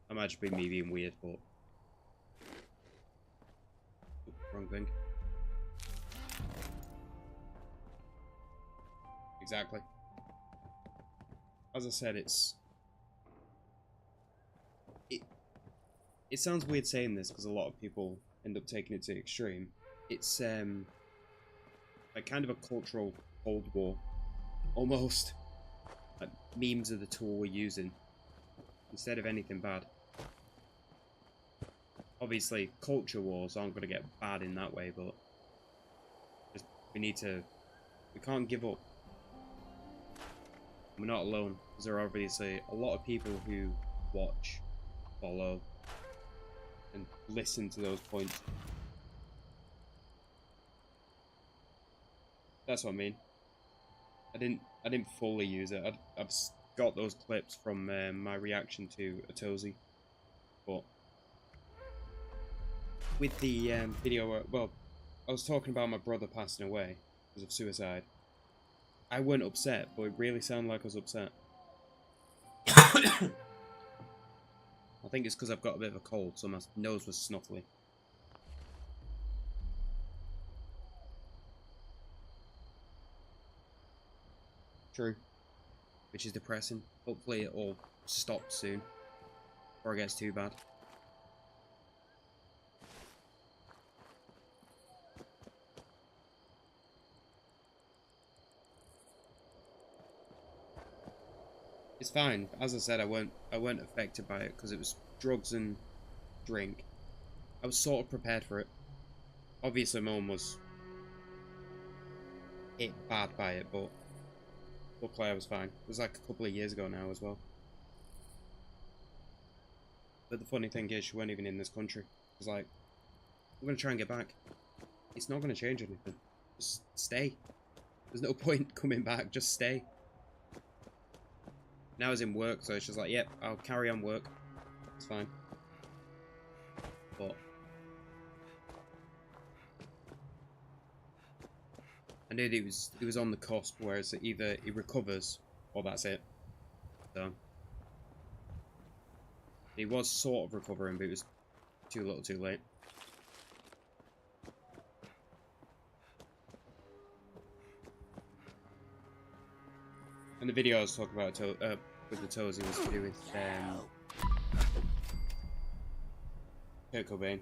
That might just be me being weird, but... Wrong thing. Exactly. As I said, it sounds weird saying this because a lot of people end up taking it to the extreme. It's like kind of a cultural Cold War, almost. Like memes are the tool we're using instead of anything bad. Obviously, culture wars aren't going to get bad in that way, but just we can't give up. We're not alone, because there are obviously a lot of people who watch, follow, and listen to those points. That's what I mean. I didn't fully use it. I've got those clips from my reaction to Atozi, but with the video, well, I was talking about my brother passing away because of suicide. I wasn't upset, but it really sounded like I was upset. I think it's because I've got a bit of a cold, so my nose was snuffly. True. Which is depressing. Hopefully it all stops soon, before it gets too bad. It's fine. As I said, I weren't affected by it because it was drugs and drink. I was sort of prepared for it. Obviously, my mum was hit bad by it, but luckily I was fine. It was like a couple of years ago now as well. But the funny thing is, she wasn't even in this country. It was like, I'm going to try and get back. It's not going to change anything. Just stay. There's no point coming back. Just stay. Now I was in work, so it's just like, yep, I'll carry on work. It's fine. But I knew that he was on the cusp, whereas either he recovers or that's it. So he was sort of recovering, but it was too little, too late. And the video I was talking about with the Tozy was to do with Kurt Cobain.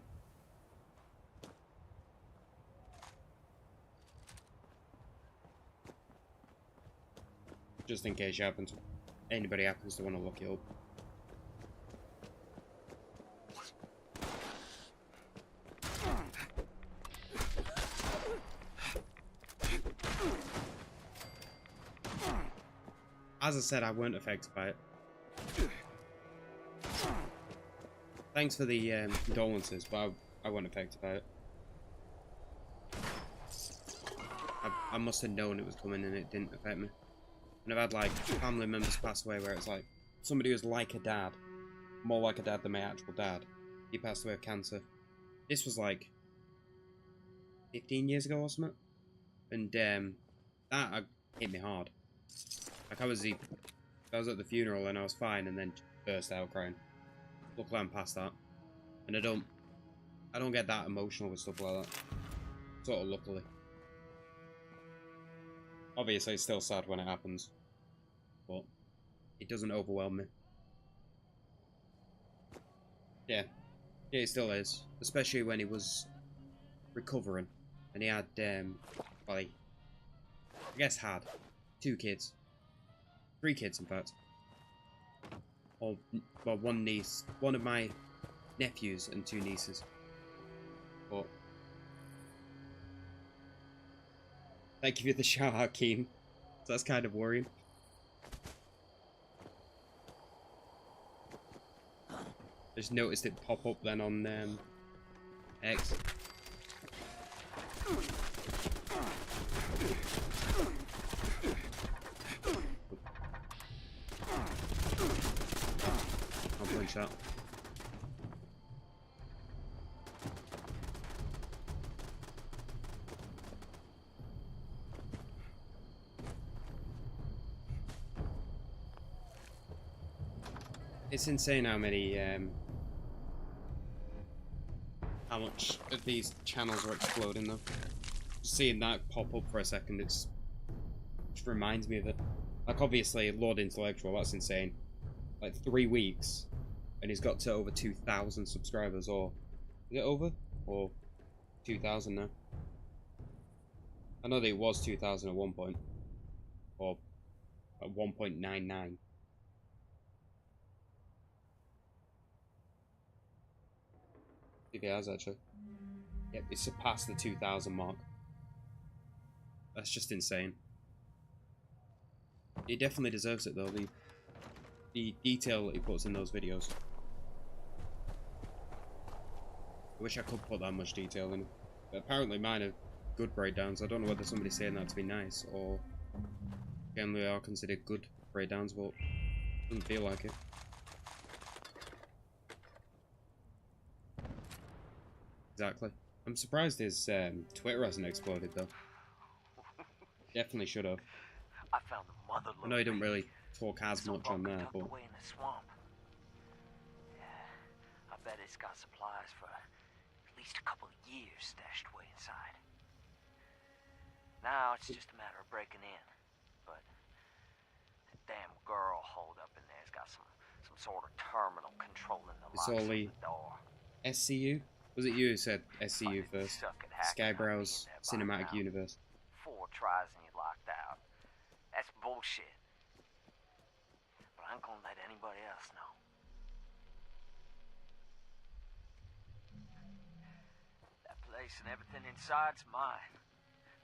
Just in case anybody happens to want to look it up. As I said, I weren't affected by it. Thanks for the condolences, but I weren't affected by it. I must have known it was coming and it didn't affect me. And I've had like family members pass away where it's like somebody who's like a dad, more like a dad than my actual dad. He passed away of cancer. This was like 15 years ago or something, and that hit me hard. Like I was at the funeral and I was fine, and then burst out crying. Luckily I'm past that, and I don't get that emotional with stuff like that. Sort of luckily. Obviously it's still sad when it happens, but it doesn't overwhelm me. Yeah, it still is, especially when he was recovering and he had well, I guess had 2 kids. 3 kids, in fact. Or, well, 1 niece. 1 of my nephews and 2 nieces. But thank you for the shout out, Keen. So that's kind of worrying. I just noticed it pop up then on X. I'll punch that. It's insane how many, how much of these channels are exploding though. Just seeing that pop up for a second, it just reminds me of it. Like obviously, Lord Intellectual, that's insane. Like 3 weeks, and he's got to over 2,000 subscribers, or is it over? Or 2,000 now? I know that it was 2,000 at one point, or at 1.99. If it has actually. Yep, it surpassed the 2,000 mark. That's just insane. He definitely deserves it though, the detail that he puts in those videos. I wish I could put that much detail in. But apparently mine are good breakdowns. I don't know whether somebody's saying that to be nice or generally are considered good breakdowns, but it doesn't feel like it. Exactly. I'm surprised his Twitter hasn't exploded though. Definitely should have. I found the mother. I know he didn't really talk as much on there, but away in the swamp. Yeah, I bet it's got supplies for at least a couple of years stashed away inside. Now it's just a matter of breaking in. But the damn girl holed up in there's got some sort of terminal controlling the it's locks all on the the door. SCU? Was it you who said SCU first? Skybrow's Cinematic Universe. 4 tries and you're locked out. That's bullshit. But I ain't gonna let anybody else know. That place and everything inside's mine.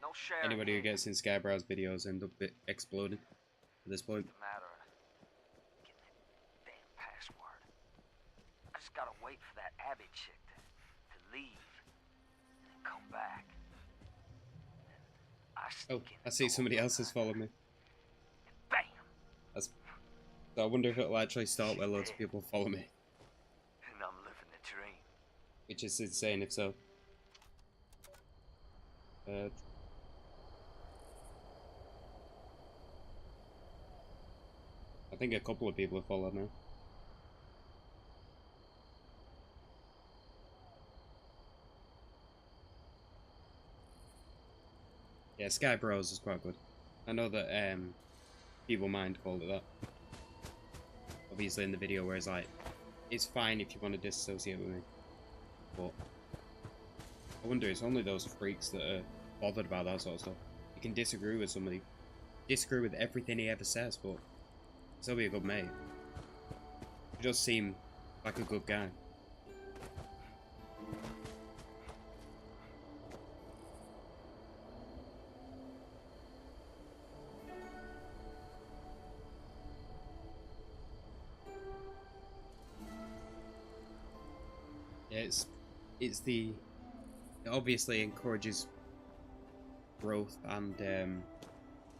No sharing. Anybody who gets in Skybrow's videos end up exploding at this point. It's a matter of getting that damn password. I just gotta wait for that Abby chick to leave and then come back. Oh, I see somebody else has followed me. Bam! So I wonder if it'll actually start where loads of people follow me. And I'm living the dream. Which is insane if so. I think a couple of people have followed now. Yeah, Sky Bros is quite good. I know that People Mind called it that. Obviously in the video where it's like, it's fine if you want to disassociate with me. But I wonder, it's only those freaks that are bothered about that sort of stuff. You can disagree with somebody, disagree with everything he ever says, but still be a good mate. He does seem like a good guy. Yeah, it obviously encourages growth and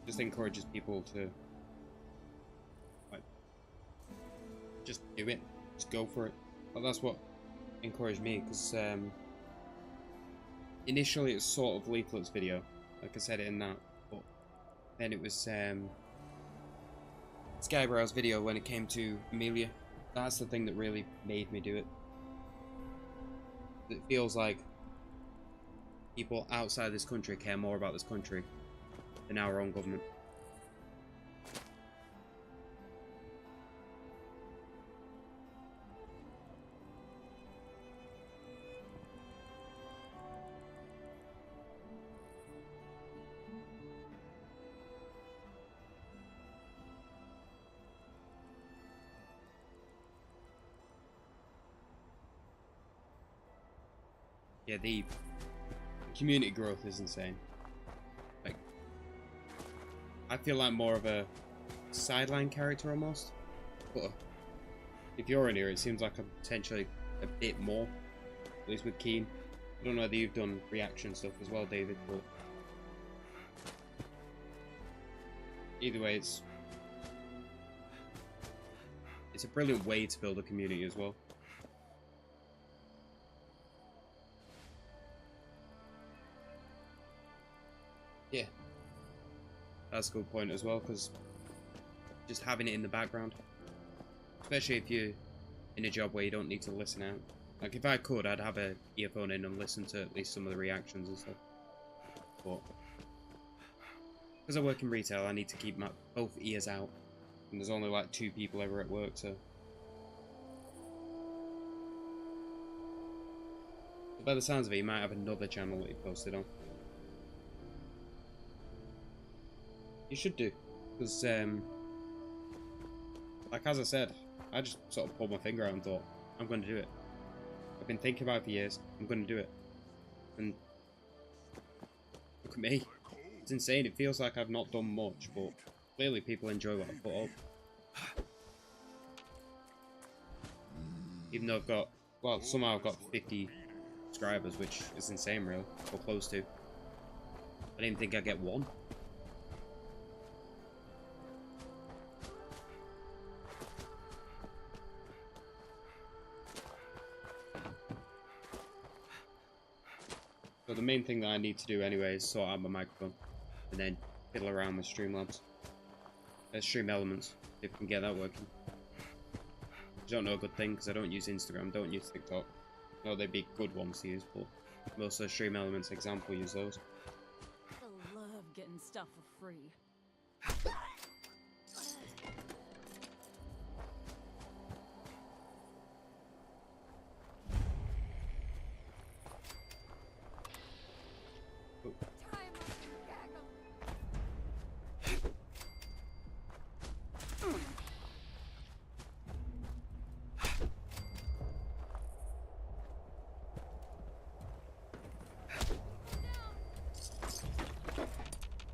just encourages people to like just do it, just go for it. But that's what encouraged me, because initially it's sort of Leaflet's video, like I said it in that, but then it was Skybrow's video when it came to Amelia. That's the thing that really made me do it. It feels like people outside this country care more about this country than our own government. Yeah, the community growth is insane. Like, I feel like more of a sideline character almost. But if you're in here, it seems like I'm potentially a bit more. At least with Keen. I don't know whether you've done reaction stuff as well, David, but either way, it's a brilliant way to build a community as well. Yeah, that's a good point as well, because just having it in the background, especially if you're in a job where you don't need to listen out. Like, if I could, I'd have a earphone in and listen to at least some of the reactions and stuff. But because I work in retail, I need to keep my both ears out, and there's only like 2 people ever at work, so But by the sounds of it, he might have another channel that he posted on. You should do, because like as I said, I just sort of pulled my finger out and thought, I'm going to do it. I've been thinking about it for years. I'm going to do it. And look at me. It's insane. It feels like I've not done much, but clearly people enjoy what I put up. Even though I've got, well, somehow I've got 50 subscribers, which is insane, really, or close to. I didn't think I'd get one. So the main thing that I need to do anyway is sort out my microphone, and then fiddle around with Streamlabs. Stream Elements, if we can get that working. I don't know a good thing because I don't use Instagram, don't use TikTok. No, they'd be good ones to use, but most of the Stream Elements example use those. I love getting stuff for free.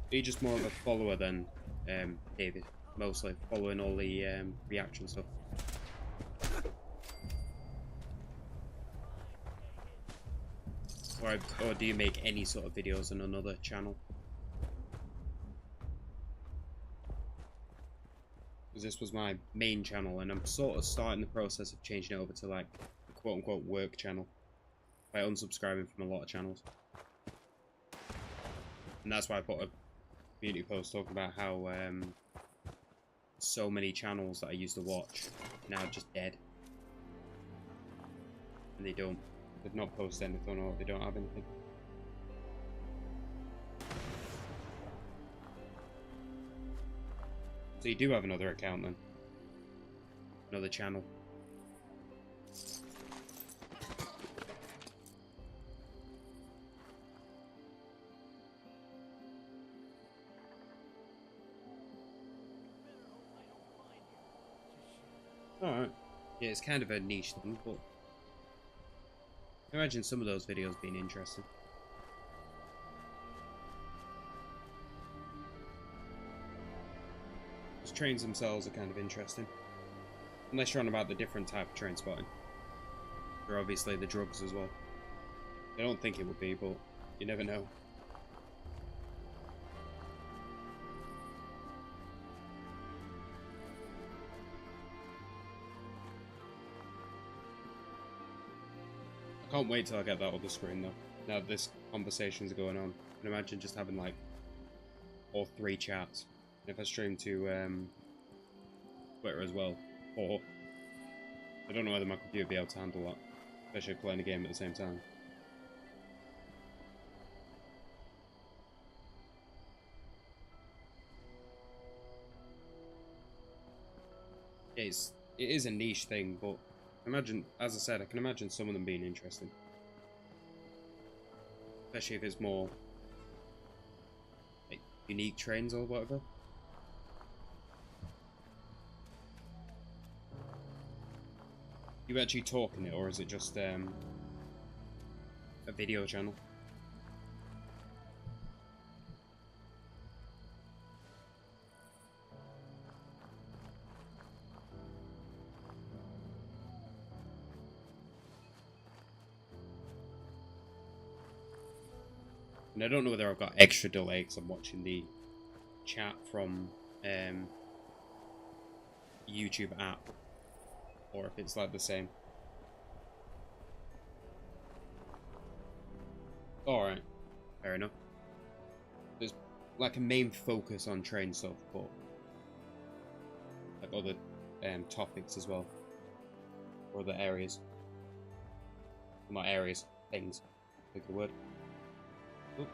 He's just more of a follower than David, mostly following all the reaction stuff. Or do you make any sort of videos on another channel? Because this was my main channel, and I'm sort of starting the process of changing it over to like a quote-unquote work channel by unsubscribing from a lot of channels. And that's why I put a community post talking about how so many channels that I used to watch now are just dead. And they've not posted anything, or they don't have anything. So you do have another account then? Another channel? Alright. Yeah, it's kind of a niche thing, but I can imagine some of those videos being interesting. Those trains themselves are kind of interesting. Unless you're on about the different type of train spotting. Or obviously the drugs as well. I don't think it would be, but you never know. I can't wait till I get that other screen though. Now that this conversation's going on. I can imagine just having like all 3 chats. And if I stream to Twitter as well, or I don't know whether my computer would be able to handle that, especially playing a game at the same time. It is a niche thing, but imagine, as I said, I can imagine some of them being interesting. Especially if it's more like unique trains or whatever. You actually talking it, or is it just a video channel? And I don't know whether I've got extra delay because I'm watching the chat from YouTube app, or if it's like the same. Alright, fair enough. There's like a main focus on train stuff, but like other topics as well, or other areas. Not areas, things. Pick the word. Oop.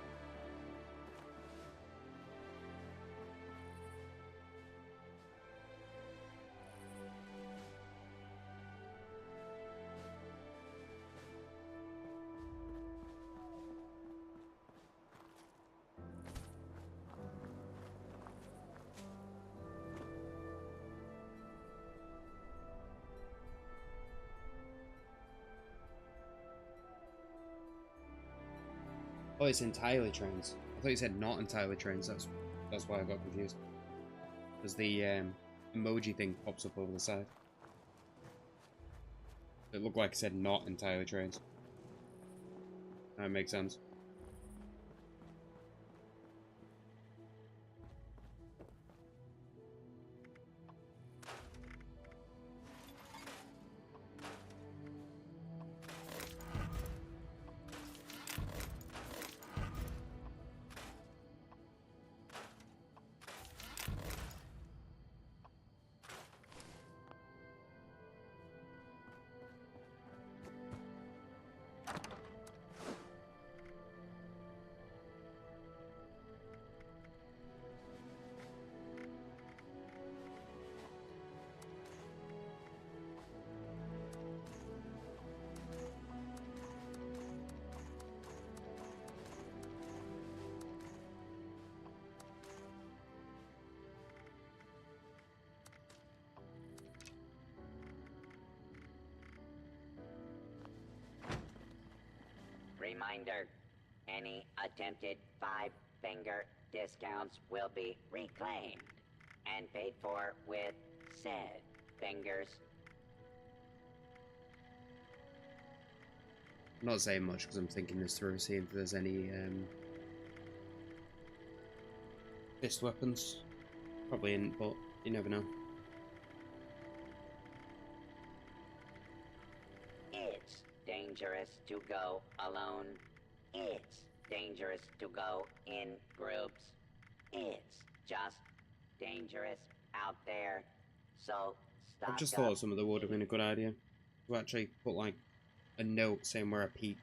Oh, it's entirely trains. I thought you said not entirely trains. That's why I got confused. Because the emoji thing pops up over the side. It looked like it said not entirely trains. That makes sense. Reminder, any attempted five-finger discounts will be reclaimed and paid for with said fingers. I'm not saying much because I'm thinking this through, seeing if there's any fist weapons. Probably isn't, but you never know. It's dangerous to go alone. It's dangerous to go in groups. It's just dangerous out there. So I've stock just up. thought some of the would have been a good idea. To actually put like a note saying where I peaked.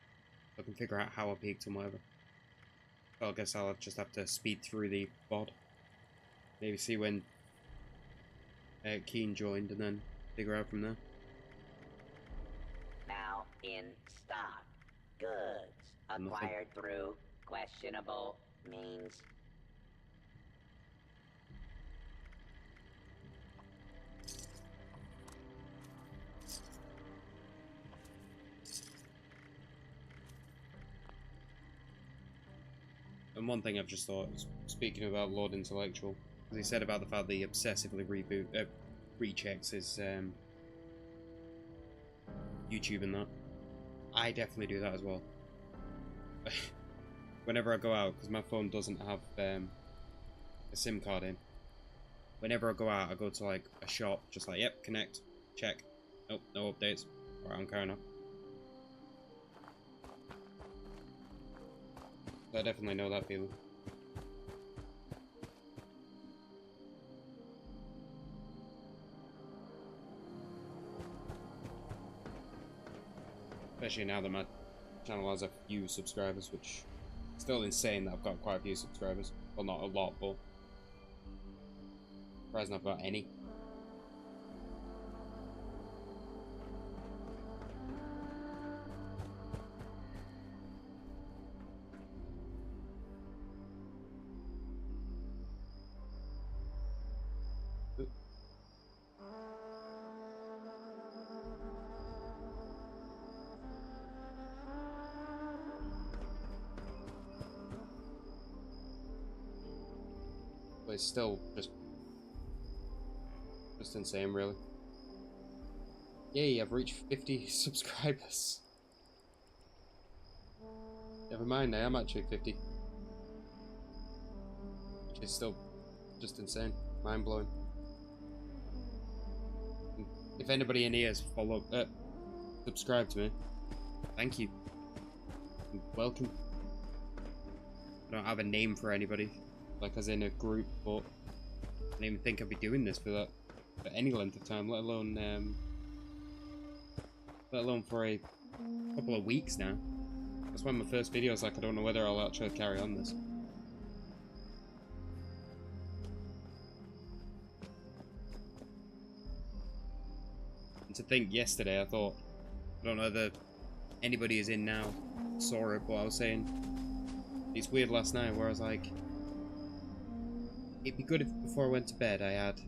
So I can figure out how I peaked and whatever. So I guess I'll just have to speed through the VOD. Maybe see when Keen joined and then figure out from there. Now in stock. Goods acquired through questionable means. And one thing I've just thought, speaking about Lord Intellectual, as he said about the fact that he obsessively rechecks his YouTube and that. I definitely do that as well. Whenever I go out, because my phone doesn't have a SIM card in. Whenever I go out, I go to like a shop, just like, yep, connect, check. Nope, no updates. Alright, I'm carrying on. I definitely know that feeling. Especially now that my channel has a few subscribers, which is still insane that I've got quite a few subscribers. Well, not a lot, but surprised I've got any. But it's still just insane, really. Yay, I've reached 50 subscribers. Never mind, I am actually 50. Which is still just insane. Mind-blowing. If anybody in here has subscribed to me, thank you. Welcome. I don't have a name for anybody, like as in a group, but I don't even think I'd be doing this for any length of time, let alone for a couple of weeks now. That's why my first video was like, I don't know whether I'll actually carry on this. And to think yesterday, I thought, I don't know whether anybody is in now saw it, but I was saying, it's weird last night where I was like, it'd be good if before I went to bed I had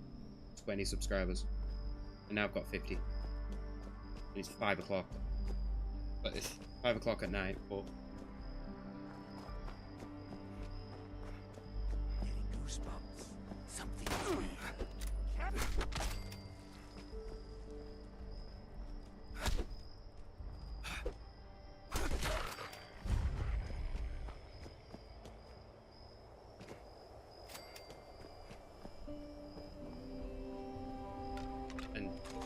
20 subscribers. And now I've got 50. And it's 5 o'clock. But it's 5 o'clock at night, but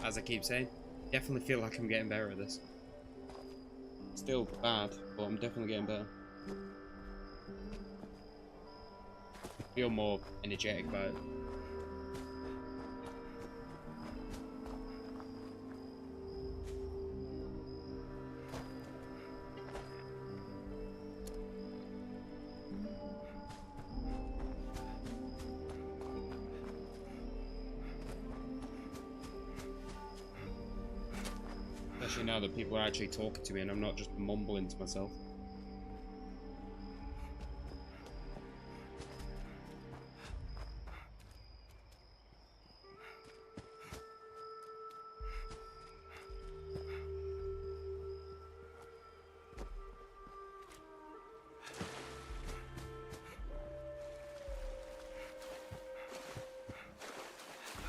as I keep saying, definitely feel like I'm getting better at this. Still bad, but I'm definitely getting better. Feel more energetic about it. Especially now that people are actually talking to me and I'm not just mumbling to myself.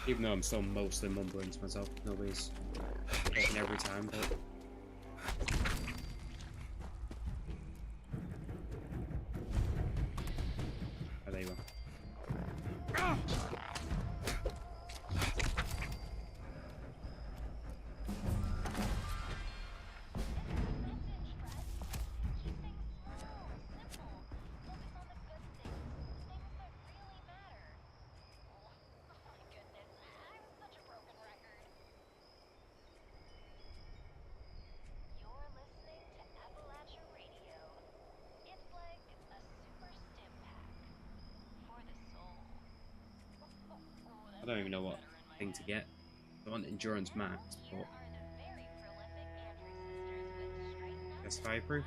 Even though I'm still mostly mumbling to myself, nobody's talking every time, but... Oh, there you are. I don't even know what thing to get. I want endurance max, but I guess fireproof.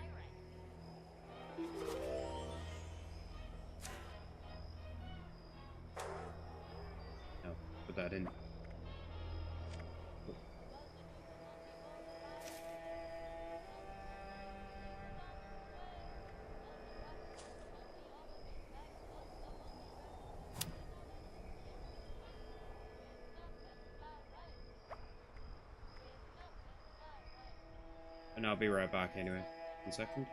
No, put that in. And I'll be right back anyway. 1 second.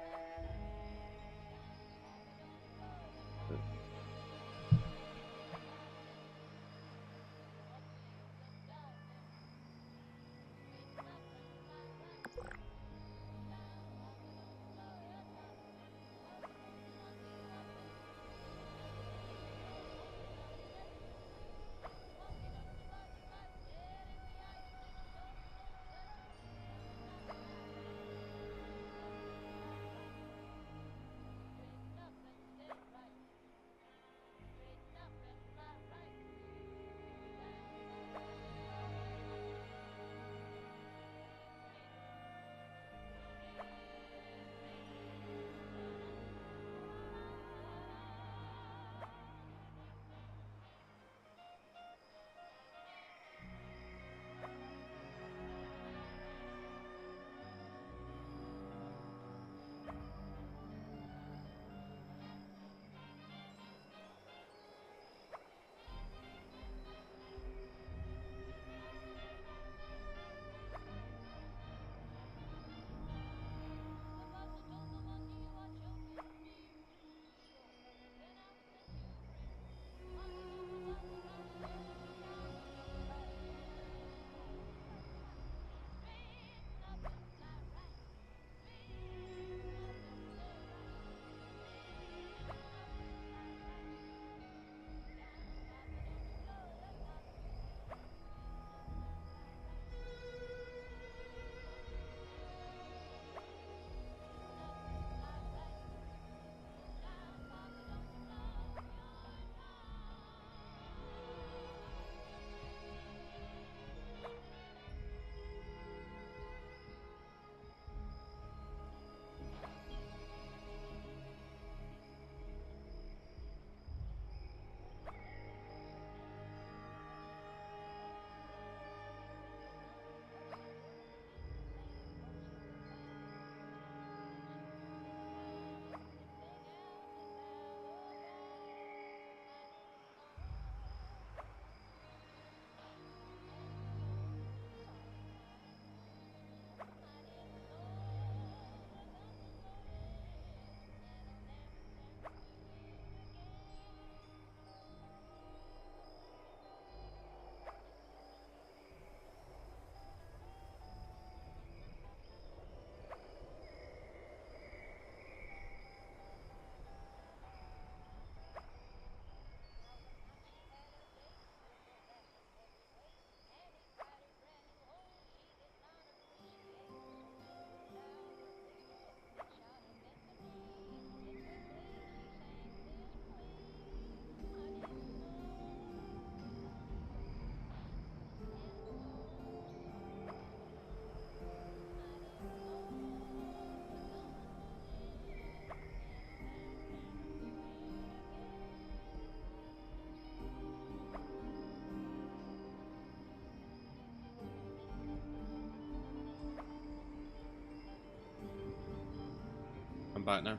back now.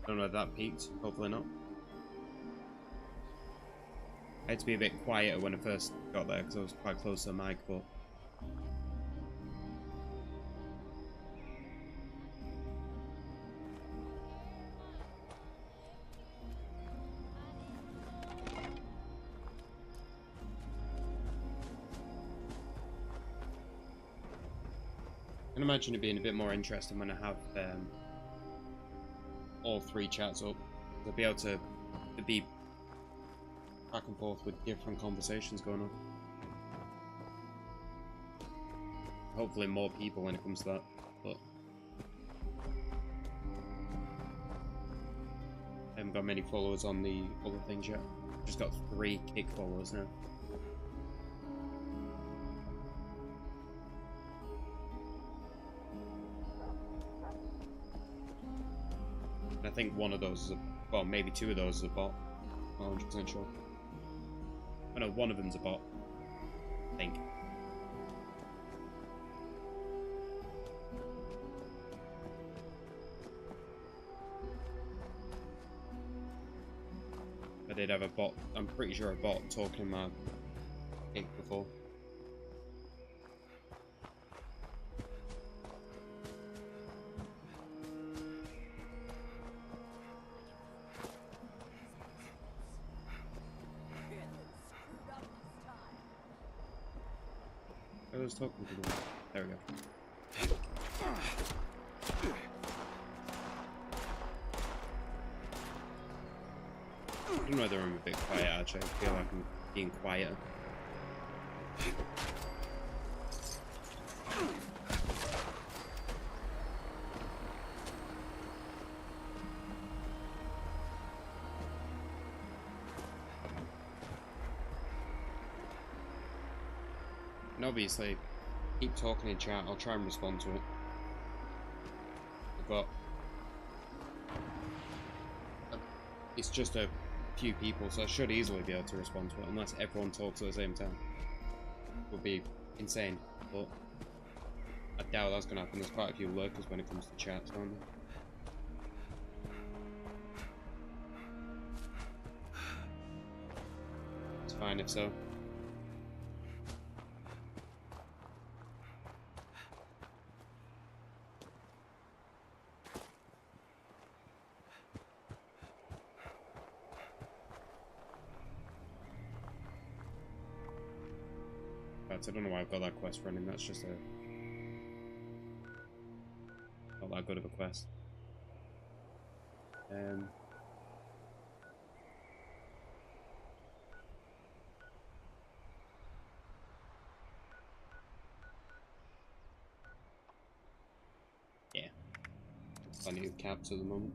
Don't know if that peaked. Hopefully not. I had to be a bit quieter when I first got there because I was quite close to the mic, but I can imagine it being a bit more interesting when I have all 3 chats up. I'll be able to be back and forth with different conversations going on. Hopefully more people when it comes to that, but I haven't got many followers on the other things yet. Just got 3 kick followers now. And I think one of those is well, maybe 2 of those is a bot. I'm not 100% sure. Oh no, one of them's a bot, I think. I did have a bot, I'm pretty sure a bot talking in my kick before. I was talking to them. There we go. I don't know whether I'm a bit quiet actually. I feel like I'm being quieter. And obviously, keep talking in chat, I'll try and respond to it. But it's just a few people, so I should easily be able to respond to it, unless everyone talks at the same time. It would be insane, but I doubt that's going to happen. There's quite a few lurkers when it comes to chats, aren't there? It's fine if so. I don't know why I've got that quest running, that's just not that good of a quest. Yeah. Plenty of caps at the moment.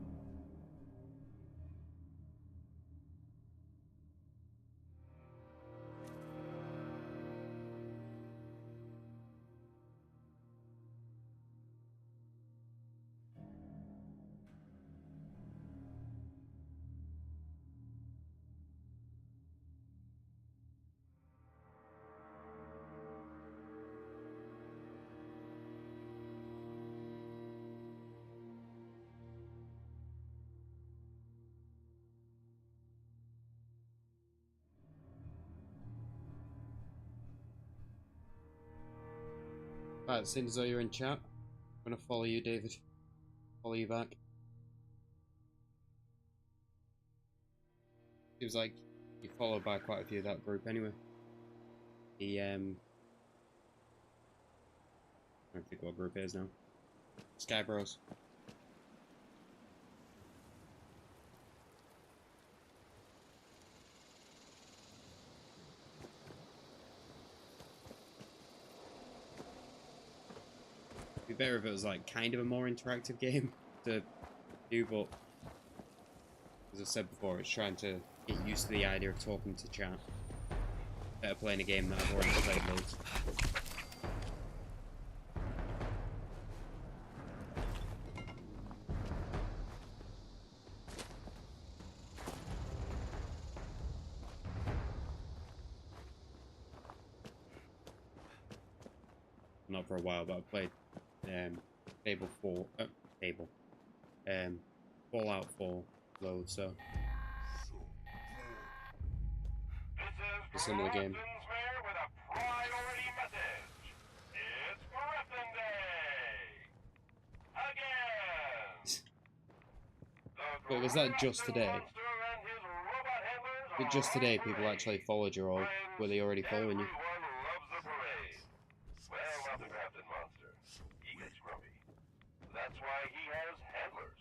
Right, it seems as though you're in chat. I'm gonna follow you, David. Follow you back. Seems like you're followed by quite a few of that group anyway. The I don't think what group it is now. Sky Bros. It'd be better if it was like kind of a more interactive game to do, but as I said before, it's trying to get used to the idea of talking to chat. Better playing a game that I've already played loads. Not for a while, but I've played Fable 4. Fable. Fallout 4 load, so for some of the game. With a priority message. It's Griffin Day! Again! But was that just today? Did just today people actually followed you, or were they already following you? Well, not the Grafton monster. He gets grumpy. That's why he has handlers.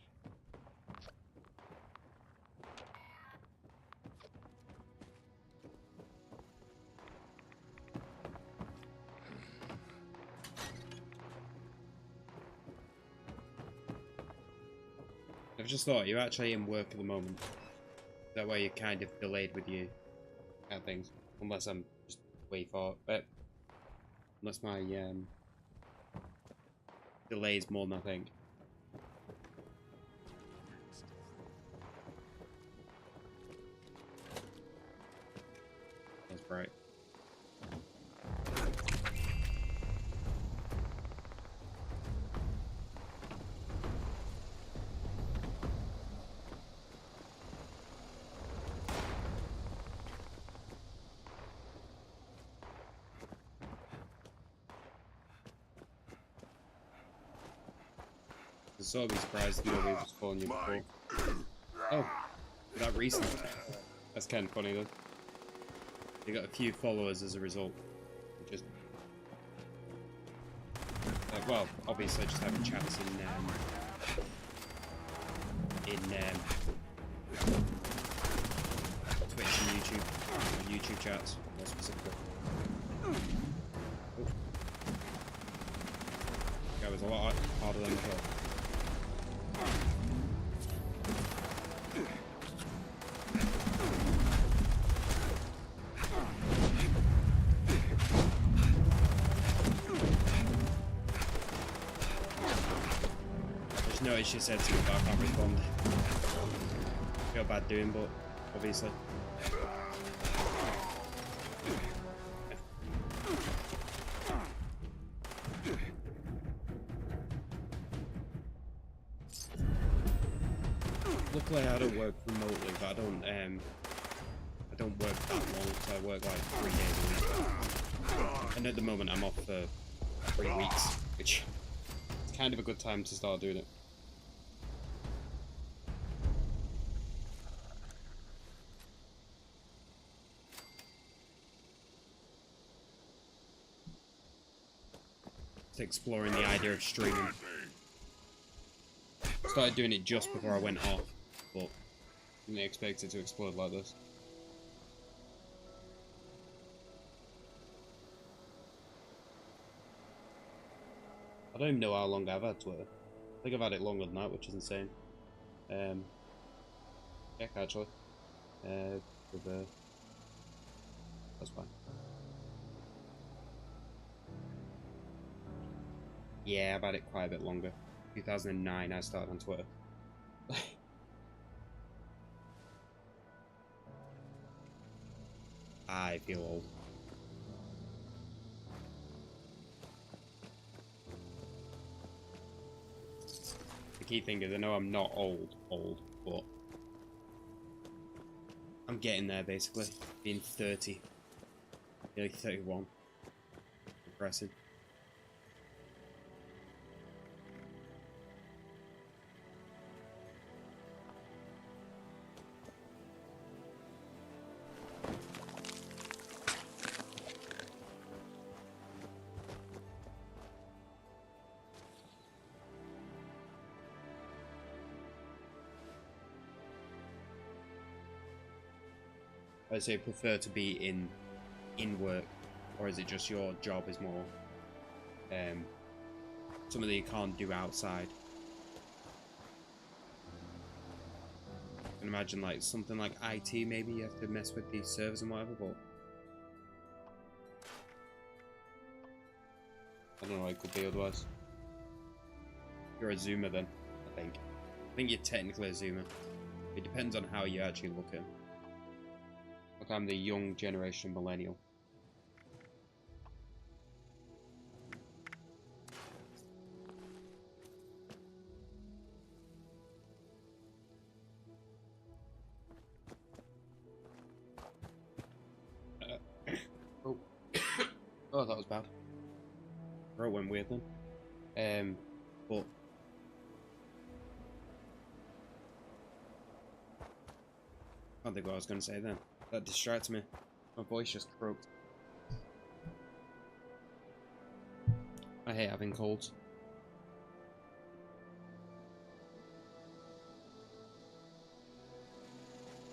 I've just thought, you're actually in work at the moment. That way you're kind of delayed with you kind of things. Unless I'm just way far, but unless my delay is more than I think. That's bright. I'd sort of be surprised if nobody was following you before. Oh, that recent. That's kind of funny though. You got a few followers as a result. Just well, obviously just having chats in Twitch and YouTube, or YouTube chats more specifically. Oof. That was a lot harder than I thought. Notice she said to me, but I can't respond. Feel bad doing, but obviously. Luckily, I don't work remotely, but I don't work that long, so I work like 3 days a week. And at the moment, I'm off for 3 weeks, which is kind of a good time to start doing it. Exploring the idea of streaming. Started doing it just before I went off, but didn't expect it to explode like this. I don't even know how long I've had Twitter. I think I've had it longer than that, which is insane. Heck, actually. That's fine. Yeah, I've had it quite a bit longer. 2009 I started on Twitter. I feel old. The key thing is I know I'm not old, but I'm getting there basically. Being 30. Nearly 31. Impressive. I say prefer to be in work, or is it just your job is more something that you can't do outside? I can imagine like something like IT, maybe you have to mess with these servers and whatever, but I don't know, it could be otherwise. You're a zoomer then, I think. I think you're technically a zoomer. It depends on how you actually look at it. Like I'm the young generation millennial. Oh, that was bad. Throat went weird then. But I can't think what I was going to say then. That distracts me. My voice just croaked. I hate having colds.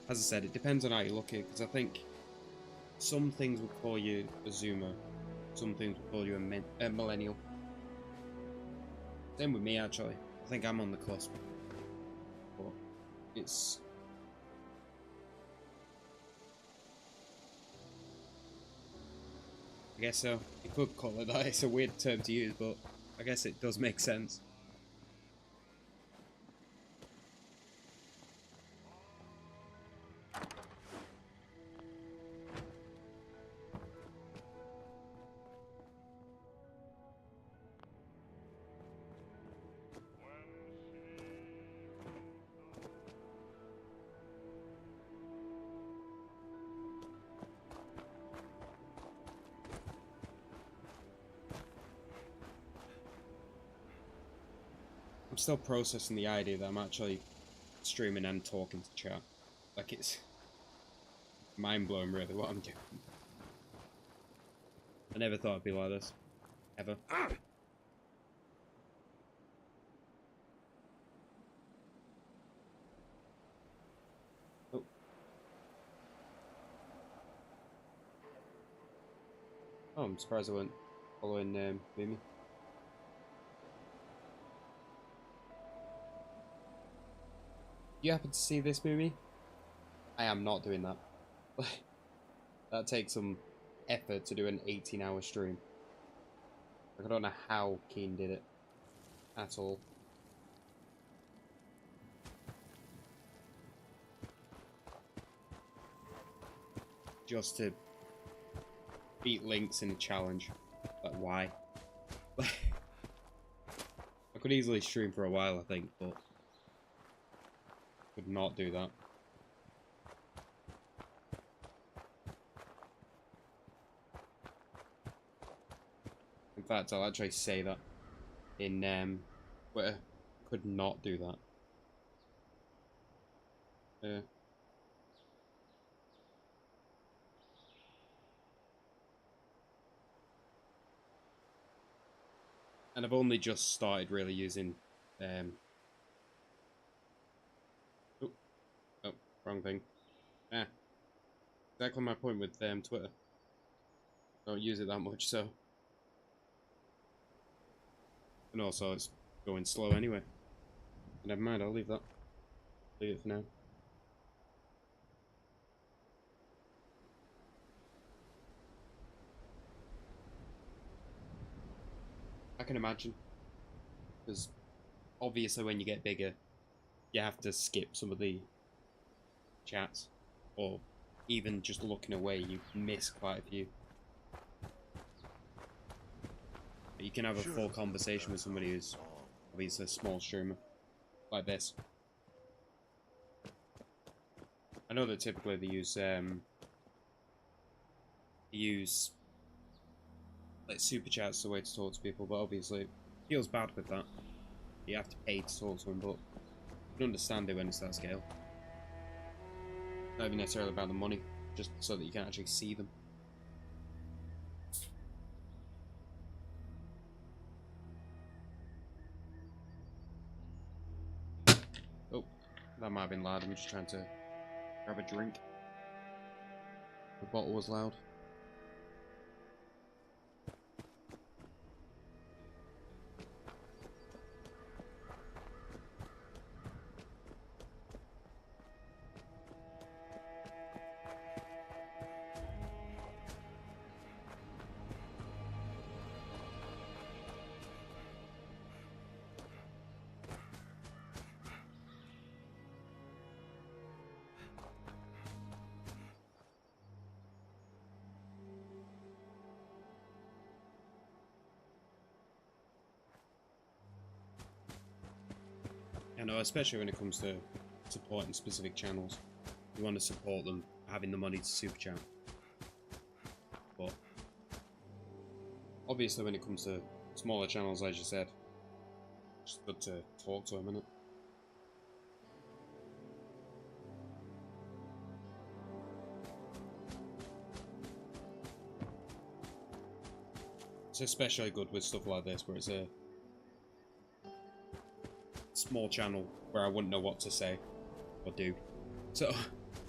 As I said, it depends on how you look at it, because I think some things would call you a Zoomer, some things would call you a millennial. Same with me, actually. I think I'm on the cusp. But it's... I guess so. You could call it that. It's a weird term to use, but I guess it does make sense. I'm still processing the idea that I'm actually streaming and talking to chat. Like, it's mind-blowing, really, what I'm doing. I never thought it'd be like this. Ever. Oh. Oh, I'm surprised I weren't following Mimi. You happen to see this movie? I am not doing that. That takes some effort to do an 18-hour stream. Like, I don't know how Keen did it. At all. Just to beat Lynx in a challenge. Like, why? I could easily stream for a while, I think, but... could not do that. In fact, I'll actually say that in Twitter. Could not do that. And I've only just started really using oh, wrong thing. Exactly my point with Twitter. Don't use it that much, so. And also, it's going slow anyway. Never mind, I'll leave that. Leave it for now. I can imagine. Because obviously when you get bigger, you have to skip some of the chats. Or even just looking away, you miss quite a few. But you can have a full conversation with somebody who's obviously a small streamer. Like this. I know that typically they use like super chats as a way to talk to people, but obviously it feels bad with that. You have to pay to talk to them, but you can understand it when it's that scale. Not even necessarily about the money, just so that you can actually see them. Oh, that might have been loud. I'm just trying to grab a drink. The bottle was loud. I know, especially when it comes to supporting specific channels. You want to support them having the money to super chat. But obviously when it comes to smaller channels, as you said, it's good to talk to them, isn't it? It's especially good with stuff like this, where it's a small channel where I wouldn't know what to say or do. So,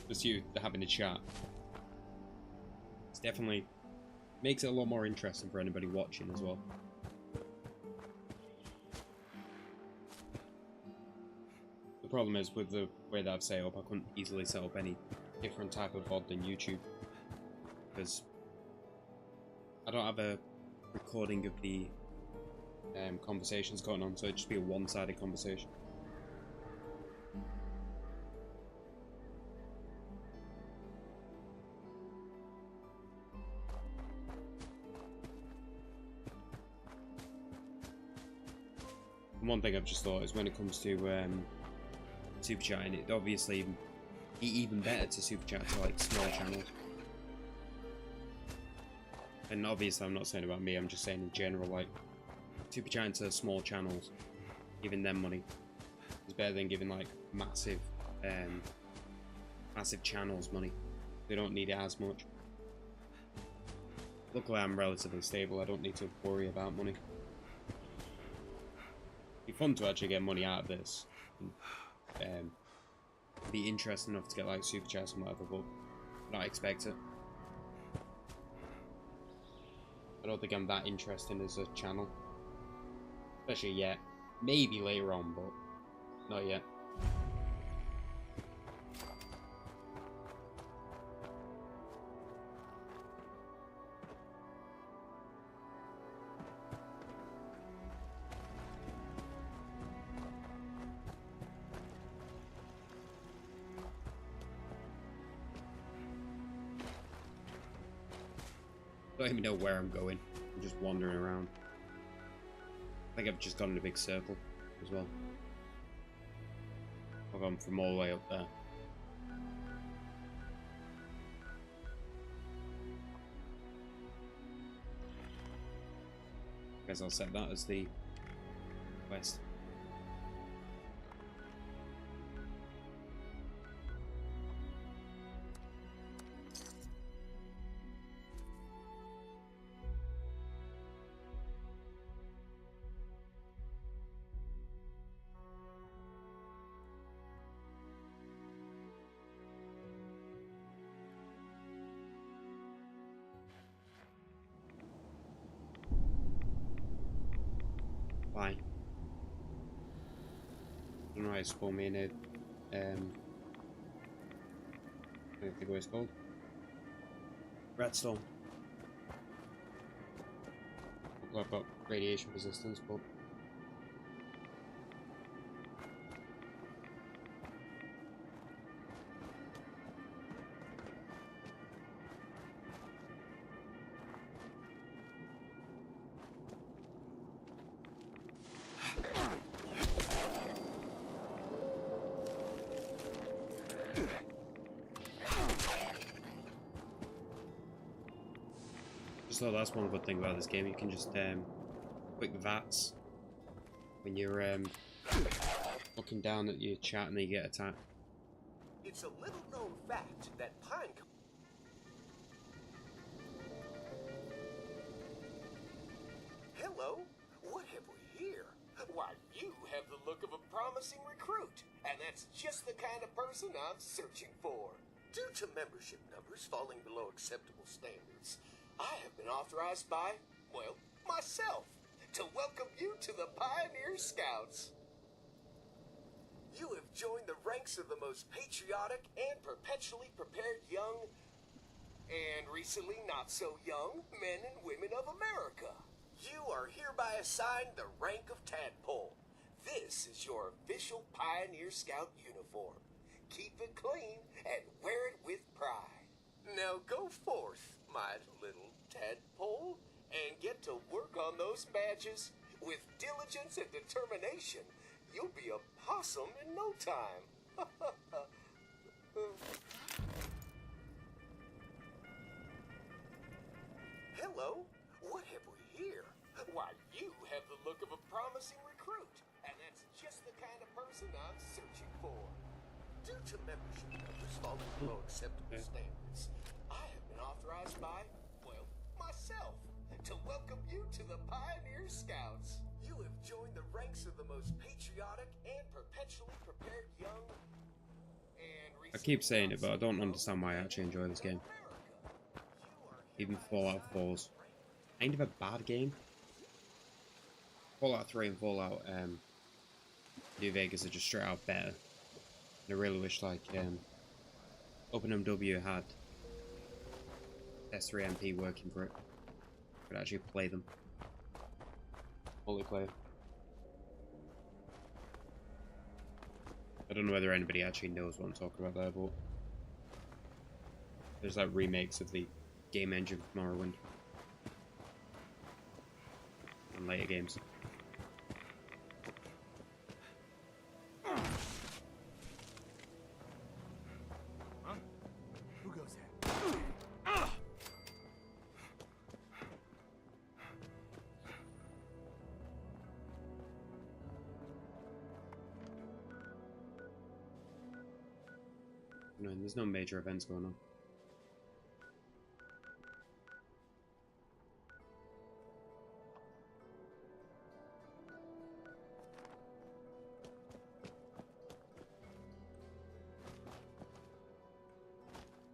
just you having a chat. It's definitely makes it a lot more interesting for anybody watching as well. The problem is, with the way that I've set it up, I couldn't easily set up any different type of VOD than YouTube, because I don't have a recording of the conversations going on, so it'd just be a one-sided conversation. And one thing I've just thought is when it comes to super chatting, it'd obviously be even better to super chat to like small channels. And obviously I'm not saying about me, I'm just saying in general, like super chatting to small channels, giving them money is better than giving like massive channels money. They don't need it as much. Luckily I'm relatively stable, I don't need to worry about money. It'd be fun to actually get money out of this. Be interesting enough to get like super chats and whatever, but not expect it. I don't think I'm that interesting as a channel. Especially yet. Maybe later on, but not yet. I don't even know where I'm going. I'm just wandering around. I think I've just gone in a big circle as well. I've gone from all the way up there. Guess I'll set that as the quest. Why? I don't know how to spawn me in it. I don't think what it's called. Redstone. I've got radiation resistance, but so that's one good thing about this game. You can just quick VATS when you're looking down at your chat and then you get attacked. It's a little known fact that pine. Hello, what have we here? Why, you have the look of a promising recruit, and that's just the kind of person I'm searching for. Due to membership numbers falling below acceptable standards, I have been authorized by, well, myself, to welcome you to the Pioneer Scouts. You have joined the ranks of the most patriotic and perpetually prepared young, and recently not so young, men and women of America. You are hereby assigned the rank of Tadpole. This is your official Pioneer Scout uniform. Keep it clean and wear it with pride. Now go forth, my little tadpole, and get to work on those badges. With diligence and determination, you'll be a possum in no time. Hello, what have we here? Why, you have the look of a promising recruit, and that's just the kind of person I'm searching for. Due to membership numbers falling below acceptable standards, I have been authorized by, well, myself, to welcome you to the Pioneer Scouts. You have joined the ranks of the most patriotic and perpetually prepared young and I keep saying it, but I don't understand why I actually enjoy this game. Even Fallout 4's kind of a bad game. Fallout 3 and Fallout New Vegas are just straight out better. And I really wish like OpenMW had S3MP working for it. I could actually play them. Multiplayer. I don't know whether anybody actually knows what I'm talking about there, but there's like remakes of the game engine from Morrowind and later games. Huh? Who goes there? No, there's no major events going on.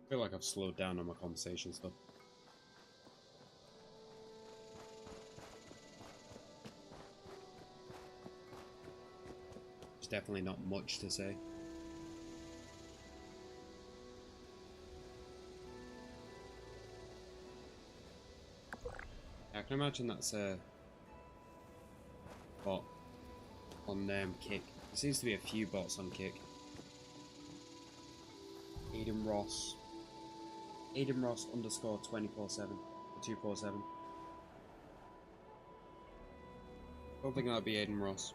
I feel like I've slowed down on my conversation stuff. There's definitely not much to say. I can imagine that's a bot on Kick. There seems to be a few bots on Kick. Aiden Ross underscore 247 or 247. Don't think that'd be Aiden Ross.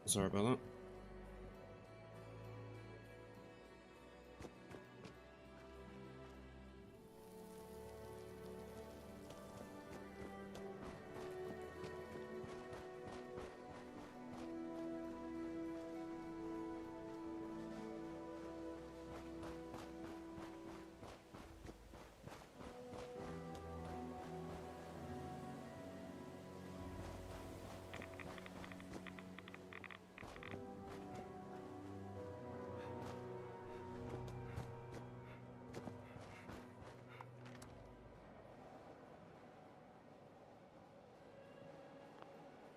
Sorry about that.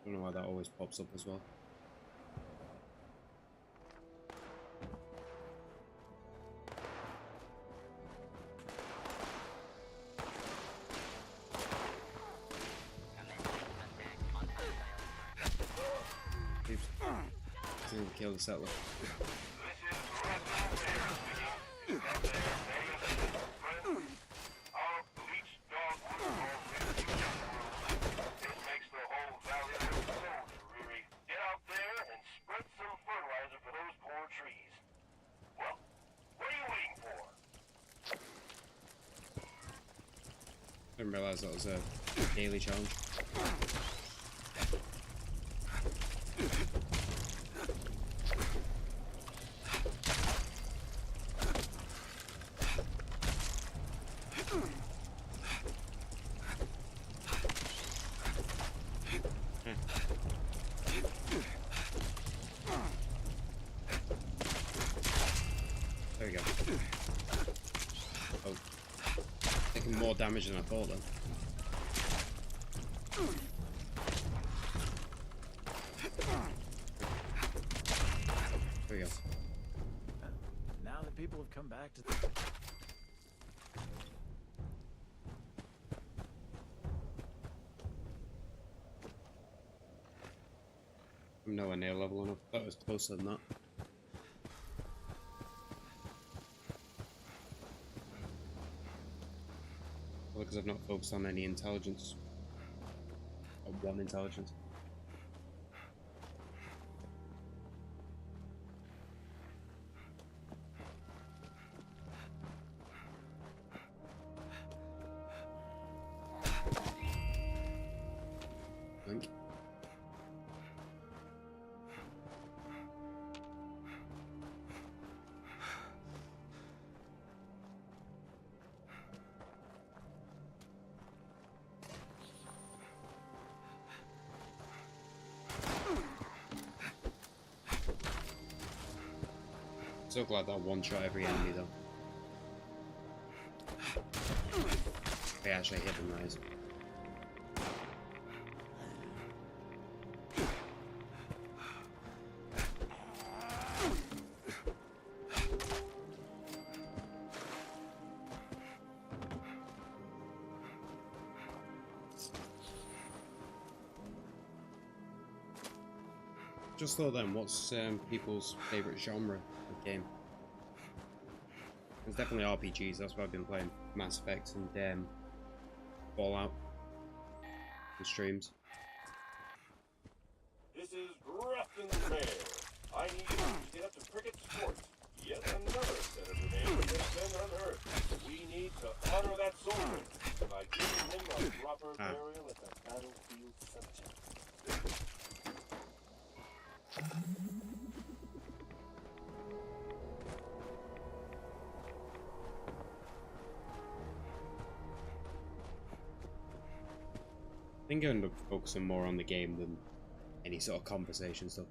I don't know why that always pops up as well. Keeps to kill the settler. I didn't realise that was a daily challenge. There we go. Oh. Taking more damage than I thought then. There we go. Now that people have come back to I'm nowhere near level enough. That was closer than that. because I've not focused on any intelligence. Or one intelligence. Think. So glad that one shot every enemy though. They actually hit them nice. Just thought then, what's people's favourite genre of game? It's definitely RPGs, that's what I've been playing. Mass Effect and Fallout and streams. This is Grafton's Mayor. I need you to get up to Cricket Sports. Yet another Senator named has been unearthed. We need to honor that soldier by giving him a proper burial at the battlefield cemetery. I think I end up focusing more on the game than any sort of conversation stuff.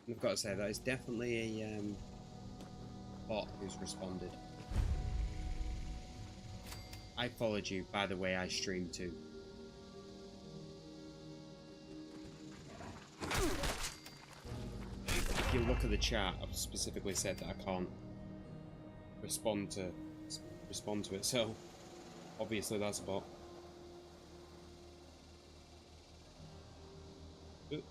I've got to say that is definitely a bot who's responded. I followed you, by the way, I streamed too. If you look at the chat, I've specifically said that I can't respond to it, so obviously that's a bot. Ooh.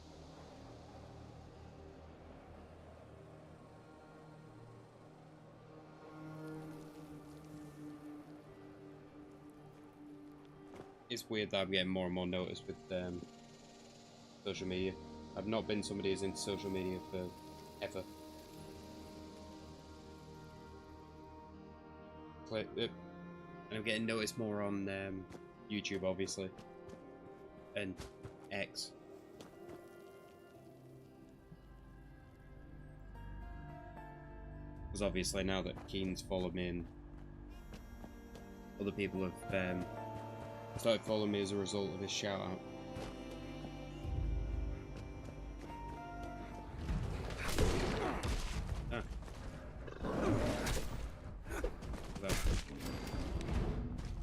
It's weird that I'm getting more and more noticed with social media. I've not been somebody who's into social media for ever. And I'm getting noticed more on YouTube, obviously, and X. Because obviously now that Keen's followed me and other people have started following me as a result of his shout out.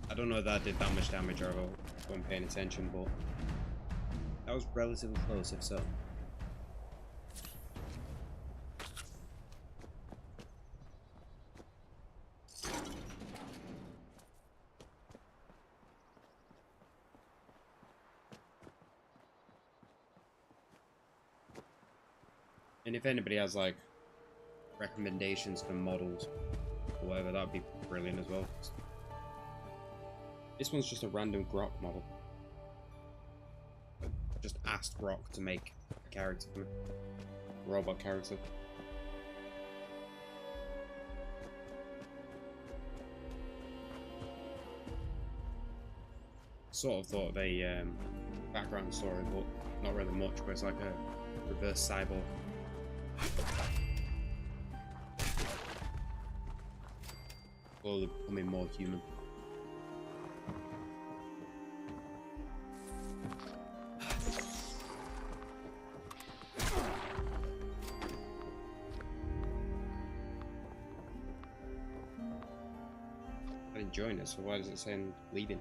I don't know if that did that much damage or if I wasn't paying attention, but that was relatively close, if so. And if anybody has like recommendations for models or whatever, that would be brilliant as well. This one's just a random Grok model. I just asked Grok to make a character for me. A robot character. Sort of thought of a background story, but not really much, where it's like a reverse cyborg. Slowly becoming more human. I didn't join it, so why does it say I'm leaving?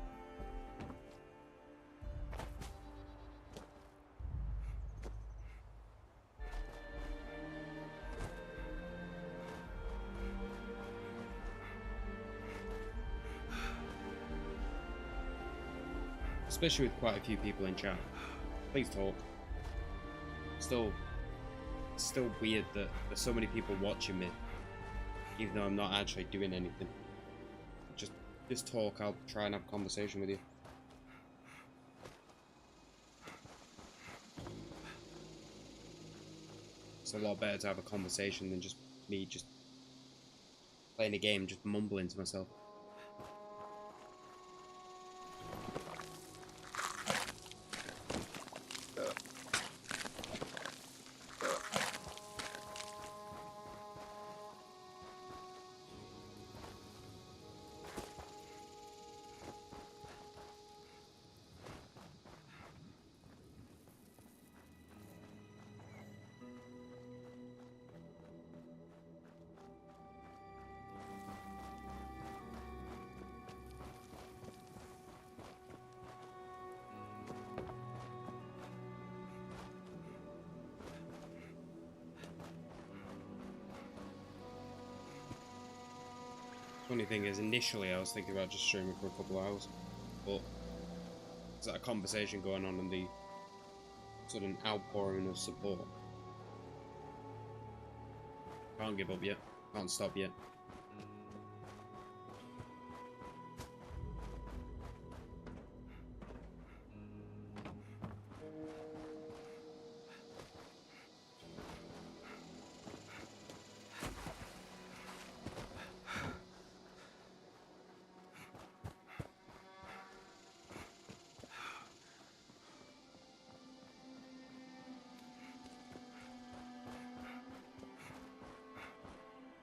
Especially with quite a few people in chat. Please talk. Still it's still weird that there's so many people watching me, even though I'm not actually doing anything. Just talk. I'll try and have a conversation with you. It's a lot better to have a conversation than just me just playing a game, just mumbling to myself. Funny thing is, initially I was thinking about just streaming for a couple of hours, but there's that conversation going on and the sudden outpouring of support. Can't give up yet. Can't stop yet.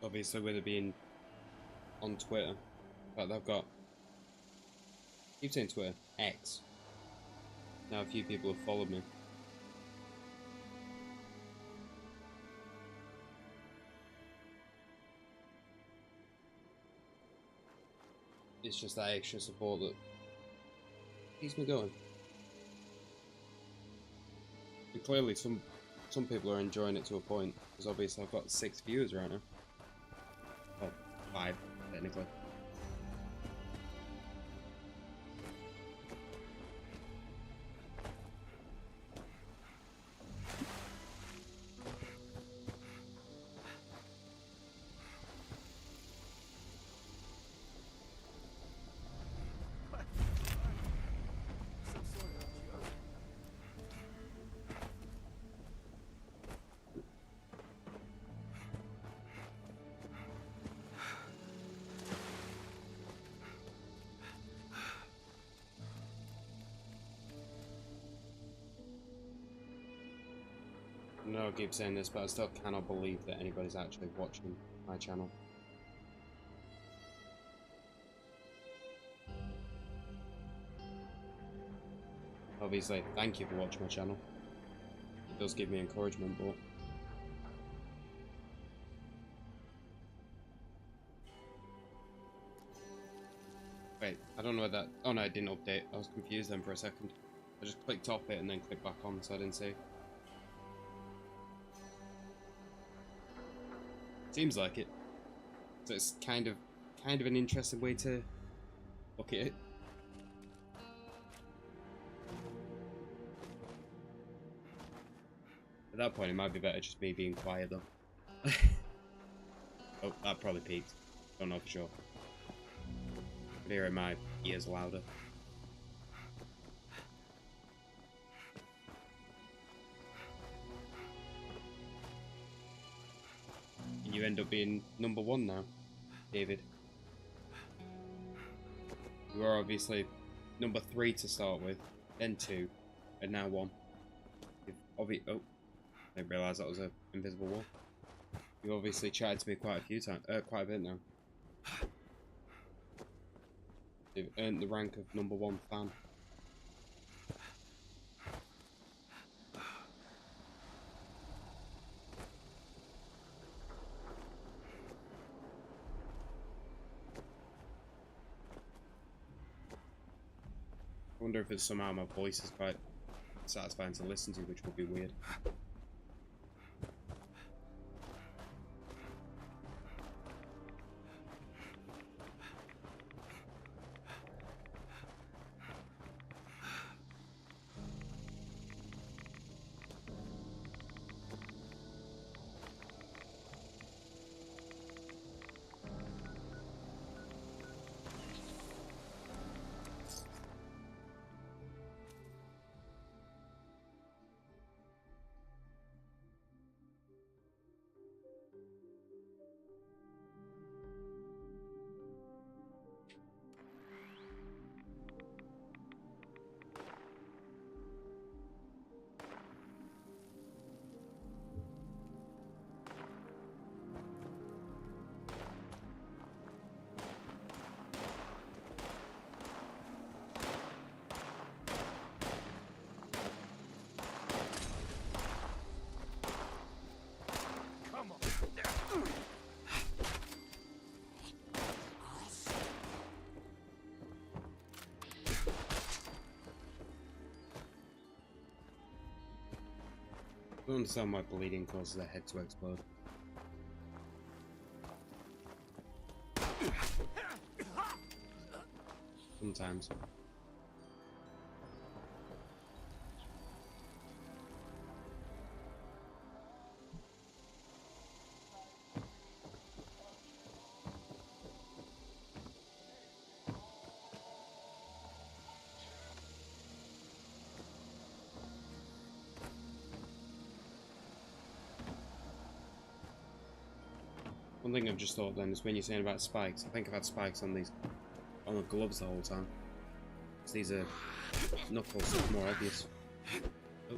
Obviously, with it being on Twitter, but they've got, keep saying Twitter, X. Now a few people have followed me. It's just that extra support that keeps me going. And clearly, some people are enjoying it to a point, because obviously I've got 6 viewers right now. Oh, 5, technically. I know I keep saying this, but I still cannot believe that anybody's actually watching my channel. Obviously, thank you for watching my channel. It does give me encouragement, but... Wait, I don't know what that... Oh no, it didn't update. I was confused then for a second. I just clicked off it and then clicked back on, so I didn't see. Seems like it. So it's kind of an interesting way to look at it. At that point, it might be better just me being quiet though. Oh, that probably peaked. Don't know for sure. But here in my ears louder. And you end up being number 1 now, David. You are obviously number 3 to start with, then 2, and now 1. Oh, I didn't realise that was an invisible wall. You obviously chatted to me quite a bit now. You've earned the rank of number 1 fan. I wonder if it's somehow my voice is quite satisfying to listen to, which would be weird. don't understand why bleeding causes their head to explode. Sometimes. One thing I've just thought then is when you're saying about spikes, I think I've had spikes on these, on the gloves the whole time. Because these are knuckles, so it's more obvious. Oh.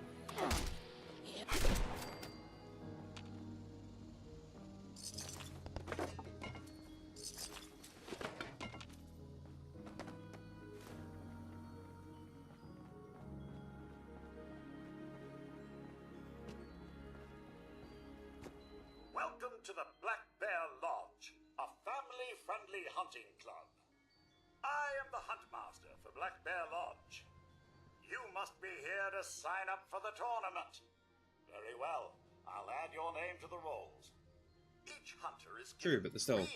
Welcome to the Black Bear Lodge, a family-friendly hunting club. I am the Huntmaster for Black Bear Lodge. You must be here to sign up for the tournament. Very well. I'll add your name to the rolls. Each hunter is True, but they're still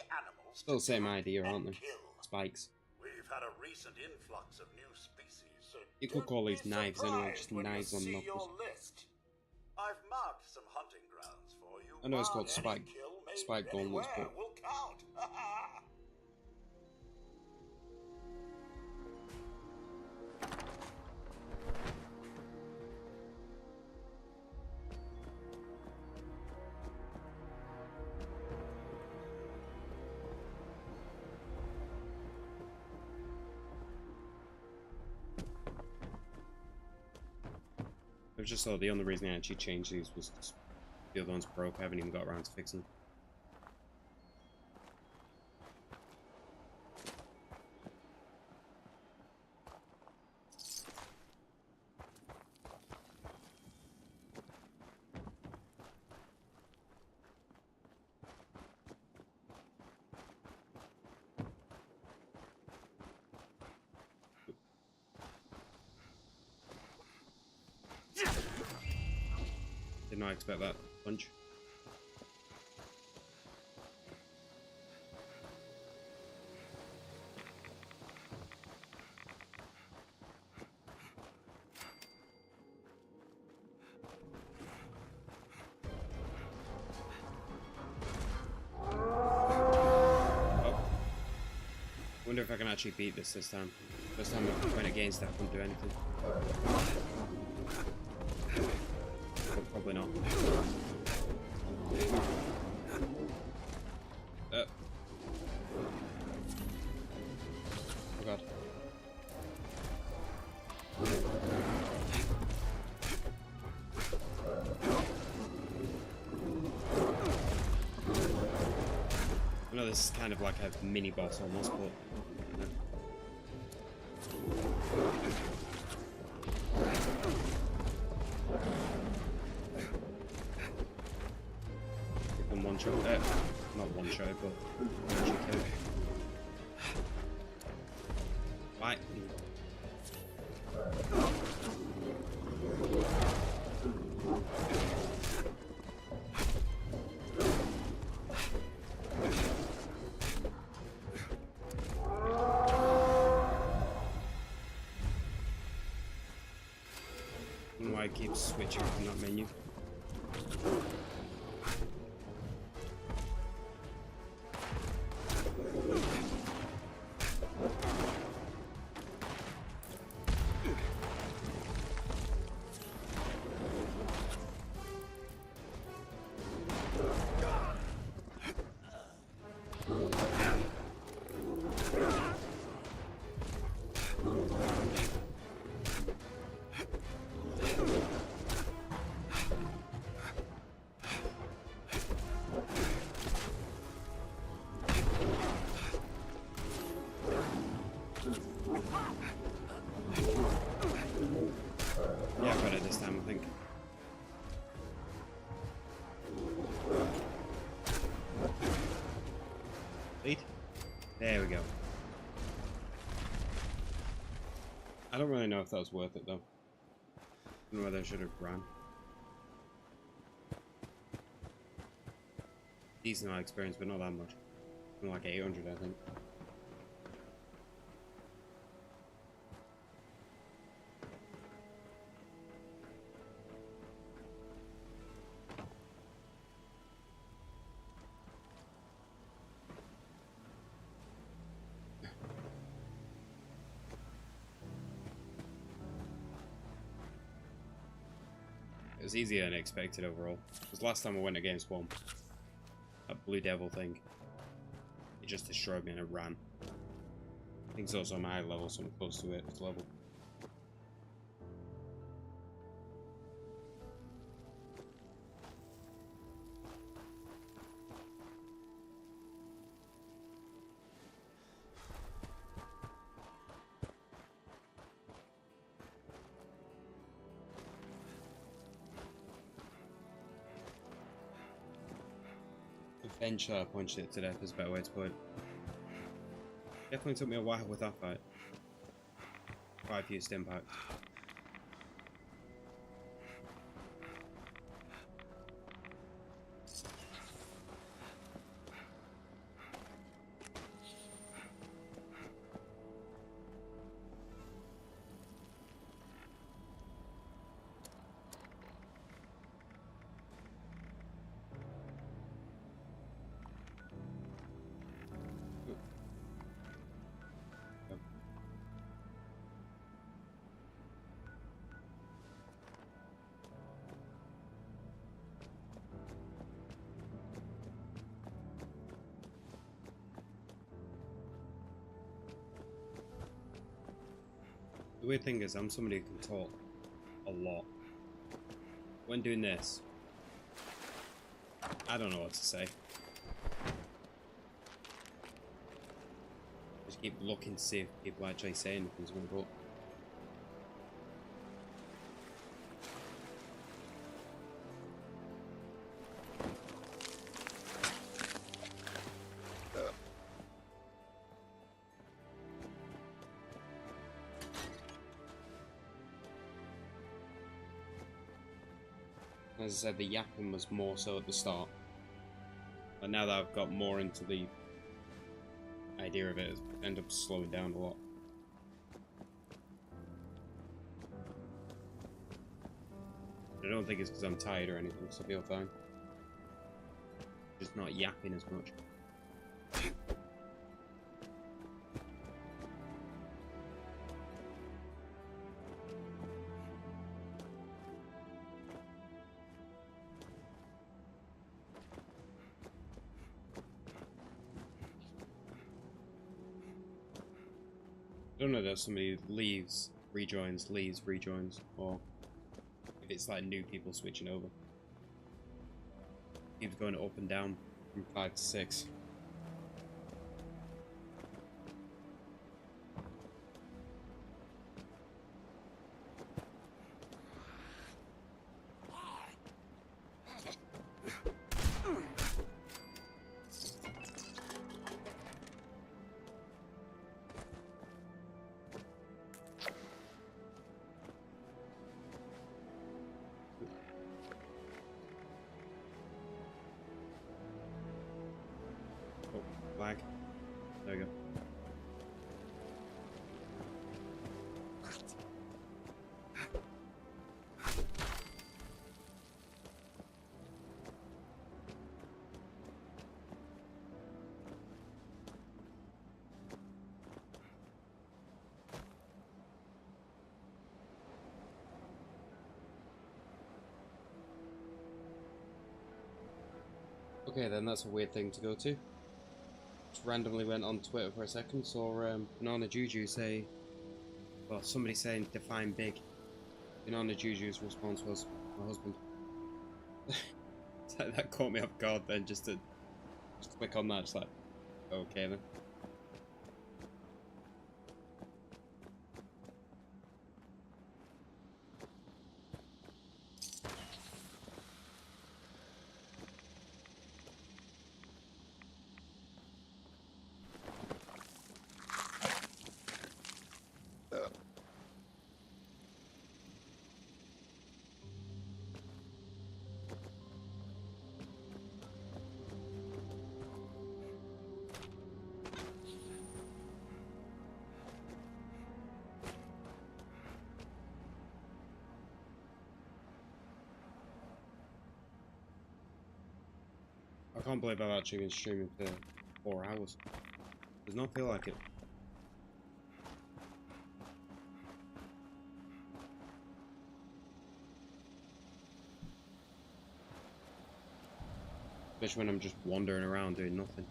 the same idea, aren't they? Spikes. We've had a recent influx of new species, so You could call these knives anyway, just knives on knuckles. I've marked some hunting grounds for you. I know it's called spike gauntlets, but will count. I just thought the only reason I actually changed these was the other ones broke. I haven't even got around to fixing them. Did not expect that punch. Oh. Wonder if I can actually beat this time. First time I went against it, I couldn't do anything. Probably not. Oh god. I know this is kind of like a mini boss almost, but one shot, not one shot, but one shot. Right. I don't know why it keeps switching from that menu. Yeah, I got it this time, I think. Lead? There we go. I don't really know if that was worth it though. I don't know whether I should have run. decent amount of experience, but not that much. Something like 800, I think. It was easier than expected overall. Because last time I went against one, that blue devil thing, it just destroyed me and it ran. I think it's also on my level, so I'm close to its level. Eventually I punched it to death is a better way to put it. Definitely took me a while with that fight. Quite a few stim packs. The weird thing is, I'm somebody who can talk a lot. When doing this, I don't know what to say. Just keep looking to see if people actually say anything to me, but as I said, the yapping was more so at the start. But now that I've got more into the idea of it, I end up slowing down a lot. I don't think it's because I'm tired or anything, so I feel fine. Just not yapping as much. I don't know if somebody leaves, rejoins, or if it's like new people switching over. Keeps going up and down from 5 to 6. Flag. There we go. Okay, then that's a weird thing to go to. Just randomly went on Twitter for a second, saw Banana Juju say, well, somebody saying define big. Banana Juju's response was, my husband. That caught me off guard then, just to click on that, just like, okay then. I can't believe I've actually been streaming for 4 hours. Does not feel like it. Especially when I'm just wandering around doing nothing.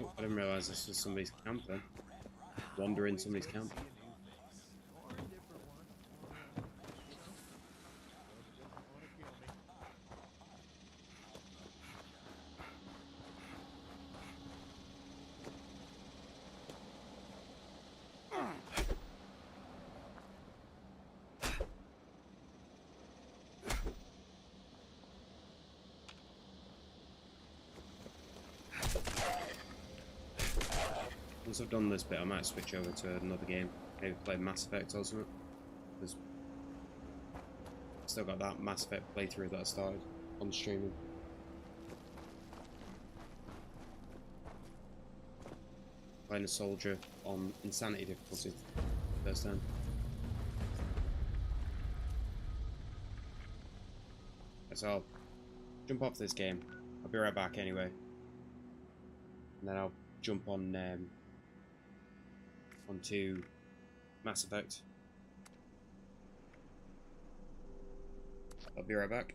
Oh, I didn't realise this was somebody's camp then. Wander in somebody's camp. Once I've done this bit, I might switch over to another game. Maybe play Mass Effect or something. Because I've still got that Mass Effect playthrough that I started on streaming. Playing a soldier on Insanity difficulty first time. So I'll jump off this game. I'll be right back anyway. And then I'll jump on onto Mass Effect. I'll be right back.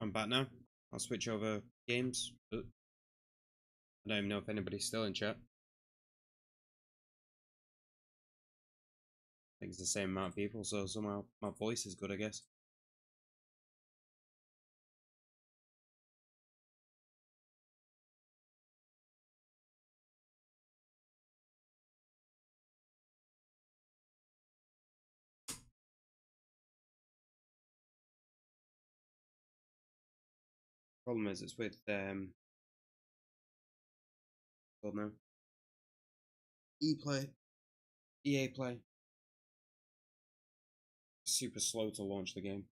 I'm back now. I'll switch over games. I don't even know if anybody's still in chat. I think it's the same amount of people, so somehow my voice is good, I guess. Problem is, it's with called now EA Play. Super slow to launch the game.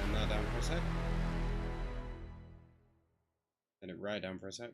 And now down for a sec. Then it right down for a sec.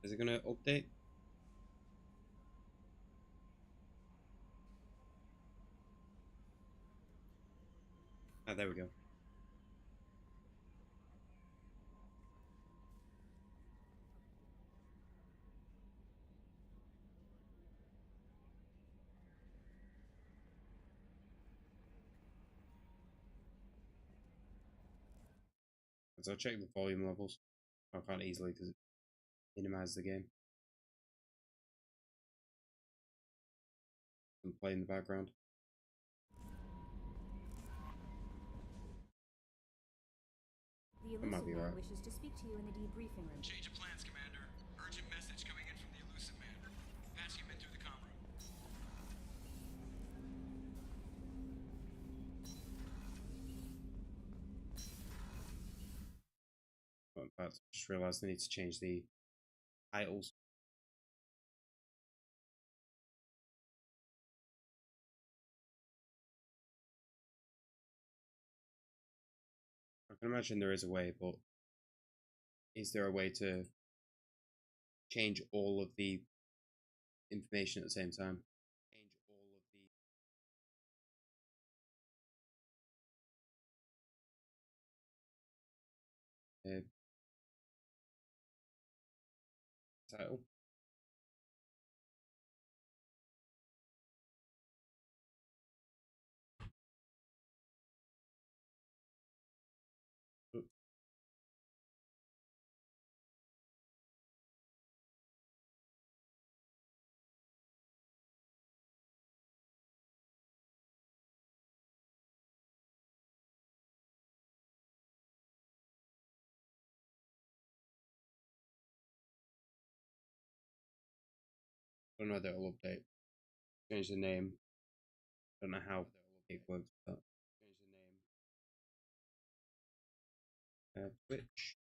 Is it gonna update? Ah, there we go. So I'll check the volume levels. I can't easily because it minimize the game and play in the background. The That might Elusive be Man right. wishes to speak to you in the debriefing room. Change of plans, Commander. Urgent message coming in from the Elusive Man. Patching him in through the comm room. But in fact, I just realised I need to change the titles. I can imagine there is a way, but is there a way to change all of the information at the same time? Change all of the title? I don't know that it'll update. Change the name. Don't know how it works, but change the name. Twitch.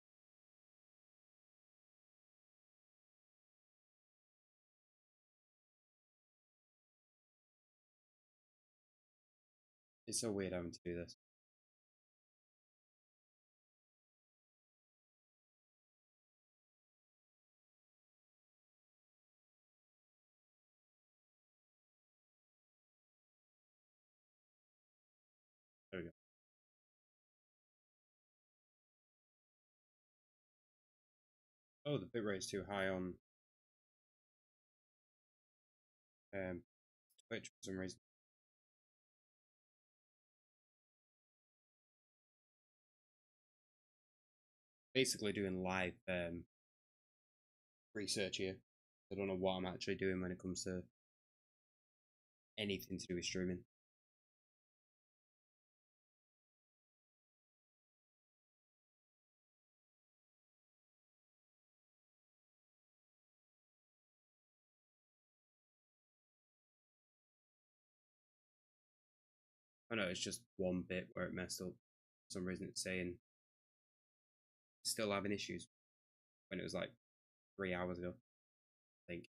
It's so weird having to do this. There we go. Oh, the bitrate's too high on Twitch for some reason. Basically doing live research here. I don't know what I'm actually doing when it comes to anything to do with streaming. I know it's just one bit where it messed up. For some reason it's saying still having issues when it was like 3 hours ago, I think.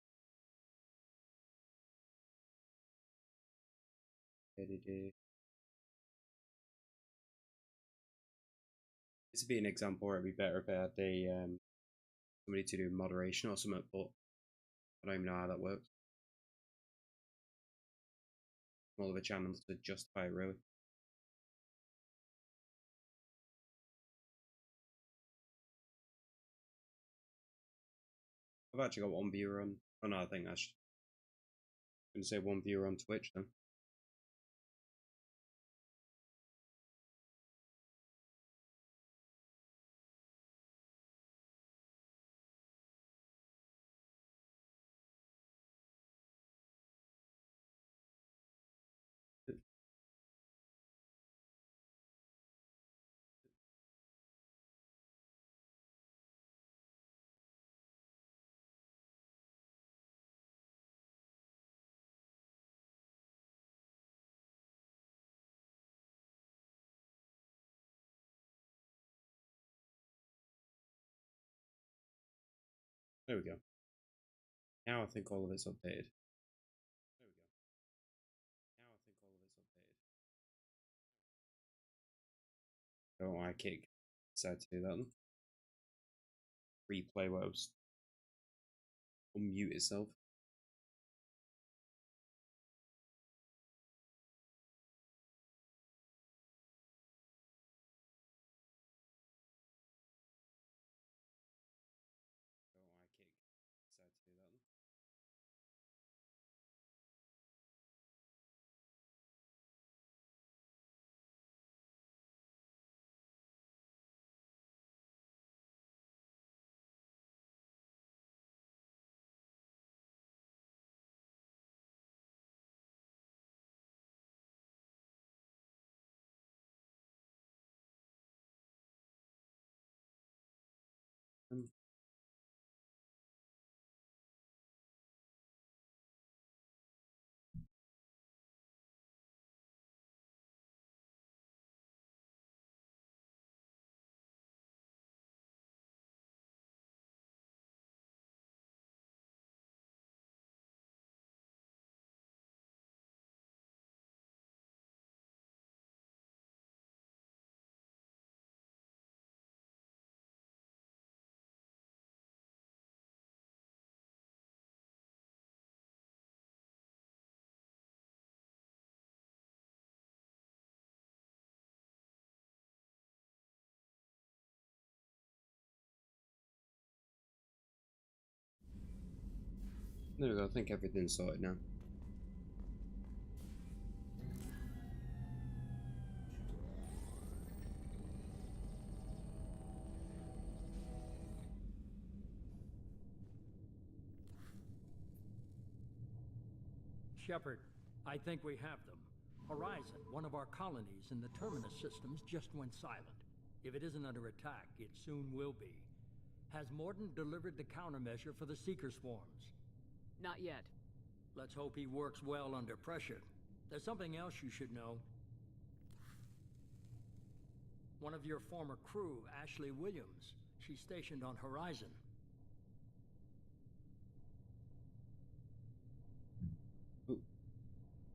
This would be an example where it'd be better if I had a somebody to do moderation or something, but I don't even know how that works. All of a channel to justify it, really. I've actually got one viewer on. Oh no, I think I'm going to say one viewer on Twitch then. There we go. Now I think all of it's updated. There we go. Now I think all of it's updated. I don't know why Kick decided to do that. Replay what I was. Unmute itself. I don't know why Kick decided to do that. There we go, I think everything's sorted now. Shepard, I think we have them. Horizon, one of our colonies in the Terminus systems, just went silent. If it isn't under attack, it soon will be. Has Mordin delivered the countermeasure for the Seeker swarms? Not yet. Let's hope he works well under pressure. There's something else you should know. One of your former crew, Ashley Williams, she's stationed on Horizon.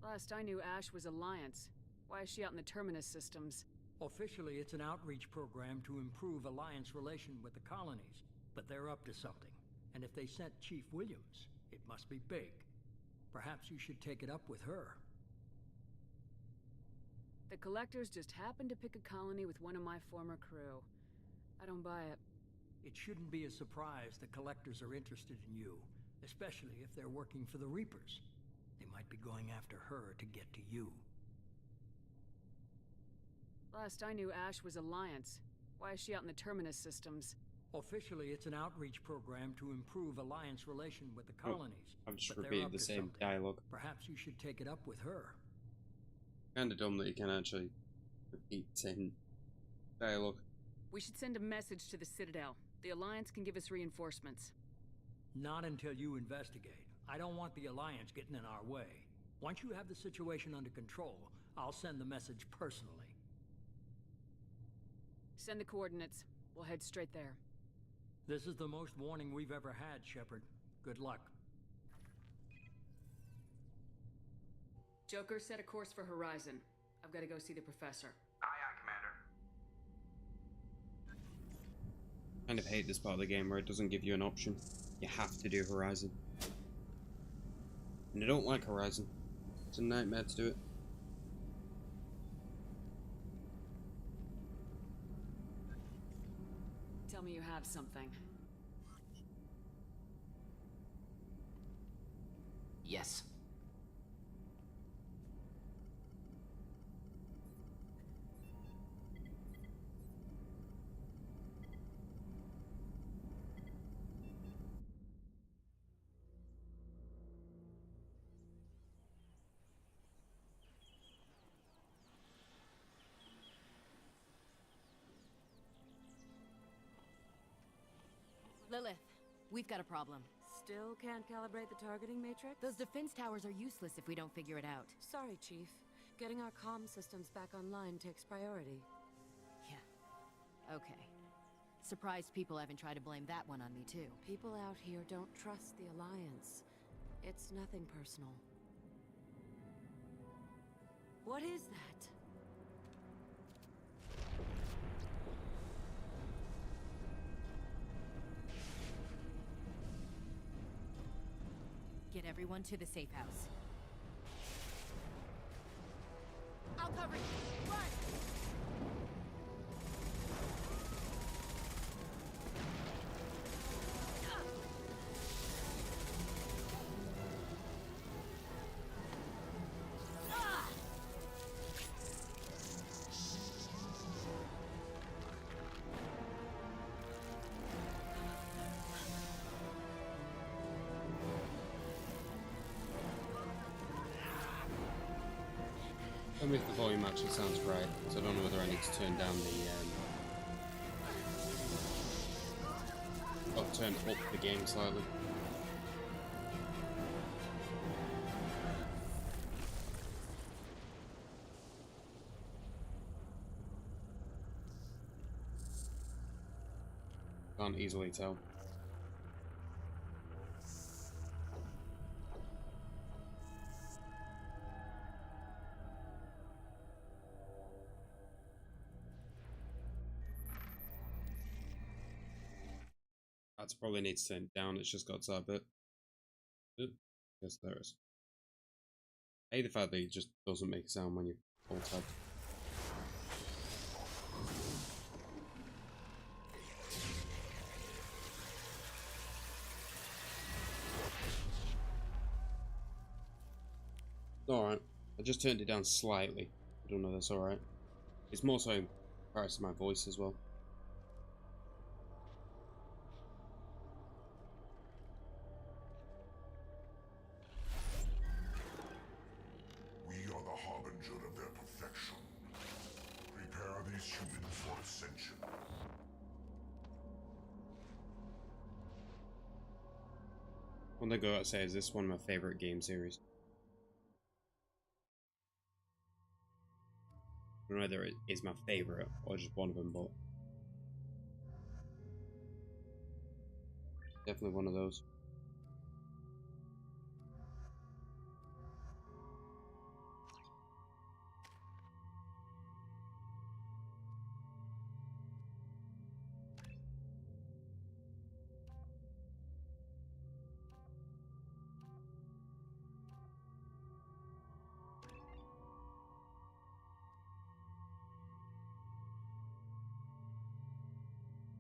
Last I knew, Ash was Alliance. Why is she out in the Terminus systems? Officially, it's an outreach program to improve Alliance relation with the colonies, but they're up to something. And if they sent Chief Williams, it must be big. Perhaps you should take it up with her. The Collectors just happened to pick a colony with one of my former crew. I don't buy it. It shouldn't be a surprise the Collectors are interested in you, especially if they're working for the Reapers. They might be going after her to get to you. Last I knew, Ash was Alliance. Why is she out in the Terminus systems? Officially, it's an outreach program to improve Alliance relation with the colonies. I'm just repeating the same dialogue. Perhaps you should take it up with her. Kinda dumb that you can actually repeat the same dialogue. We should send a message to the Citadel. The Alliance can give us reinforcements. Not until you investigate. I don't want the Alliance getting in our way. Once you have the situation under control, I'll send the message personally. Send the coordinates. We'll head straight there. This is the most warning we've ever had, Shepard. Good luck. Joker, set a course for Horizon. I've got to go see the Professor. Aye, aye, Commander. I kind of hate this part of the game where it doesn't give you an option. You have to do Horizon. And I don't like Horizon. It's a nightmare to do it. Tell me you have something. Yes. Lilith, we've got a problem. Still can't calibrate the targeting matrix? Those defense towers are useless if we don't figure it out. Sorry, Chief. Getting our comm systems back online takes priority. Yeah. Okay. Surprised people haven't tried to blame that one on me, too. People out here don't trust the Alliance. It's nothing personal. What is that? Get everyone to the safe house. I'll cover you. Run! Tell me if the volume actually sounds right, so I don't know whether I need to turn down the or turn up the game slightly. Can't easily tell. That's probably needs to turn down. It's just got to that bit. Yes, there is. I hate the fact that it just doesn't make a sound when you full tab. Alright. I just turned it down slightly. I don't know if that's alright. It's more so price of my voice as well. We are the harbinger of their perfection. Prepare these humans for ascension. One thing I gotta say is this is one of my favorite game series. I don't know whether it is my favorite or just one of them, but definitely one of those.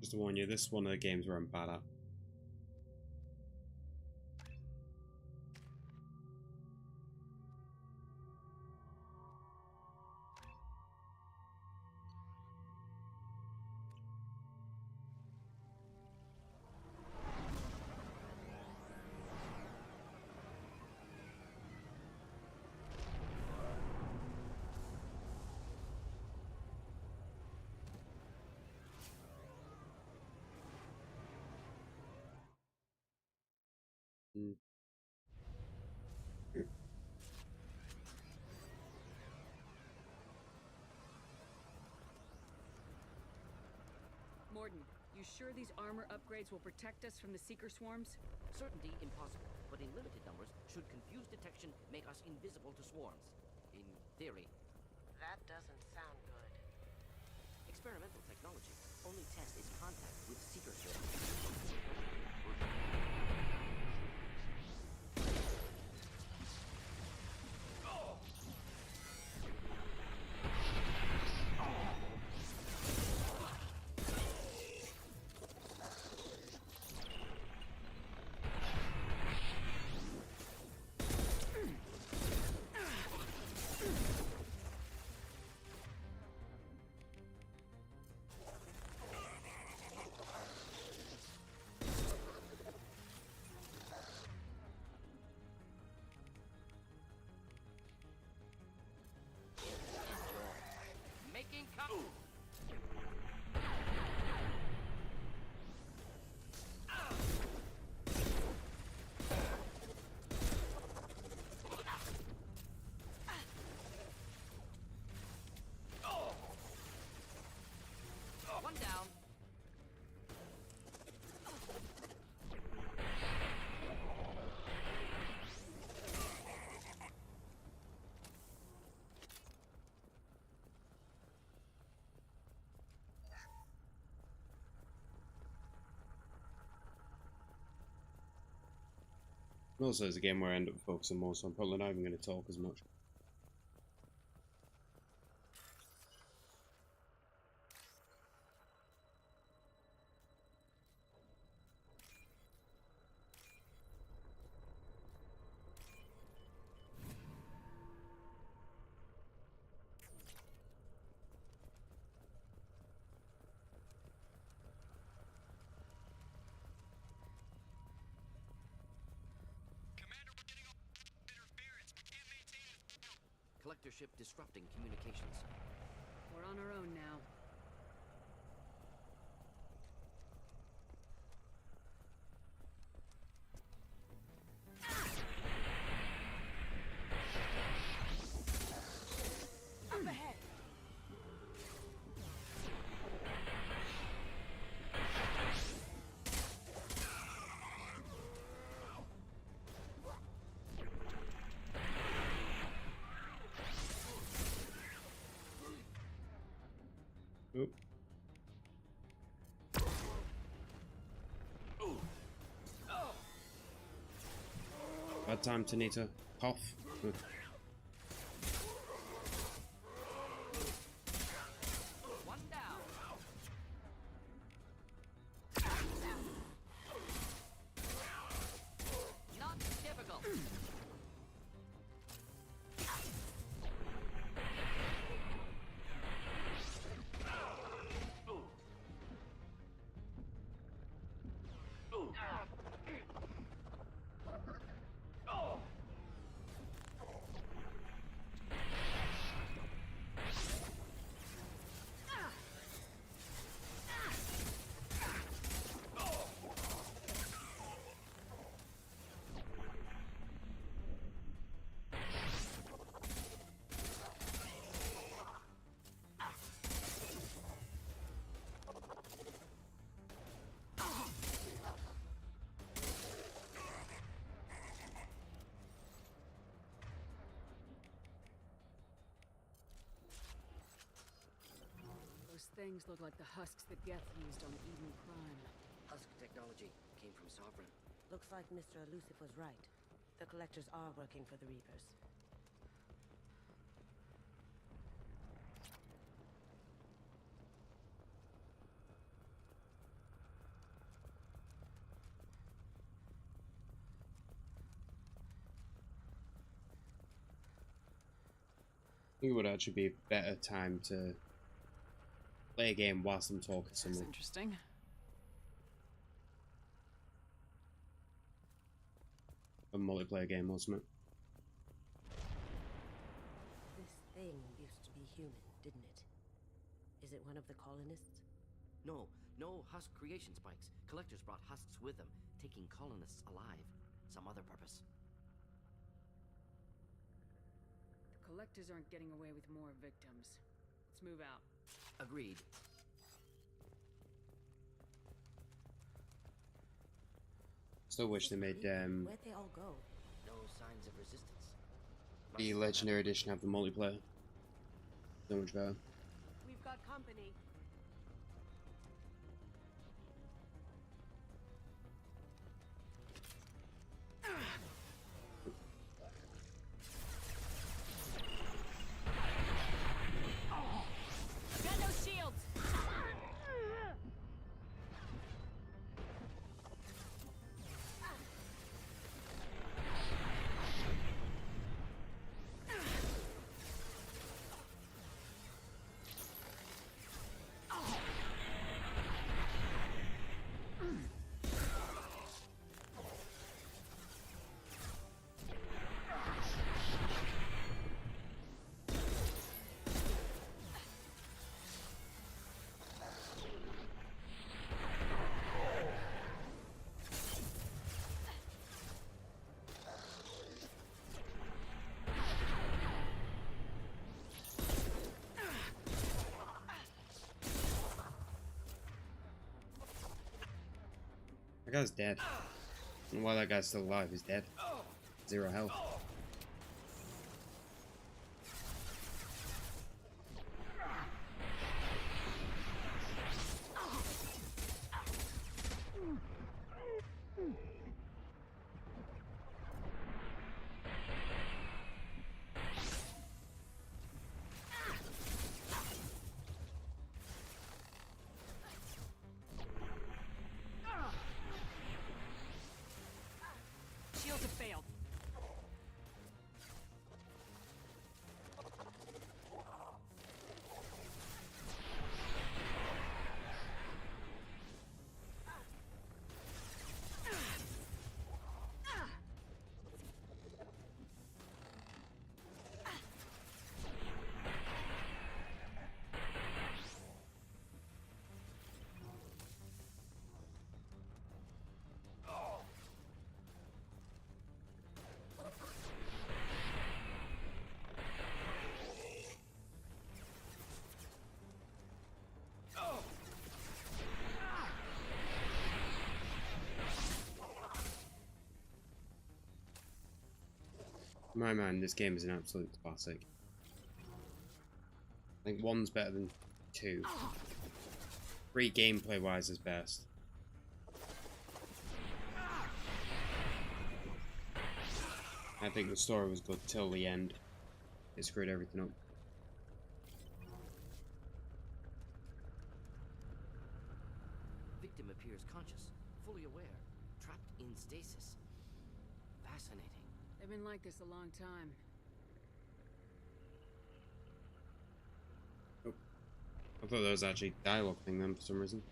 Just to warn you, this is one of the games where I'm bad at. Morden, you sure these armor upgrades will protect us from the Seeker swarms? Certainty impossible, but in limited numbers, should confused detection make us invisible to swarms. In theory. That doesn't sound good. Experimental technology. Only test is contact with Seeker swarms. One down. Also, it's a game where I end up focusing more, so I'm probably not even going to talk as much. Collector ship disrupting communications. We're on our own now. Up ahead. Oop. Bad time, Tanita. Cough. One down. Not difficult. Those things look like the husks that Geth used on Eden Prime. Husk technology came from Sovereign. Looks like Mr. Elusive was right. The collectors are working for the Reapers. I think it would actually be a better time to play a game whilst I'm talking to someone. That's interesting. A multiplayer game, wasn't it? This thing used to be human, didn't it? Is it one of the colonists? No husk creation spikes. Collectors brought husks with them, taking colonists alive. Some other purpose. The collectors aren't getting away with more victims. Let's move out. Agreed. Still wish they made Where'd they all go? No signs of resistance. the Legendary Edition have the multiplayer. So much better. We've got company. Got no shields! That guy's dead. And while that guy's still alive, he's dead. 0 health. Shields have failed. In my mind, this game is an absolute classic. I think 1's better than 2. 3 gameplay-wise is best. I think the story was good till the end. It screwed everything up. Victim appears conscious, fully aware, trapped in stasis. Fascinating. They've been like this a long time. Oh. I thought that was actually dialogue thing then for some reason.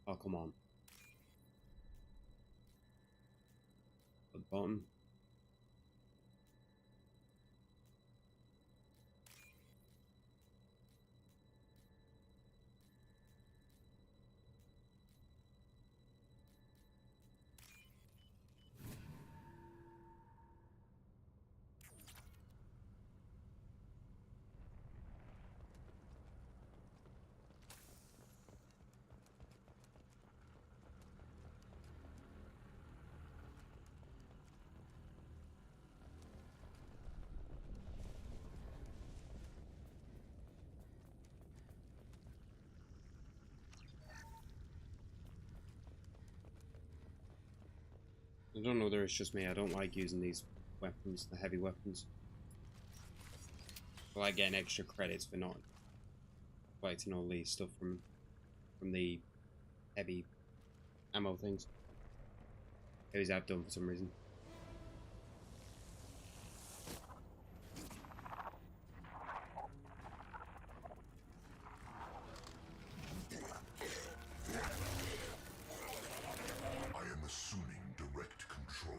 Oh, come on. At the bottom. I don't know whether it's just me, I don't like using these weapons, the heavy weapons. I like getting extra credits for not collecting all these stuff from the heavy ammo things. Those I've done for some reason. I am assuming direct control.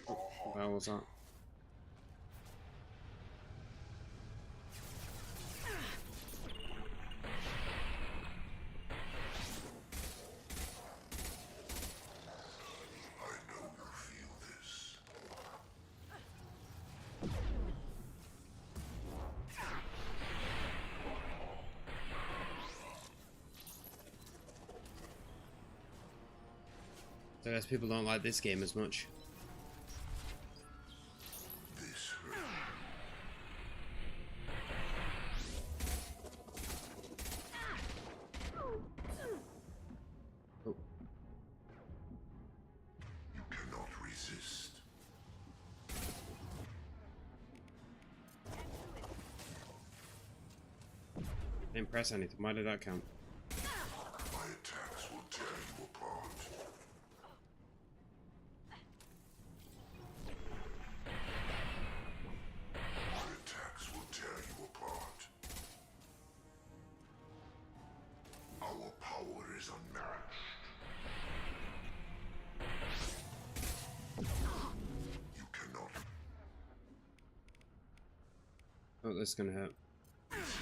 What the hell was that? So I guess people don't like this game as much. Oh. You cannot resist. Didn't press anything. Why did that count? My attacks will tear you apart. My attacks will tear you apart. Our power is unmatched. You cannot. Oh, this is gonna hurt. resist.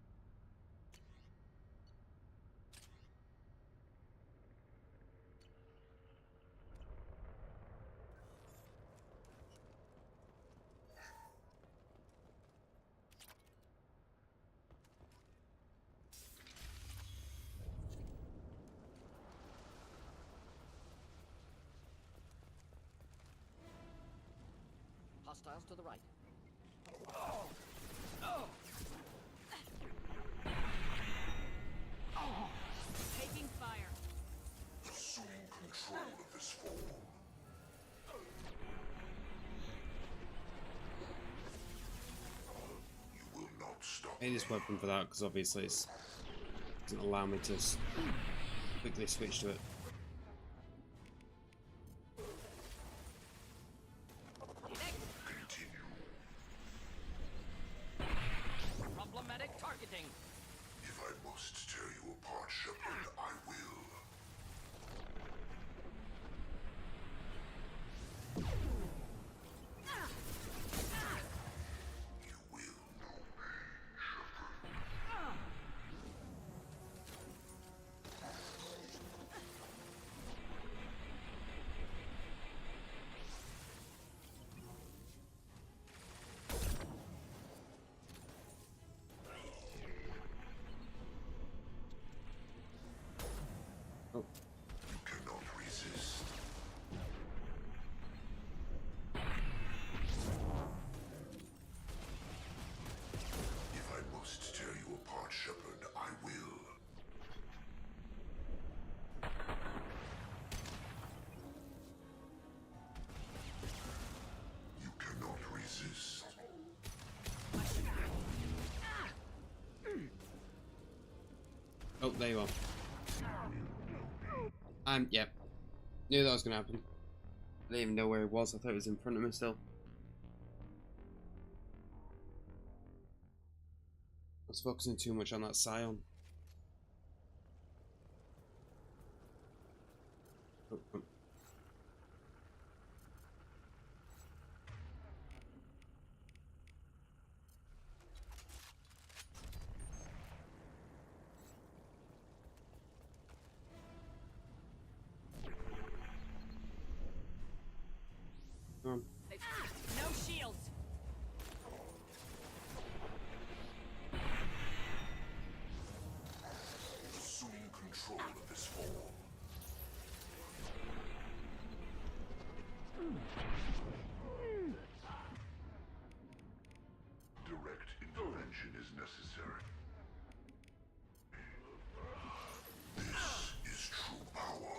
Hostiles to the right. Taking fire. Assume control of this form. You will not stop. I need this weapon for that because obviously it doesn't allow me to quickly switch to it. Problematic targeting. If I must tear you apart, Shepard, I will. You will know me, Shepard. Oh. You cannot resist. If I must tear you apart, Shepard, I will. You cannot resist. Oh, there you are. Yep. Knew that was gonna happen. I didn't even know where it was. I thought it was in front of me still. I was focusing too much on that scion. Oh, oh. No shields. Assume control of this form. Direct intervention is necessary. This is true power.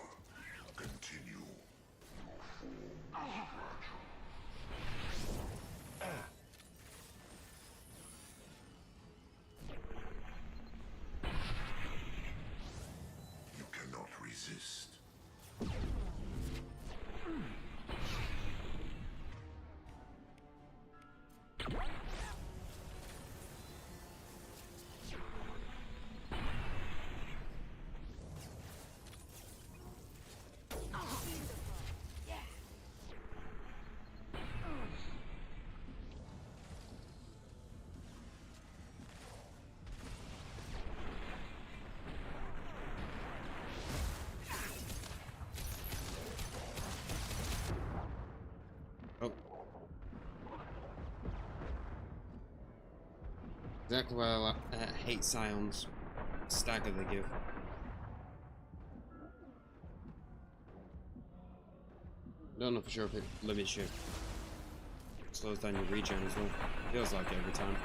Continue. Your form is fragile. You cannot resist. Oh. Exactly why I hate scions. Stagger they give. I don't know for sure if it limits you. Slows down your regen as well. Feels like it every time.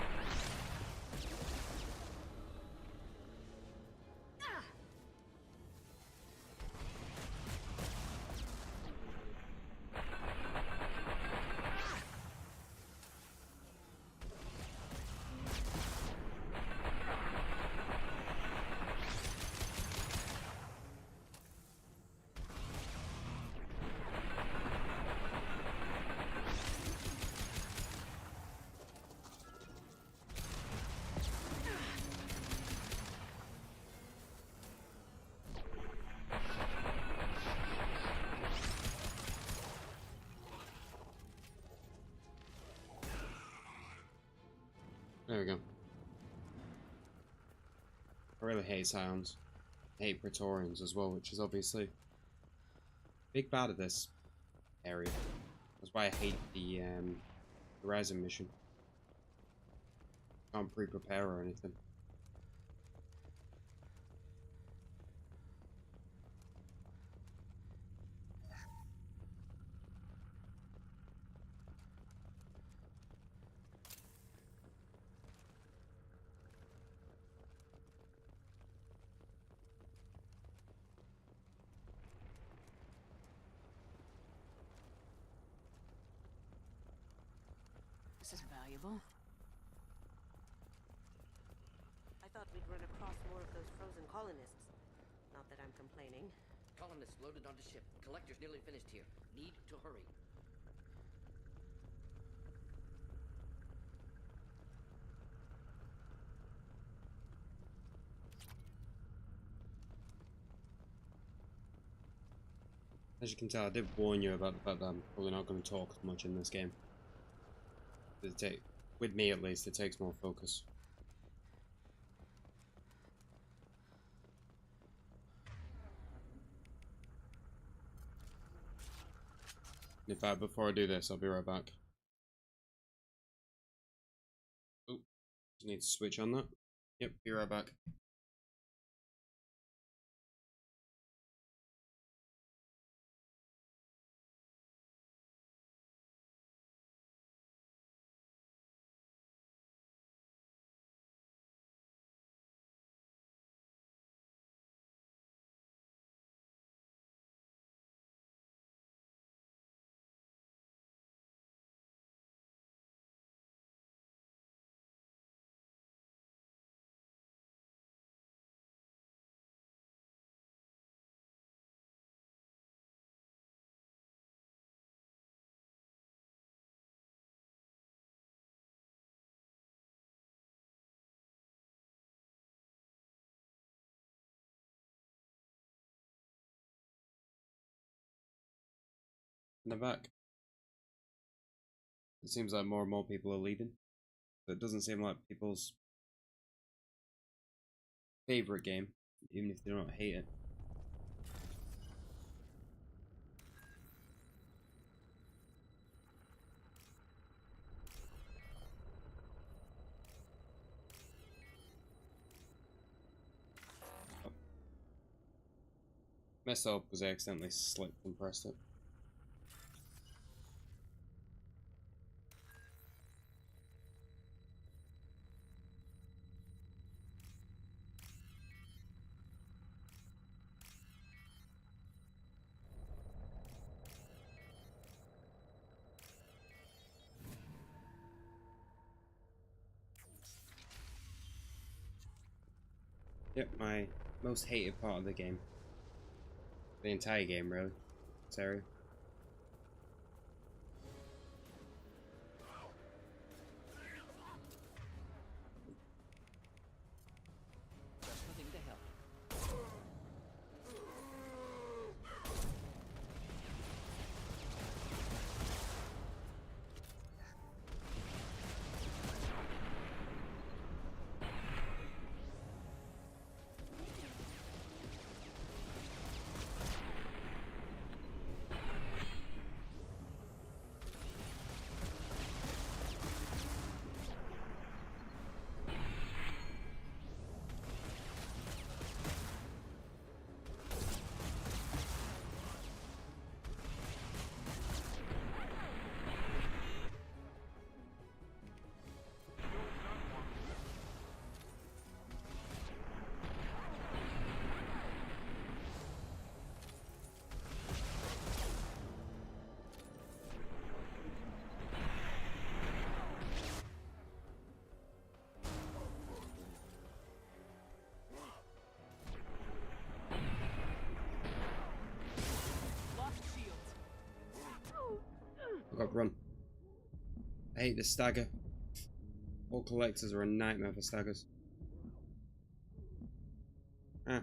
There we go. I really hate Scions. I hate Praetorians as well, which is obviously a big bad of this area. That's why I hate the Horizon mission. Can't pre-prepare or anything. This is valuable. I thought we'd run across more of those frozen colonists. Not that I'm complaining. Colonists loaded onto ship. Collector's nearly finished here. Need to hurry. As you can tell, I did warn you about the fact that I'm probably not going to talk much in this game. With me at least, it takes more focus. In fact, before I do this, I'll be right back. Oh, just need to switch on that. Yep, be right back. And I'm back. It seems like more and more people are leaving. But it doesn't seem like people's favorite game, even if they don't hate it. Messed up because I accidentally slipped and pressed it. Yep, my most hated part of the game. The entire game, really. Sorry. Just nothing to help. I got run. I hate this stagger. All collectors are a nightmare for staggers. Ah.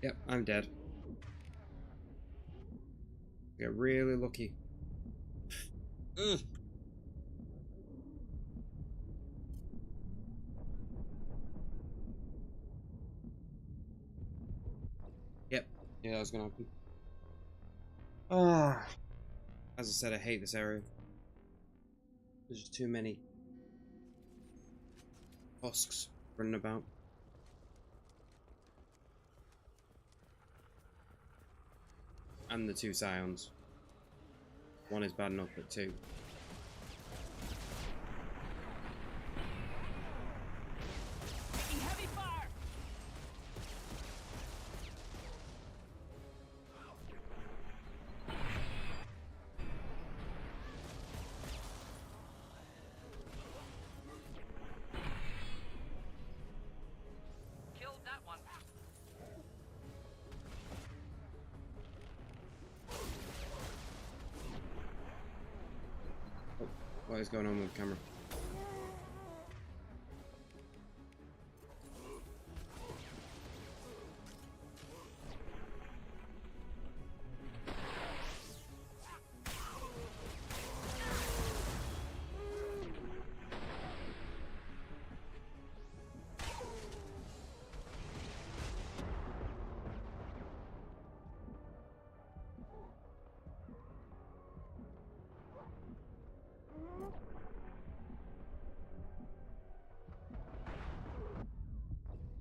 Yep, I'm dead. Get really lucky. Ugh. Yep, yeah, that was gonna happen. Ah. As I said, I hate this area. There's just too many husks running about. And the 2 scions. 1 is bad enough, but 2. Taking heavy fire! Killed that one. What is going on with the camera?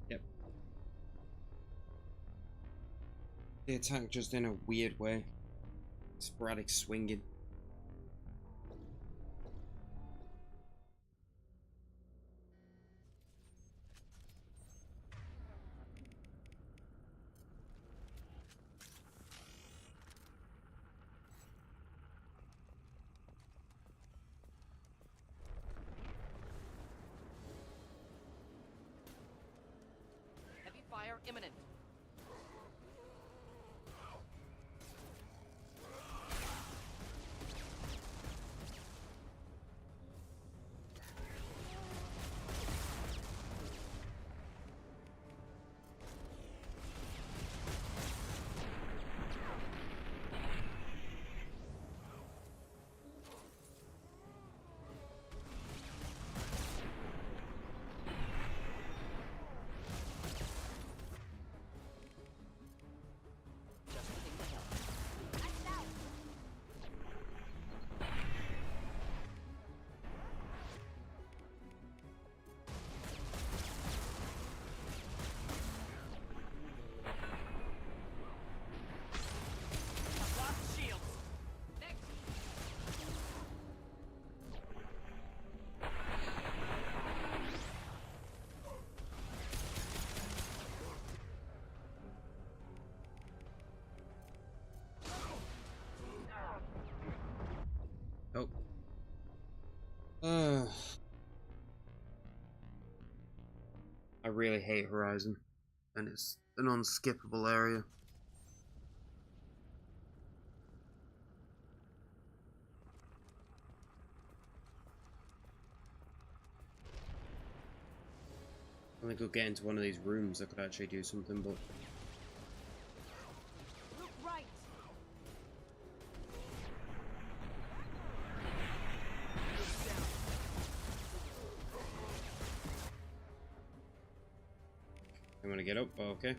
Yep. They attack just in a weird way. Sporadic swinging. Heavy fire imminent. Oh. I really hate Horizon, and it's an unskippable area. I think I'll get into one of these rooms that could actually do something, but Look right! I'm gonna get up. Oh, okay.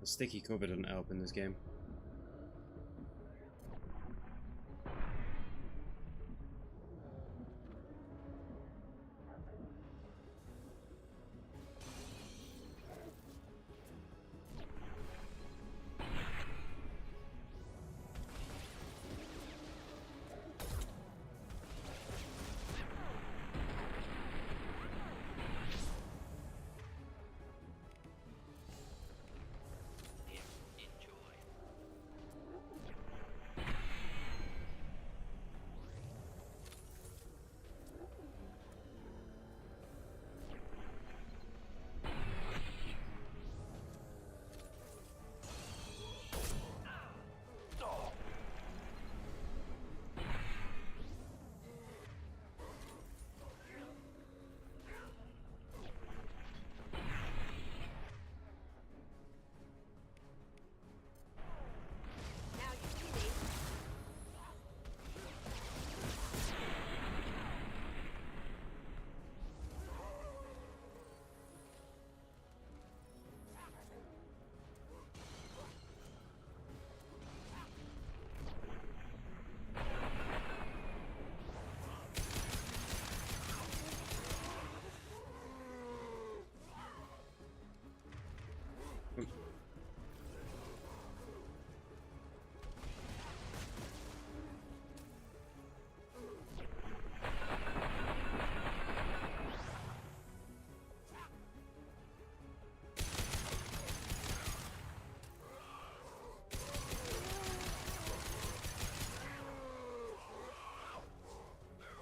The sticky cover doesn't help in this game.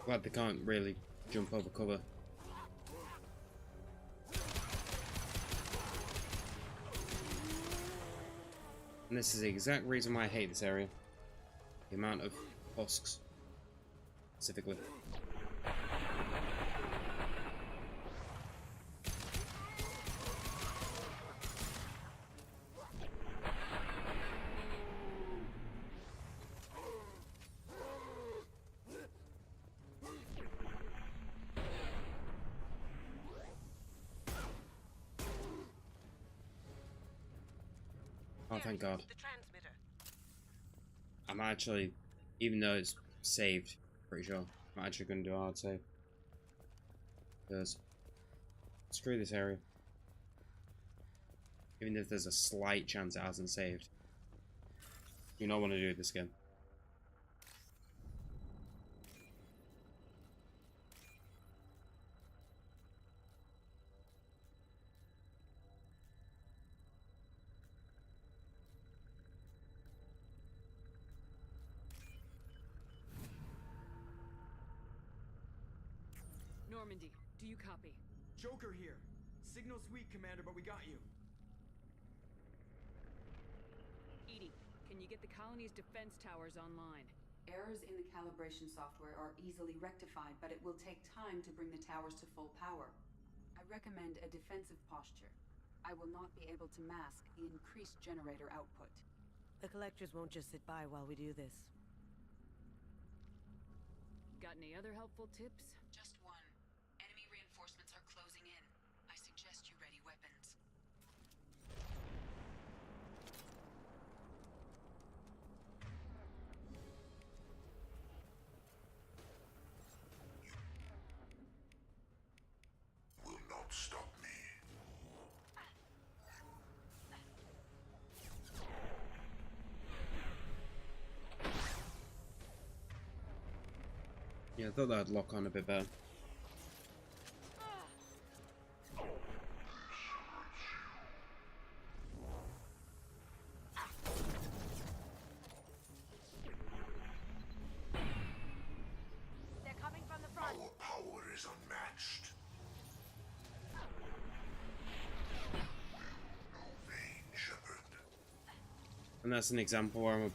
Glad they can't really jump over cover. And this is the exact reason why I hate this area. The amount of husks, specifically. Oh, thank God. I'm actually, even though it's saved, pretty sure, I'm actually going to do a hard save. Because, screw this area. Even if there's a slight chance it hasn't saved. You don't want to do this again. Normandy, do you copy? Joker here. Signal's weak, Commander, but we got you. Edie, can you get the colony's defense towers online? Errors in the calibration software are easily rectified, but it will take time to bring the towers to full power. I recommend a defensive posture. I will not be able to mask the increased generator output. The collectors won't just sit by while we do this. Got any other helpful tips? Just one. Enemy reinforcements are closing in. I suggest you ready weapons. Will not stop me. Yeah, I thought that'd lock on a bit better. They're coming from the front. Our power is unmatched. No pain, Shepard. And that's an example where I'm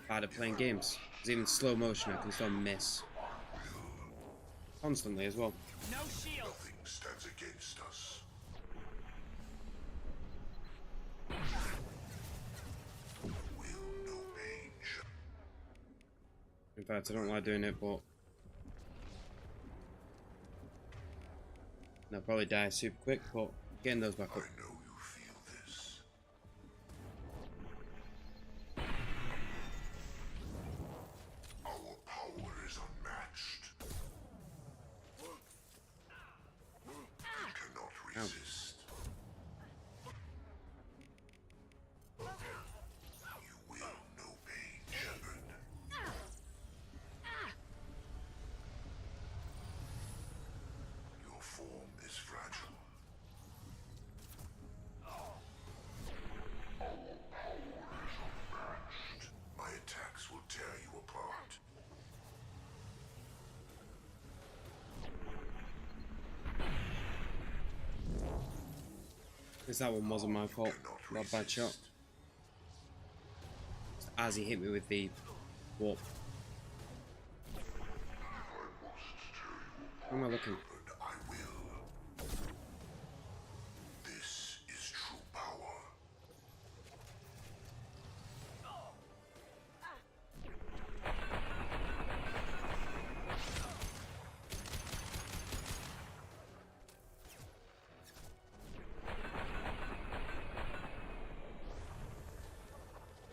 bad at playing games. Because even slow motion, I can still miss. Constantly as well. No shield. Nothing stands against us. Will no pain, Shepard. In fact, I don't like doing it, but and I'll probably die super quick, but getting those back up. I know you feel this. Our power is unmatched. You cannot resist. You will no pain, Shepard. Your form is fragile. My attacks will tear you apart. Because that one wasn't my fault. Not a bad shot. As he hit me with the warp. Where am I looking? But I will. This is true power.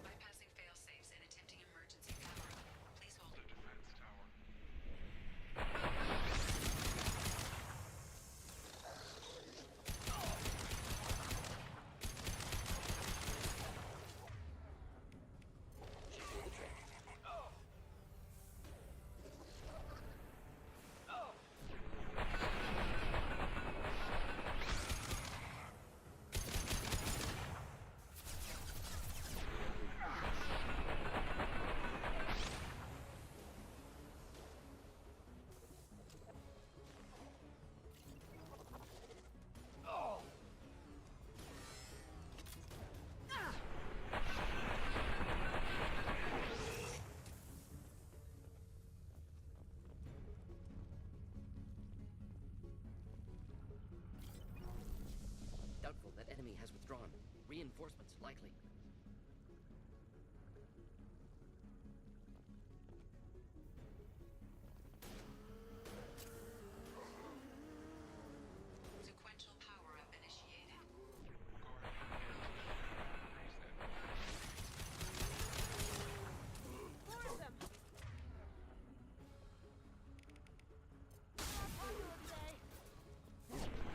Bypassing fail-safes and attempting emergency power. Please hold. The defense tower. Reinforcements likely. Sequential power-up initiated.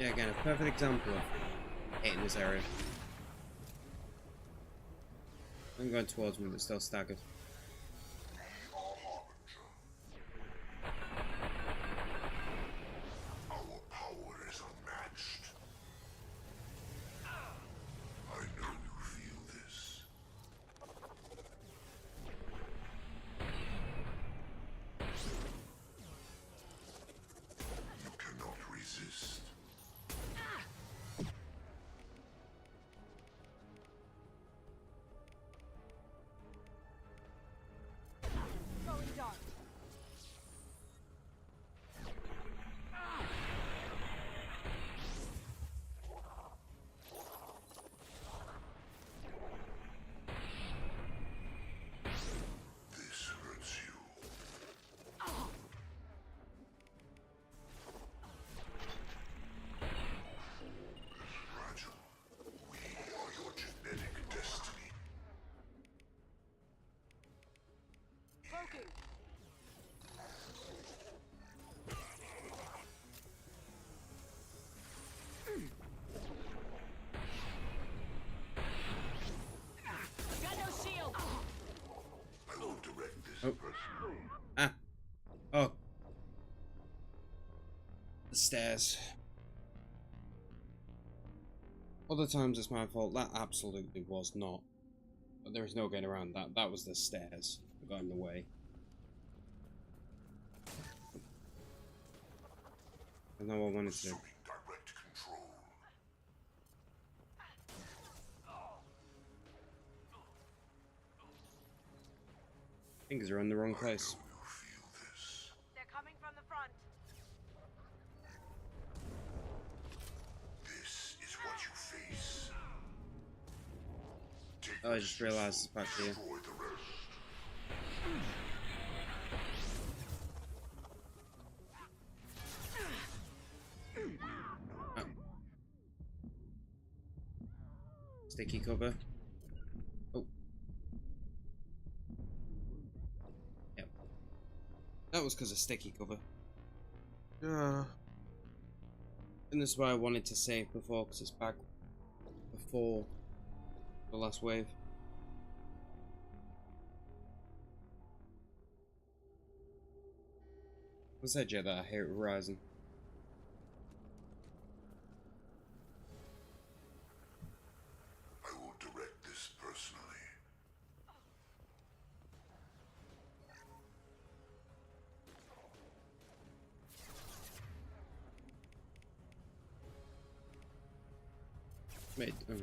Yeah, again, a perfect example of hating this area. I'm going towards me, but still staggered. Our power is unmatched. I know you feel this. You cannot resist. Throwing dart. This hurts you. Fragile. We are your genetic destiny. Cloaking. Got no shield. I will direct this Oh. person. Ah. Oh. The stairs. Other times it's my fault. That absolutely was not. But there is no getting around that. That was the stairs that got in the way. I know what I wanted to do. Direct control. Fingers are in the wrong place. They're coming from the front. This is what you face. Oh, I just realised it's back here. Destroy the rest. Oh. Sticky cover. Oh. Yep. That was because of sticky cover. And this is why I wanted to save before, because it's back before the last wave. I said, yeah, that I hate Horizon. I will direct this personally. Wait, You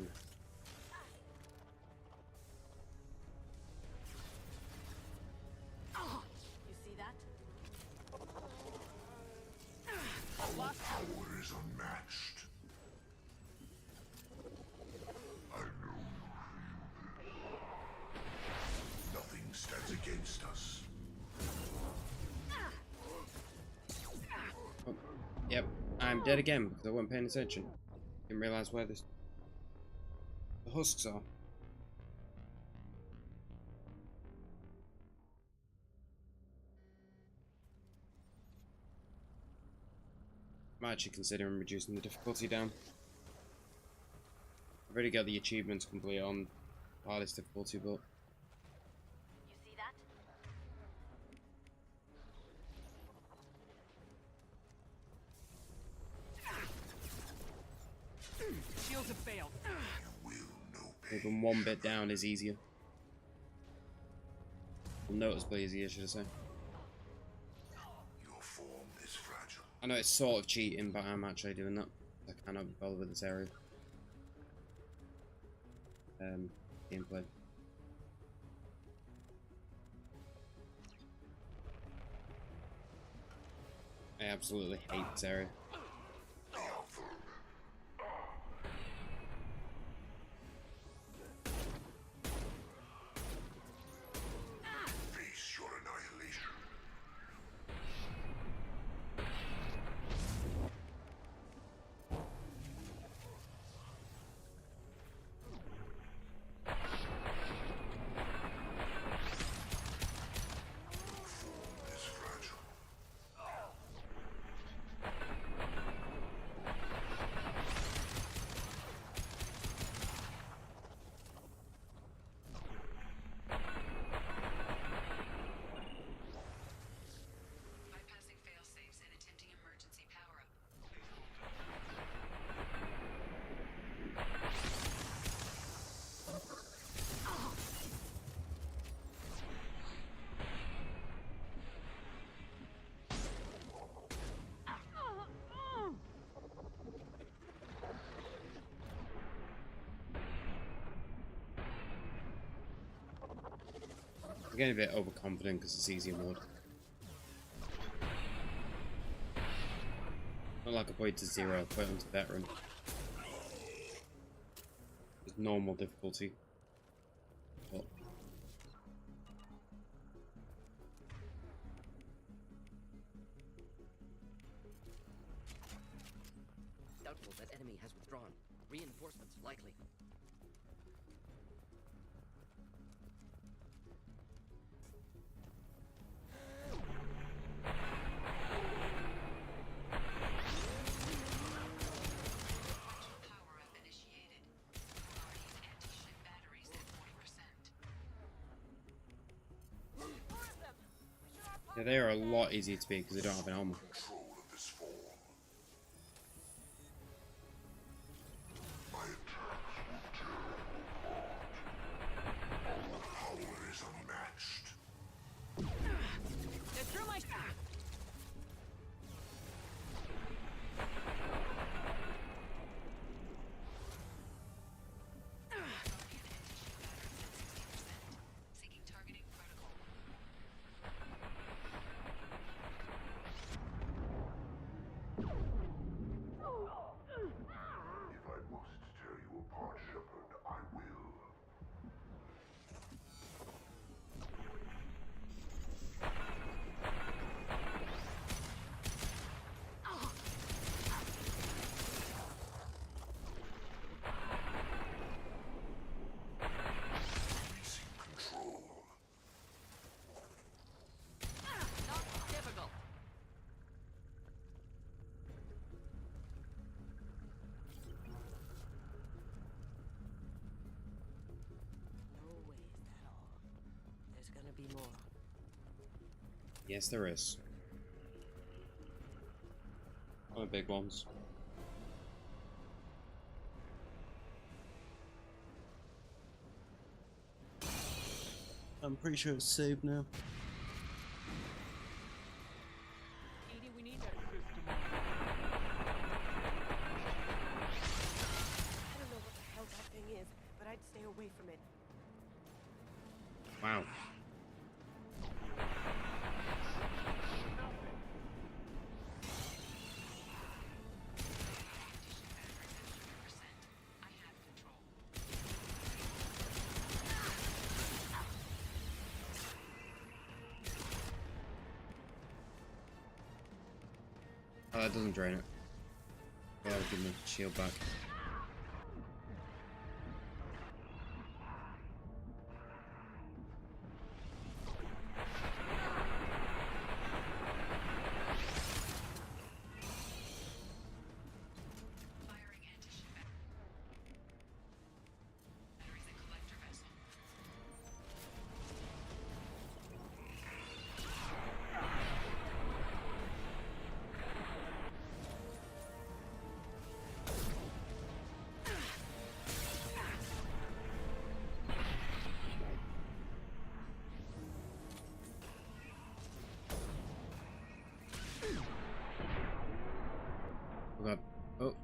see that? Our power is unmatched. I know you feel this. Nothing stands against us. oh, yep, I'm dead again because I wasn't paying attention. Didn't realise where the husks are. I'm actually considering reducing the difficulty down. I've already got the achievements complete on hardest difficulty, but You see that? Shields have failed. even one bit down is easier. Well, noticeably easier, should I say. Your form is fragile. I know it's sort of cheating, but I'm actually doing that. I cannot be bothered with this area. Gameplay. I absolutely hate this area. I'm getting a bit overconfident because it's easier mode. Not like I put it to 0, I put it onto veteran. It's normal difficulty. But Doubtful that enemy has withdrawn. Reinforcements likely. yeah, they are a lot easier to beat because they don't have an armor. Be more. Yes, there is. One of the big ones. I'm pretty sure it's saved now. Edie, we need that system. I don't know what the hell that thing is, but I'd stay away from it. Wow. Oh, that doesn't drain it. That'll give me shield back. Hold up. Oh.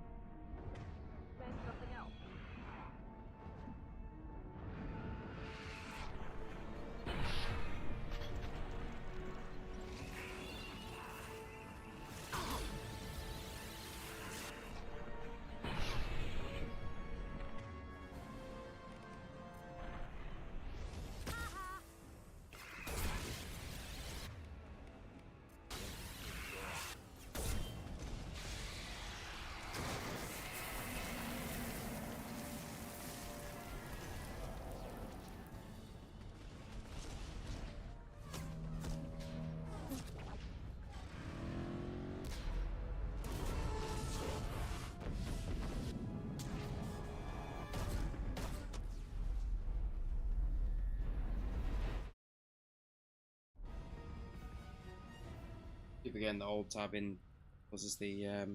Keep again the old tab in causes the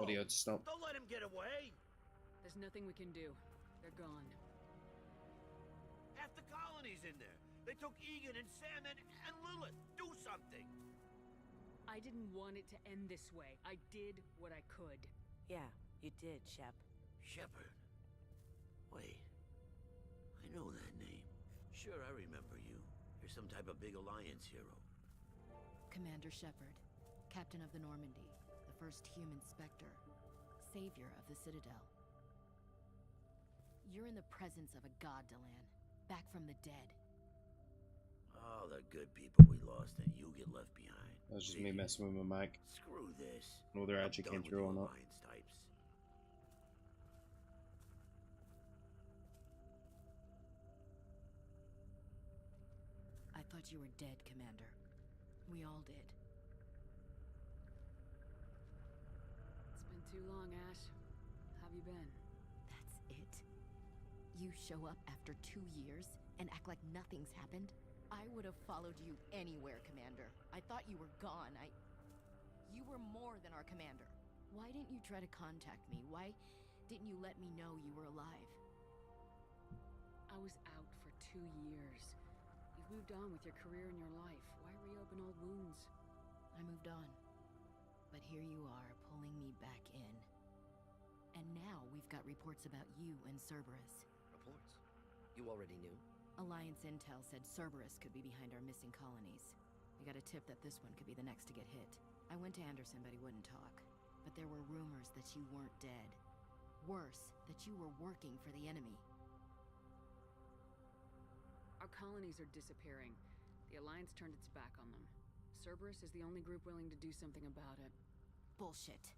audio to stop. Don't let him get away. There's nothing we can do. They're gone. Half the colony's in there. They took Egan and Sam and Lilith. Do something. I didn't want it to end this way. I did what I could. Yeah, you did, Shep. Shepard. Wait. I know that name. Sure, I remember you. You're some type of big Alliance hero. Commander Shepard, Captain of the Normandy, the first human Spectre, savior of the Citadel. You're in the presence of a god, Delan, back from the dead. All the good people we lost and you get left behind. That's just me messing with my mic. Screw this. Whether it I'm actually done came with through you or not. Alliance types. I thought you were dead, Commander. We all did. It's been too long, Ash. How have you been? That's it? You show up after 2 years and act like nothing's happened? I would have followed you anywhere, Commander. I thought you were gone. You were more than our commander. Why didn't you try to contact me? Why didn't you let me know you were alive? I was out for 2 years. You've moved on with your career and your life. Why reopen old wounds? I moved on. But here you are, pulling me back in. And now we've got reports about you and Cerberus. Reports? You already knew? Alliance intel said Cerberus could be behind our missing colonies. We got a tip that this one could be the next to get hit. I went to Anderson, but he wouldn't talk. But there were rumors that you weren't dead. Worse, that you were working for the enemy. Our colonies are disappearing. The Alliance turned its back on them. Cerberus is the only group willing to do something about it. Bullshit.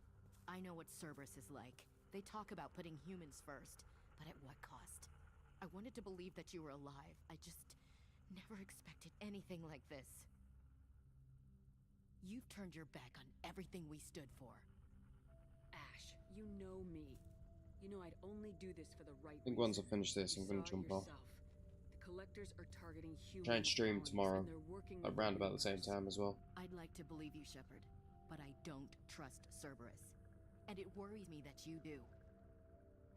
I know what Cerberus is like. They talk about putting humans first, but at what cost? I wanted to believe that you were alive. I just never expected anything like this. You've turned your back on everything we stood for. Ash, you know me. You know I'd only do this for the right I think once I finish this, I'm going to jump off. The collectors are targeting human Try and stream colonies, tomorrow, and they're working around with about the same time as well. I'd like to believe you, Shepard, but I don't trust Cerberus. And it worries me that you do.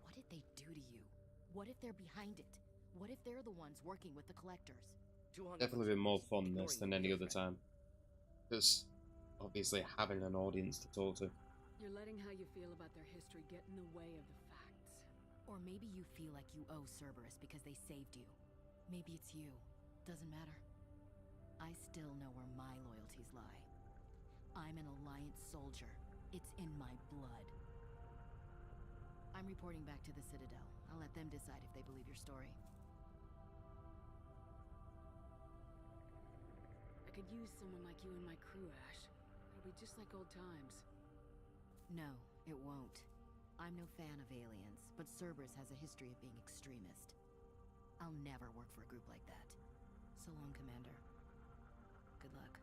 What did they do to you? What if they're behind it? What if they're the ones working with the collectors? Definitely been more fun this than any other time. Because obviously having an audience to talk to. You're letting how you feel about their history get in the way of the facts. Or maybe you feel like you owe Cerberus because they saved you. Maybe it's you. Doesn't matter. I still know where my loyalties lie. I'm an Alliance soldier. It's in my blood. I'm reporting back to the Citadel. I'll let them decide if they believe your story. I could use someone like you in my crew, Ash. It'll be just like old times. No, it won't. I'm no fan of aliens, but Cerberus has a history of being extremist. I'll never work for a group like that. So long, Commander. Good luck.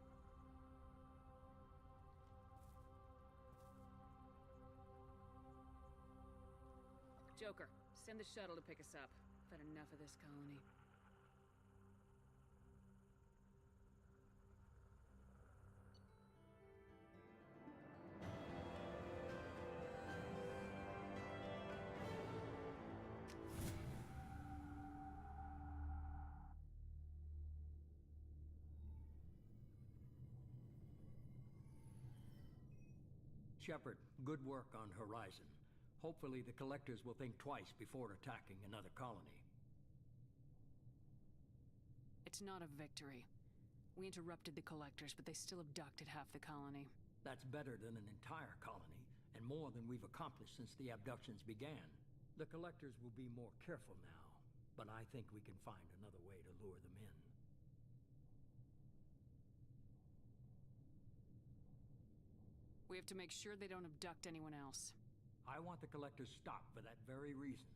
Joker, send the shuttle to pick us up. I've had enough of this colony. Shepard, good work on Horizon. Hopefully the Collectors will think twice before attacking another colony. It's not a victory. We interrupted the Collectors, but they still abducted half the colony. That's better than an entire colony, and more than we've accomplished since the abductions began. The Collectors will be more careful now, but I think we can find another way to lure them in. We have to make sure they don't abduct anyone else. I want the Collectors stopped for that very reason.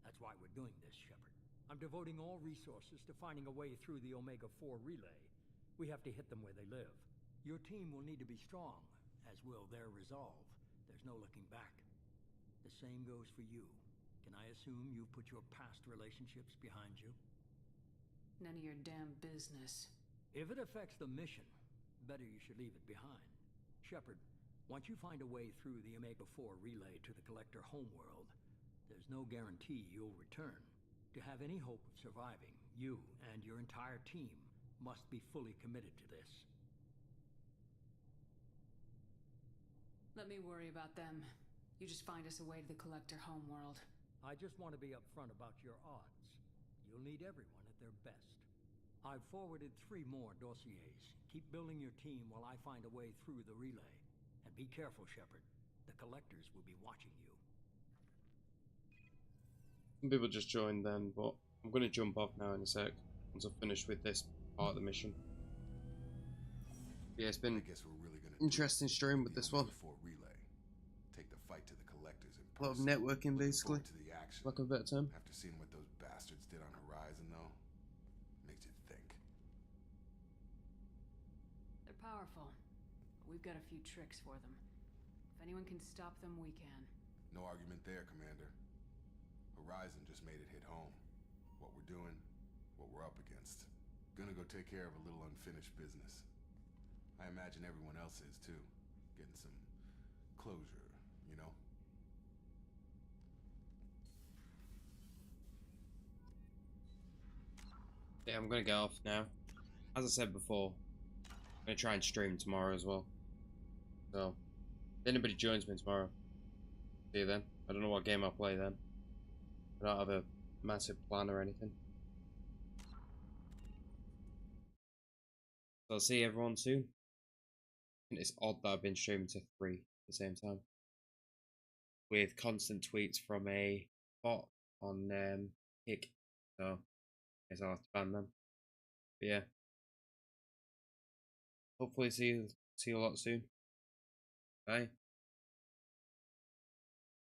That's why we're doing this, Shepard. I'm devoting all resources to finding a way through the Omega-4 relay. We have to hit them where they live. Your team will need to be strong, as will their resolve. There's no looking back. The same goes for you. Can I assume you've put your past relationships behind you? None of your damn business. If it affects the mission, better you should leave it behind. Shepard, once you find a way through the Omega-4 relay to the Collector homeworld, there's no guarantee you'll return. To have any hope of surviving, you and your entire team must be fully committed to this. Let me worry about them. You just find us a way to the Collector homeworld. I just want to be upfront about your odds. You'll need everyone at their best. I've forwarded 3 more dossiers. Keep building your team while I find a way through the relay. And be careful, Shepard. The collectors will be watching you. Some people just joined then, but I'm going to jump off now in a sec once I've finished with this part of the mission. Yeah, it's been interesting stream with this one. Take the fight to the collectors in A lot of person. networking, basically. To the action. Lack of a better term. After seeing what those bastards did on Horizon, though, makes you think. They're powerful. We've got a few tricks for them. If anyone can stop them, we can. No argument there, Commander. Horizon just made it hit home. What we're doing, what we're up against. Gonna go take care of a little unfinished business. I imagine everyone else is too. Getting some closure, you know? Yeah, I'm gonna get off now. As I said before, I'm gonna try and stream tomorrow as well. So, if anybody joins me tomorrow, see you then. I don't know what game I'll play then. I don't have a massive plan or anything. So I'll see everyone soon. And it's odd that I've been streaming to 3 at the same time. With constant tweets from a bot on Kick. So, I guess I'll have to ban them. But yeah. Hopefully see you a lot soon. Bye.